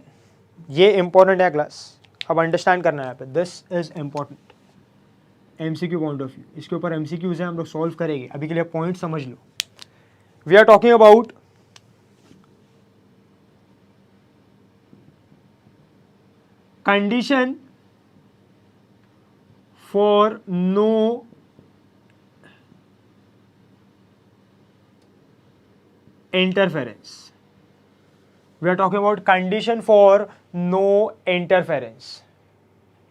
ये इंपॉर्टेंट है क्लास, अब अंडरस्टैंड करना है यहाँ पे, this is important MCQ point of view. इसके ऊपर MCQs है, हम लोग सॉल्व करेंगे, अभी के लिए पॉइंट समझ लो। We are talking about condition for no interference, we are talking about condition for no interference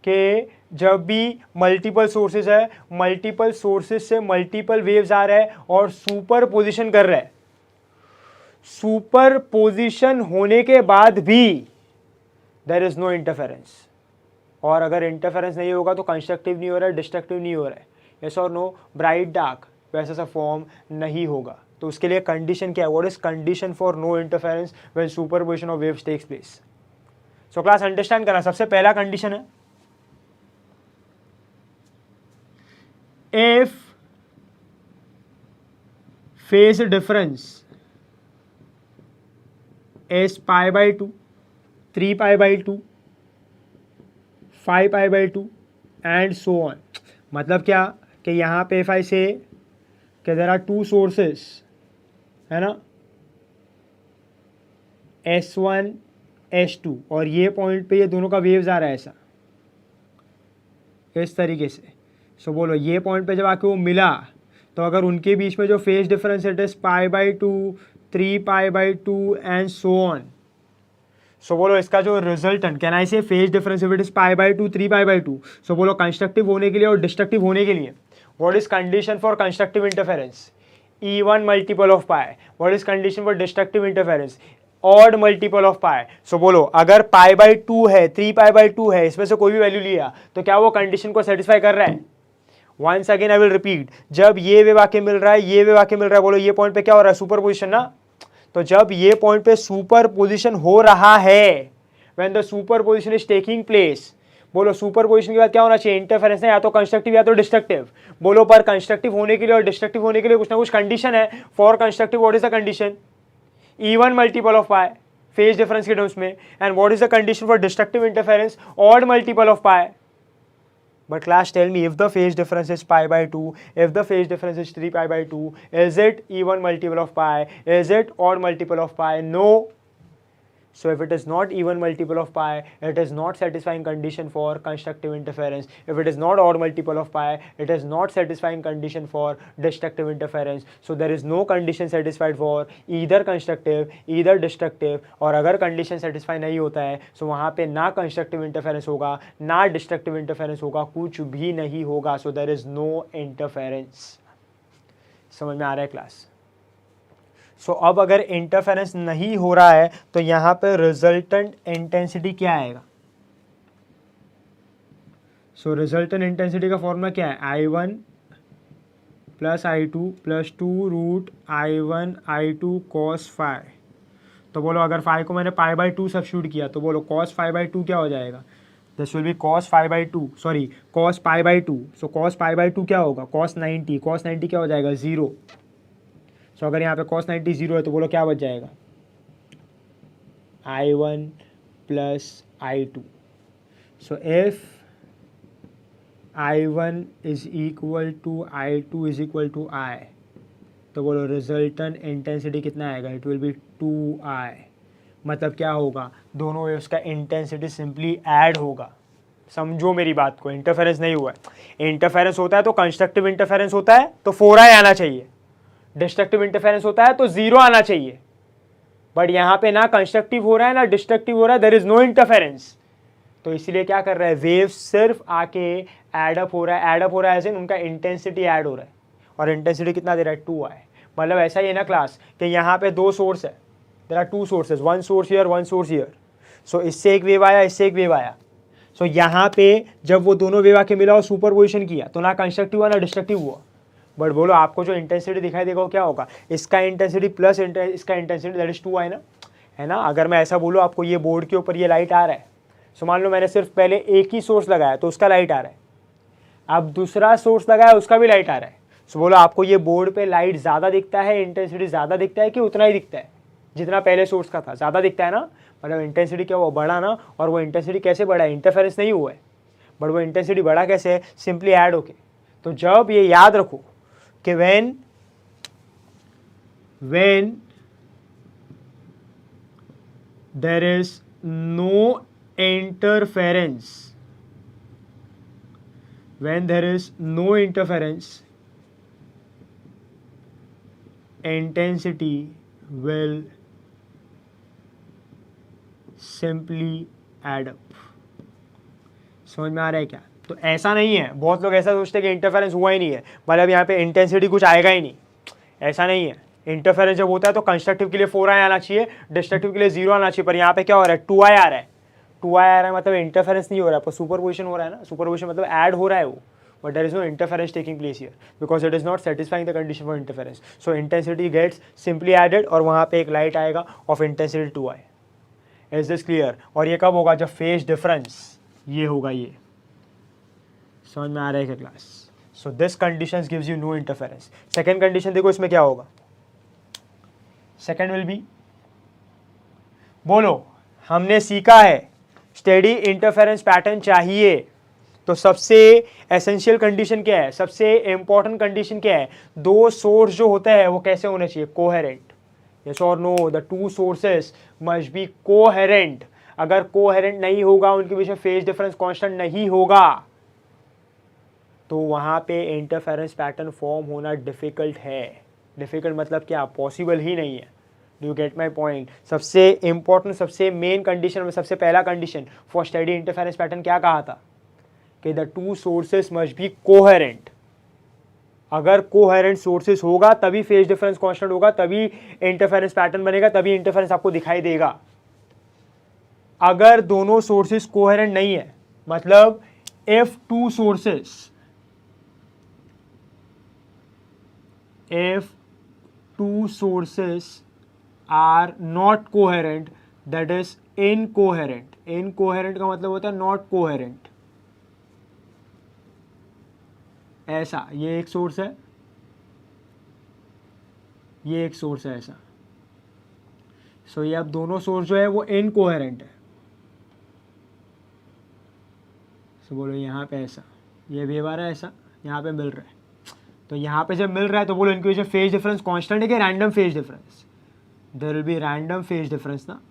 कि जब भी मल्टीपल सोर्सेज है, मल्टीपल सोर्सेज से मल्टीपल वेव्स आ रहा है और सुपर पोजिशन कर रहा है, सुपर पोजिशन होने के बाद भी देयर इज नो इंटरफेरेंस, और अगर इंटरफेरेंस नहीं होगा तो कंस्ट्रक्टिव नहीं हो रहा है, डिस्ट्रक्टिव नहीं हो रहा है, यस और नो, ब्राइट डार्क वैसा सा फॉर्म नहीं होगा। तो उसके लिए कंडीशन क्या है, what is condition for no interference when superposition of waves takes place. So class understand करना, सबसे पहला कंडीशन है if phase difference is pi by 2, 3 pi by 2, 5 pi by 2 and so on। मतलब क्या कि यहाँ पे if I say कि there are two sources, है ना, S1 S2, और ये पॉइंट पे ये दोनों का वेव्स आ रहा है ऐसा, इस तरीके से। सो बोलो ये पॉइंट पे जब आके वो मिला तो अगर उनके बीच में जो phase difference it is pi by 2, 3 pi by 2 and so on. So बोलो इसका जो resultant, can I say phase difference if it is pi by 2, 3 pi by 2। So बोलो कंस्ट्रक्टिव होने के लिए और डिस्ट्रक्टिव होने के लिए what is condition for constructive interference, E1 multiple of pi. What is condition for destructive interference, odd multiple of pi. So बोलो अगर पाई बाई 2 है, 3 पाई बाई 2 है, इसमें से कोई भी वैल्यू लिया तो क्या वो कंडीशन को सेटिस्फाई कर रहा है। Once again I will repeat, जब ये वेव आके मिल रहा है, ये वेव आके मिल रहा है, बोलो ये पॉइंट पे क्या हो रहा है, सुपर पोजिशन ना। तो जब ये पॉइंट पे सुपर पोजिशन हो रहा है, when the super position is taking place, बोलो सुपर पोजिशन के बाद क्या होना चाहिए, इंटरफेरेंस है, या तो कंस्ट्रक्टिव या तो डिस्ट्रक्टिव। बोलो पर कंस्ट्रक्टिव होने के लिए और डिस्ट्रक्टिव होने के लिए कुछ ना कुछ कंडीशन है। For constructive what is the condition, E1 multiple of pi phase difference के टर्म्स में, and what is the condition for destructive interference, odd multiple of pi. But class, tell me, if the phase difference is pi by 2, if the phase difference is 3 pi by 2, is it even multiple of pi? Is it odd multiple of pi? No. So if it is not even multiple of pi, it is not satisfying condition for constructive interference. If it is not odd multiple of pi, it is not satisfying condition for destructive interference. So there is no condition satisfied for either constructive, either destructive. और अगर condition satisfy नहीं होता है so वहाँ पे ना constructive interference होगा ना destructive interference होगा, कुछ भी नहीं होगा. So there is no interference. समझ में आ रहा है क्लास? सो अब अगर इंटरफेरेंस नहीं हो रहा है तो यहाँ पे रिजल्टेंट इंटेंसिटी क्या आएगा? सो रिजल्टेंट इंटेंसिटी का फॉर्मूला क्या है? I1 plus I2 plus 2 root I1 I2 cos phi. तो बोलो अगर फाई को मैंने पाई बाई 2 सब्स्टिट्यूट किया तो बोलो cos फाई बाई 2 क्या हो जाएगा? This will be cos phi by 2, sorry cos pi by 2. So cos pi by 2 क्या होगा? cos 90 क्या हो जाएगा? 0. तो अगर यहाँ पे cos 90 0 है तो बोलो क्या बच जाएगा? I1 plus I2. So if I1 is equal to I2 is equal to I, तो बोलो रिजल्टेंट इंटेंसिटी कितना आएगा? It will be 2I. मतलब क्या होगा? दोनों वेव्स का इंटेंसिटी सिंपली ऐड होगा. समझो मेरी बात को, इंटरफेरेंस नहीं हुआ है. इंटरफेरेंस होता है तो कंस्ट्रक्टिव इंटरफेरेंस होता है तो 4I आना चाहिए. डिस्ट्रक्टिव इंटरफेरेंस होता है तो 0 आना चाहिए. बट यहाँ पे ना कंस्ट्रक्टिव हो रहा है ना डिस्ट्रक्टिव हो रहा है, देयर इज नो इंटरफेरेंस. तो इसलिए क्या कर रहा है? वेव सिर्फ आके एडअप हो रहा है. एडअप हो रहा है एज इन उनका इंटेंसिटी ऐड हो रहा है. और इंटेंसिटी कितना दे रहा है? 2I. मतलब ऐसा ही है ना क्लास कि यहाँ पे 2 सोर्स है. There are 2 sources, 1 source here 1 source here. So इससे एक वेव आया, इससे एक वेव आया. सो यहाँ पे जब वो दोनों वेव आके मिला और सुपरपोजिशन किया तो ना कंस्ट्रक्टिव हुआ ना डिस्ट्रक्टिव हुआ. बट बोलो आपको जो इंटेंसिटी दिखाई देगा वो क्या होगा? इसका इंटेंसिटी प्लस इसका इंटेंसिटी, दैट इज 2I ना, है ना. अगर मैं ऐसा बोलूँ आपको, ये बोर्ड के ऊपर ये लाइट आ रहा है, सो मान लो मैंने सिर्फ पहले एक ही सोर्स लगाया तो उसका लाइट आ रहा है. अब दूसरा सोर्स लगाया उसका भी लाइट आ रहा है. सो बोलो आपको ये बोर्ड पे लाइट ज़्यादा दिखता है, इंटेंसिटी ज़्यादा दिखता है कि उतना ही दिखता है जितना पहले सोर्स का था? ज़्यादा दिखता है ना. मतलब इंटेंसिटी क्या हुआ? बढ़ा ना. और वो इंटेंसिटी कैसे बढ़ा है? इंटरफेरेंस नहीं हुआ है, बट वो इंटेंसिटी बढ़ा कैसे है? सिंपली ऐड होके. तो जब ये याद रखो कि when there is no interference. When there is no interference, intensity will simply add up. समझ में आ रहा है क्या? तो ऐसा नहीं है, बहुत लोग ऐसा सोचते हैं कि इंटरफेरेंस हुआ ही नहीं है, मतलब यहाँ पे इंटेंसिटी कुछ आएगा ही नहीं. ऐसा नहीं है. इंटरफेरेंस जब होता है तो कंस्ट्रक्टिव के लिए 4i आना चाहिए, डिस्ट्रक्टिव के लिए 0 आना चाहिए, पर यहाँ पे क्या हो रहा है, 2i आ रहा है. 2i आ रहा है मतलब इंटरफेरेंस नहीं हो रहा है, पर सुपरपोजिशन हो रहा है ना. सुपरपोजिशन मतलब ऐड हो रहा है वो, but there is no interference taking place here because it is not satisfying the condition for interference. So intensity gets simply added और वहाँ पे एक लाइट आएगा of intensity 2i. Is this clear? और ये कब होगा, जब फेज डिफरेंस ये होगा. ये समझ में आ रहा है क्या class? So this condition gives you know interference. Second condition देखो, इसमें क्या होगा. सेकेंड विल बी, बोलो, हमने सीखा है स्टेडी इंटरफेरेंस पैटर्न चाहिए, तो सबसे एसेंशियल कंडीशन क्या है, सबसे इंपॉर्टेंट कंडीशन क्या है, दो सोर्स जो होता है वो कैसे होने चाहिए, कोहेरेंट. यस और no, the two sources must be coherent. अगर कोहेरेंट नहीं होगा, उनके बीच में फेज डिफरेंस कांस्टेंट नहीं होगा, तो वहां पे इंटरफेरेंस पैटर्न फॉर्म होना डिफिकल्ट है. डिफिकल्ट मतलब क्या, पॉसिबल ही नहीं है. Do you get my point? सबसे इंपॉर्टेंट, सबसे मेन कंडीशन में सबसे पहला condition for steady interference pattern क्या कहा था कि the two sources must be coherent. अगर कोहेरेंट सोर्सेस होगा तभी फेज डिफरेंस कांस्टेंट होगा, तभी इंटरफेरेंस पैटर्न बनेगा, तभी इंटरफेरेंस आपको दिखाई देगा. अगर दोनों सोर्सेस कोहेरेंट नहीं है, मतलब if two sources are not coherent, that is incoherent. Incoherent का मतलब होता है नॉट कोहेरेंट. ऐसा, ये एक सोर्स है, ये एक सोर्स है, ऐसा. सो ये अब दोनों सोर्स जो है वो इनकोहेरेंट है. सो बोलो यहाँ पे ऐसा, ये वेव आ रहा है ऐसा, यहाँ पे मिल रहा है. तो यहाँ पे जब मिल रहा है तो बोलो इनके बीच में फेज डिफरेंस कांस्टेंट है कि random phase difference? There will be random phase difference ना.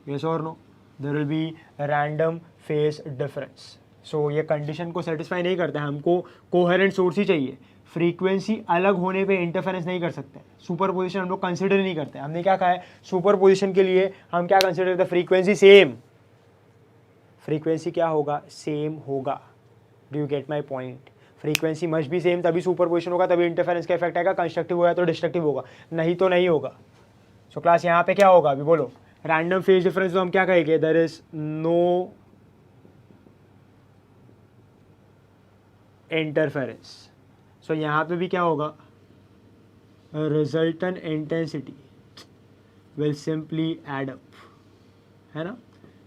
यस और no, there will be random phase difference. So ये कंडीशन को सेटिस्फाई नहीं करता है, हमको कोहेरेंट सोर्स ही चाहिए. फ्रीक्वेंसी अलग होने पे इंटरफेरेंस नहीं कर सकते. सुपर पोजिशन हम लोग कंसिडर नहीं करते. हमने क्या कहा है, सुपर पोजिशन के लिए हम क्या कंसिडर करते हैं, फ्रीक्वेंसी सेम. फ्रीक्वेंसी क्या होगा, सेम होगा. Do you get my point? Frequency must भी सेम, तभी सुपर पोजिशन होगा, तभी इंटरफेरेंस का इफेक्ट आएगा. कंस्ट्रक्टिव होगा तो डिस्ट्रक्टिव होगा, नहीं तो नहीं होगा. सो क्लास यहाँ पे क्या होगा अभी बोलो, रैंडम फेज डिफरेंस तो हम क्या कहेंगे, there is no interference. So यहाँ पे भी क्या होगा, resultant intensity will simply add up, है ना.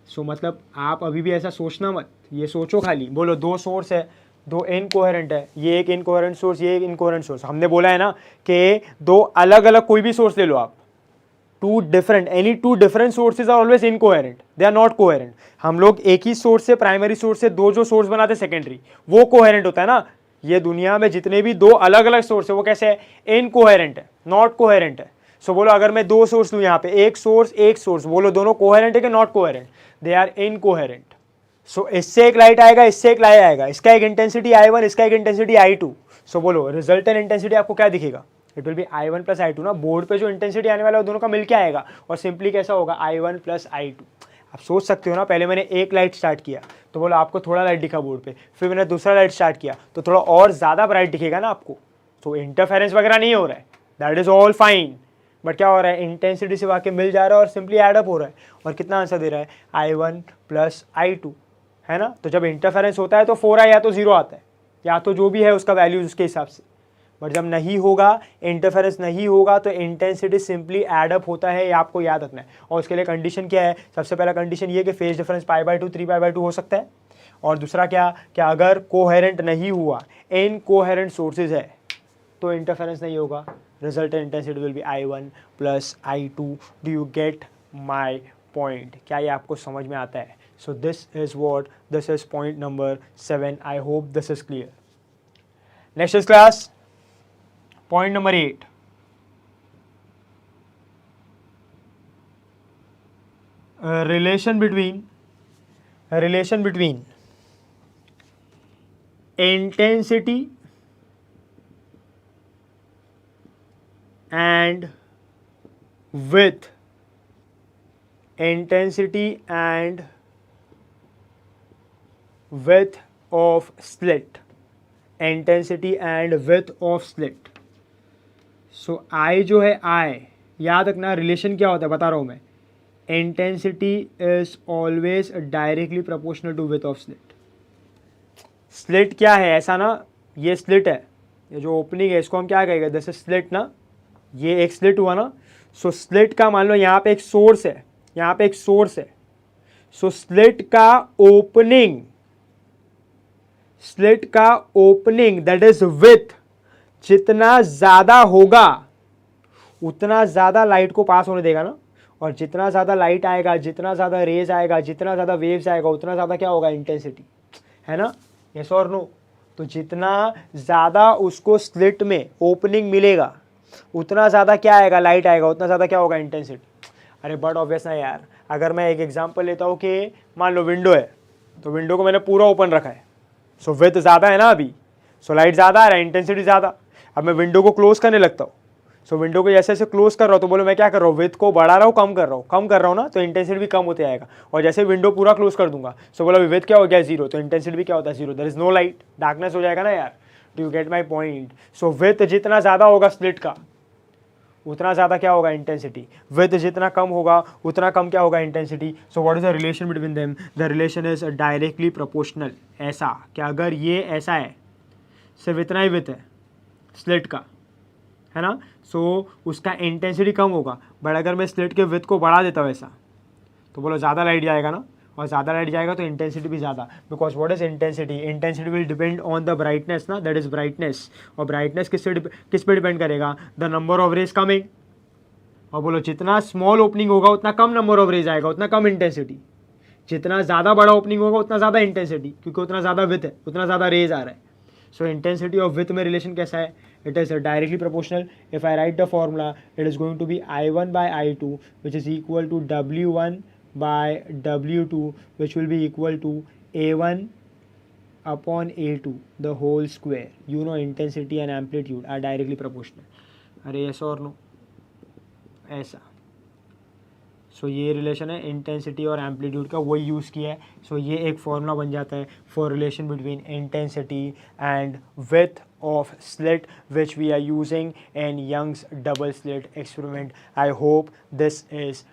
सो मतलब आप अभी भी ऐसा सोचना मत, ये सोचो खाली, बोलो दो सोर्स है, दो इनकोहेरेंट है, ये एक इनकोहेरेंट सोर्स, ये एक इनकोहेरेंट सोर्स. हमने बोला है ना कि दो अलग अलग कोई भी सोर्स ले लो आप, any two different sources are always incoherent, they are not coherent. हम लोग एक ही सोर्स से, प्राइमरी सोर्स से दो जो सोर्स बनाते हैं सेकेंडरी, वो कोहेरेंट होता है ना. ये दुनिया में जितने भी दो अलग अलग सोर्स है वो कैसे है, इनकोहेरेंट है, नॉट कोहेरेंट है. सो बोलो अगर मैं दो सोर्स लूं यहाँ पे, एक सोर्स, बोलो दोनों कोहेरेंट है कि not coherent? They are incoherent. So इससे एक लाइट आएगा, इससे एक लाइट आएगा, इसका एक इंटेंसिटी I1, इसका एक इंटेंसिटी I2. सो बोलो रिजल्टेंट इंटेंसिटी आपको क्या दिखेगा, it will be I1 plus I2 ना. बोर्ड पे जो इंटेंसिटी आने वाला है वो दोनों का मिलके आएगा, और सिंपली कैसा होगा, I1 प्लस I2. आप सोच सकते हो ना, पहले मैंने एक लाइट स्टार्ट किया तो बोला आपको थोड़ा लाइट दिखा बोर्ड पे, फिर मैंने दूसरा लाइट स्टार्ट किया तो थोड़ा और ज़्यादा ब्राइट दिखेगा ना आपको. तो इंटरफेरेंस वगैरह नहीं हो रहा है, that is all fine. But क्या हो रहा है, इंटेंसिटी से वाके मिल जा रहा है और सिंपली एडअप हो रहा है. और कितना आंसर दे रहा है, I1 प्लस I2, है ना. तो जब इंटरफेरेंस होता है तो 4i या तो 0 आता है, या तो जो भी है उसका वैल्यूज उसके हिसाब से. बट जब नहीं होगा, इंटरफेरेंस नहीं होगा, तो इंटेंसिटी सिंपली एडअप होता है, ये आपको याद रखना है. और उसके लिए कंडीशन क्या है, सबसे पहला कंडीशन ये कि फेज डिफरेंस π/2 3π/2 हो सकता है. और दूसरा क्या, अगर कोहेरेंट नहीं हुआ, इनकोहेरेंट सोर्सेज है, तो इंटरफेरेंस नहीं होगा. Resultant intensity will be I1 plus I2. Do you get my point? क्या ये आपको समझ में आता है? सो this is point number 7. I hope this is clear. Next is class point number 8. relation between intensity and width, intensity and width of slit, intensity and width of slit. So I जो है I, याद रखना रिलेशन क्या होता है बता रहा हूँ मैं. Intensity is always directly proportional to width of slit. Slit क्या है ऐसा ना, ये स्लिट है, ये जो ओपनिंग है इसको हम क्या कहेंगे, दिस इज स्लिट ना, ये एक स्लिट हुआ ना. सो स्लिट का मान लो यहाँ पे एक सोर्स है, यहाँ पे एक सोर्स है. सो स्लिट का ओपनिंग दैट इज विथ, जितना ज्यादा होगा उतना ज्यादा लाइट को पास होने देगा ना. और जितना ज़्यादा लाइट आएगा, जितना ज़्यादा रेज आएगा, जितना ज़्यादा वेव्स आएगा, उतना ज़्यादा क्या होगा, इंटेंसिटी, है ना. यस और नो. तो जितना ज़्यादा उसको स्लिट में ओपनिंग मिलेगा उतना ज़्यादा क्या आएगा, लाइट आएगा, उतना ज़्यादा क्या होगा, इंटेंसिटी. अरे बट ऑब्वियस ना यार. अगर मैं एक एग्जांपल लेता हूँ कि मान लो विंडो है, तो विंडो को मैंने पूरा ओपन रखा है. सो विड्थ ज़्यादा है ना अभी, सो लाइट ज़्यादा आ रहा है, इंटेंसिटी ज़्यादा. अब मैं विंडो को क्लोज करने लगता हूँ. सो विंडो को जैसे जैसे क्लोज कर रहा हूँ तो बोलो मैं क्या कर रहा हूँ, विड्थ को बढ़ा रहा हूँ, कम कर रहा हूँ ना, तो इंटेंसिटी भी कम होते आएगा. और जैसे विंडो पूरा क्लोज कर दूंगा, सो बोला विड्थ क्या हो गया, जीरो, तो इंटेंसिटी भी क्या होता है, zero. There is no light, darkness हो जाएगा ना यार. Do you get my point. So width जितना ज़्यादा होगा स्प्लिट का, उतना ज़्यादा क्या होगा, इंटेंसिटी. विड्थ जितना कम होगा उतना कम क्या होगा, intensity. So what is the relation between them, the relation is directly proportional. ऐसा कि अगर ये ऐसा है, सिर्फ इतना ही विड्थ है स्लिट का, है ना, सो उसका इंटेंसिटी कम होगा. बट अगर मैं स्लिट के विड्थ को बढ़ा देता हूँ ऐसा, तो बोलो ज़्यादा लाइट जाएगा ना, और ज़्यादा लाइट जाएगा तो इंटेंसिटी भी ज़्यादा. Because what is intensity, intensity will depend on the brightness ना, दैट इज ब्राइटनेस. और ब्राइटनेस किस पे डिपेंड करेगा, the number of rays coming. और बोलो जितना स्मॉल ओपनिंग होगा उतना कम नंबर ऑफ रेज आएगा, उतना कम इंटेंसिटी. जितना ज़्यादा बड़ा ओपनिंग होगा उतना ज़्यादा इंटेंसिटी, क्योंकि उतना ज़्यादा विथ है, उतना ज़्यादा रेज आ रहा है. सो इंटेंसिटी ऑफ विथ में रिलेशन कैसा है, it is directly proportional. If I write the formula, it is going to be I1 by I2, which is equal to W1 by W2, which will be equal to A1 upon A2 the whole square. You know intensity and amplitude are directly proportional. अरे yes or no, ऐसा. सो ये रिलेशन है इंटेंसिटी और एम्पलीट्यूड का, वही यूज़ किया है. सो ये एक फॉर्मूला बन जाता है for relation between intensity and with of slit, which we are using in Young's double slit experiment. I hope this is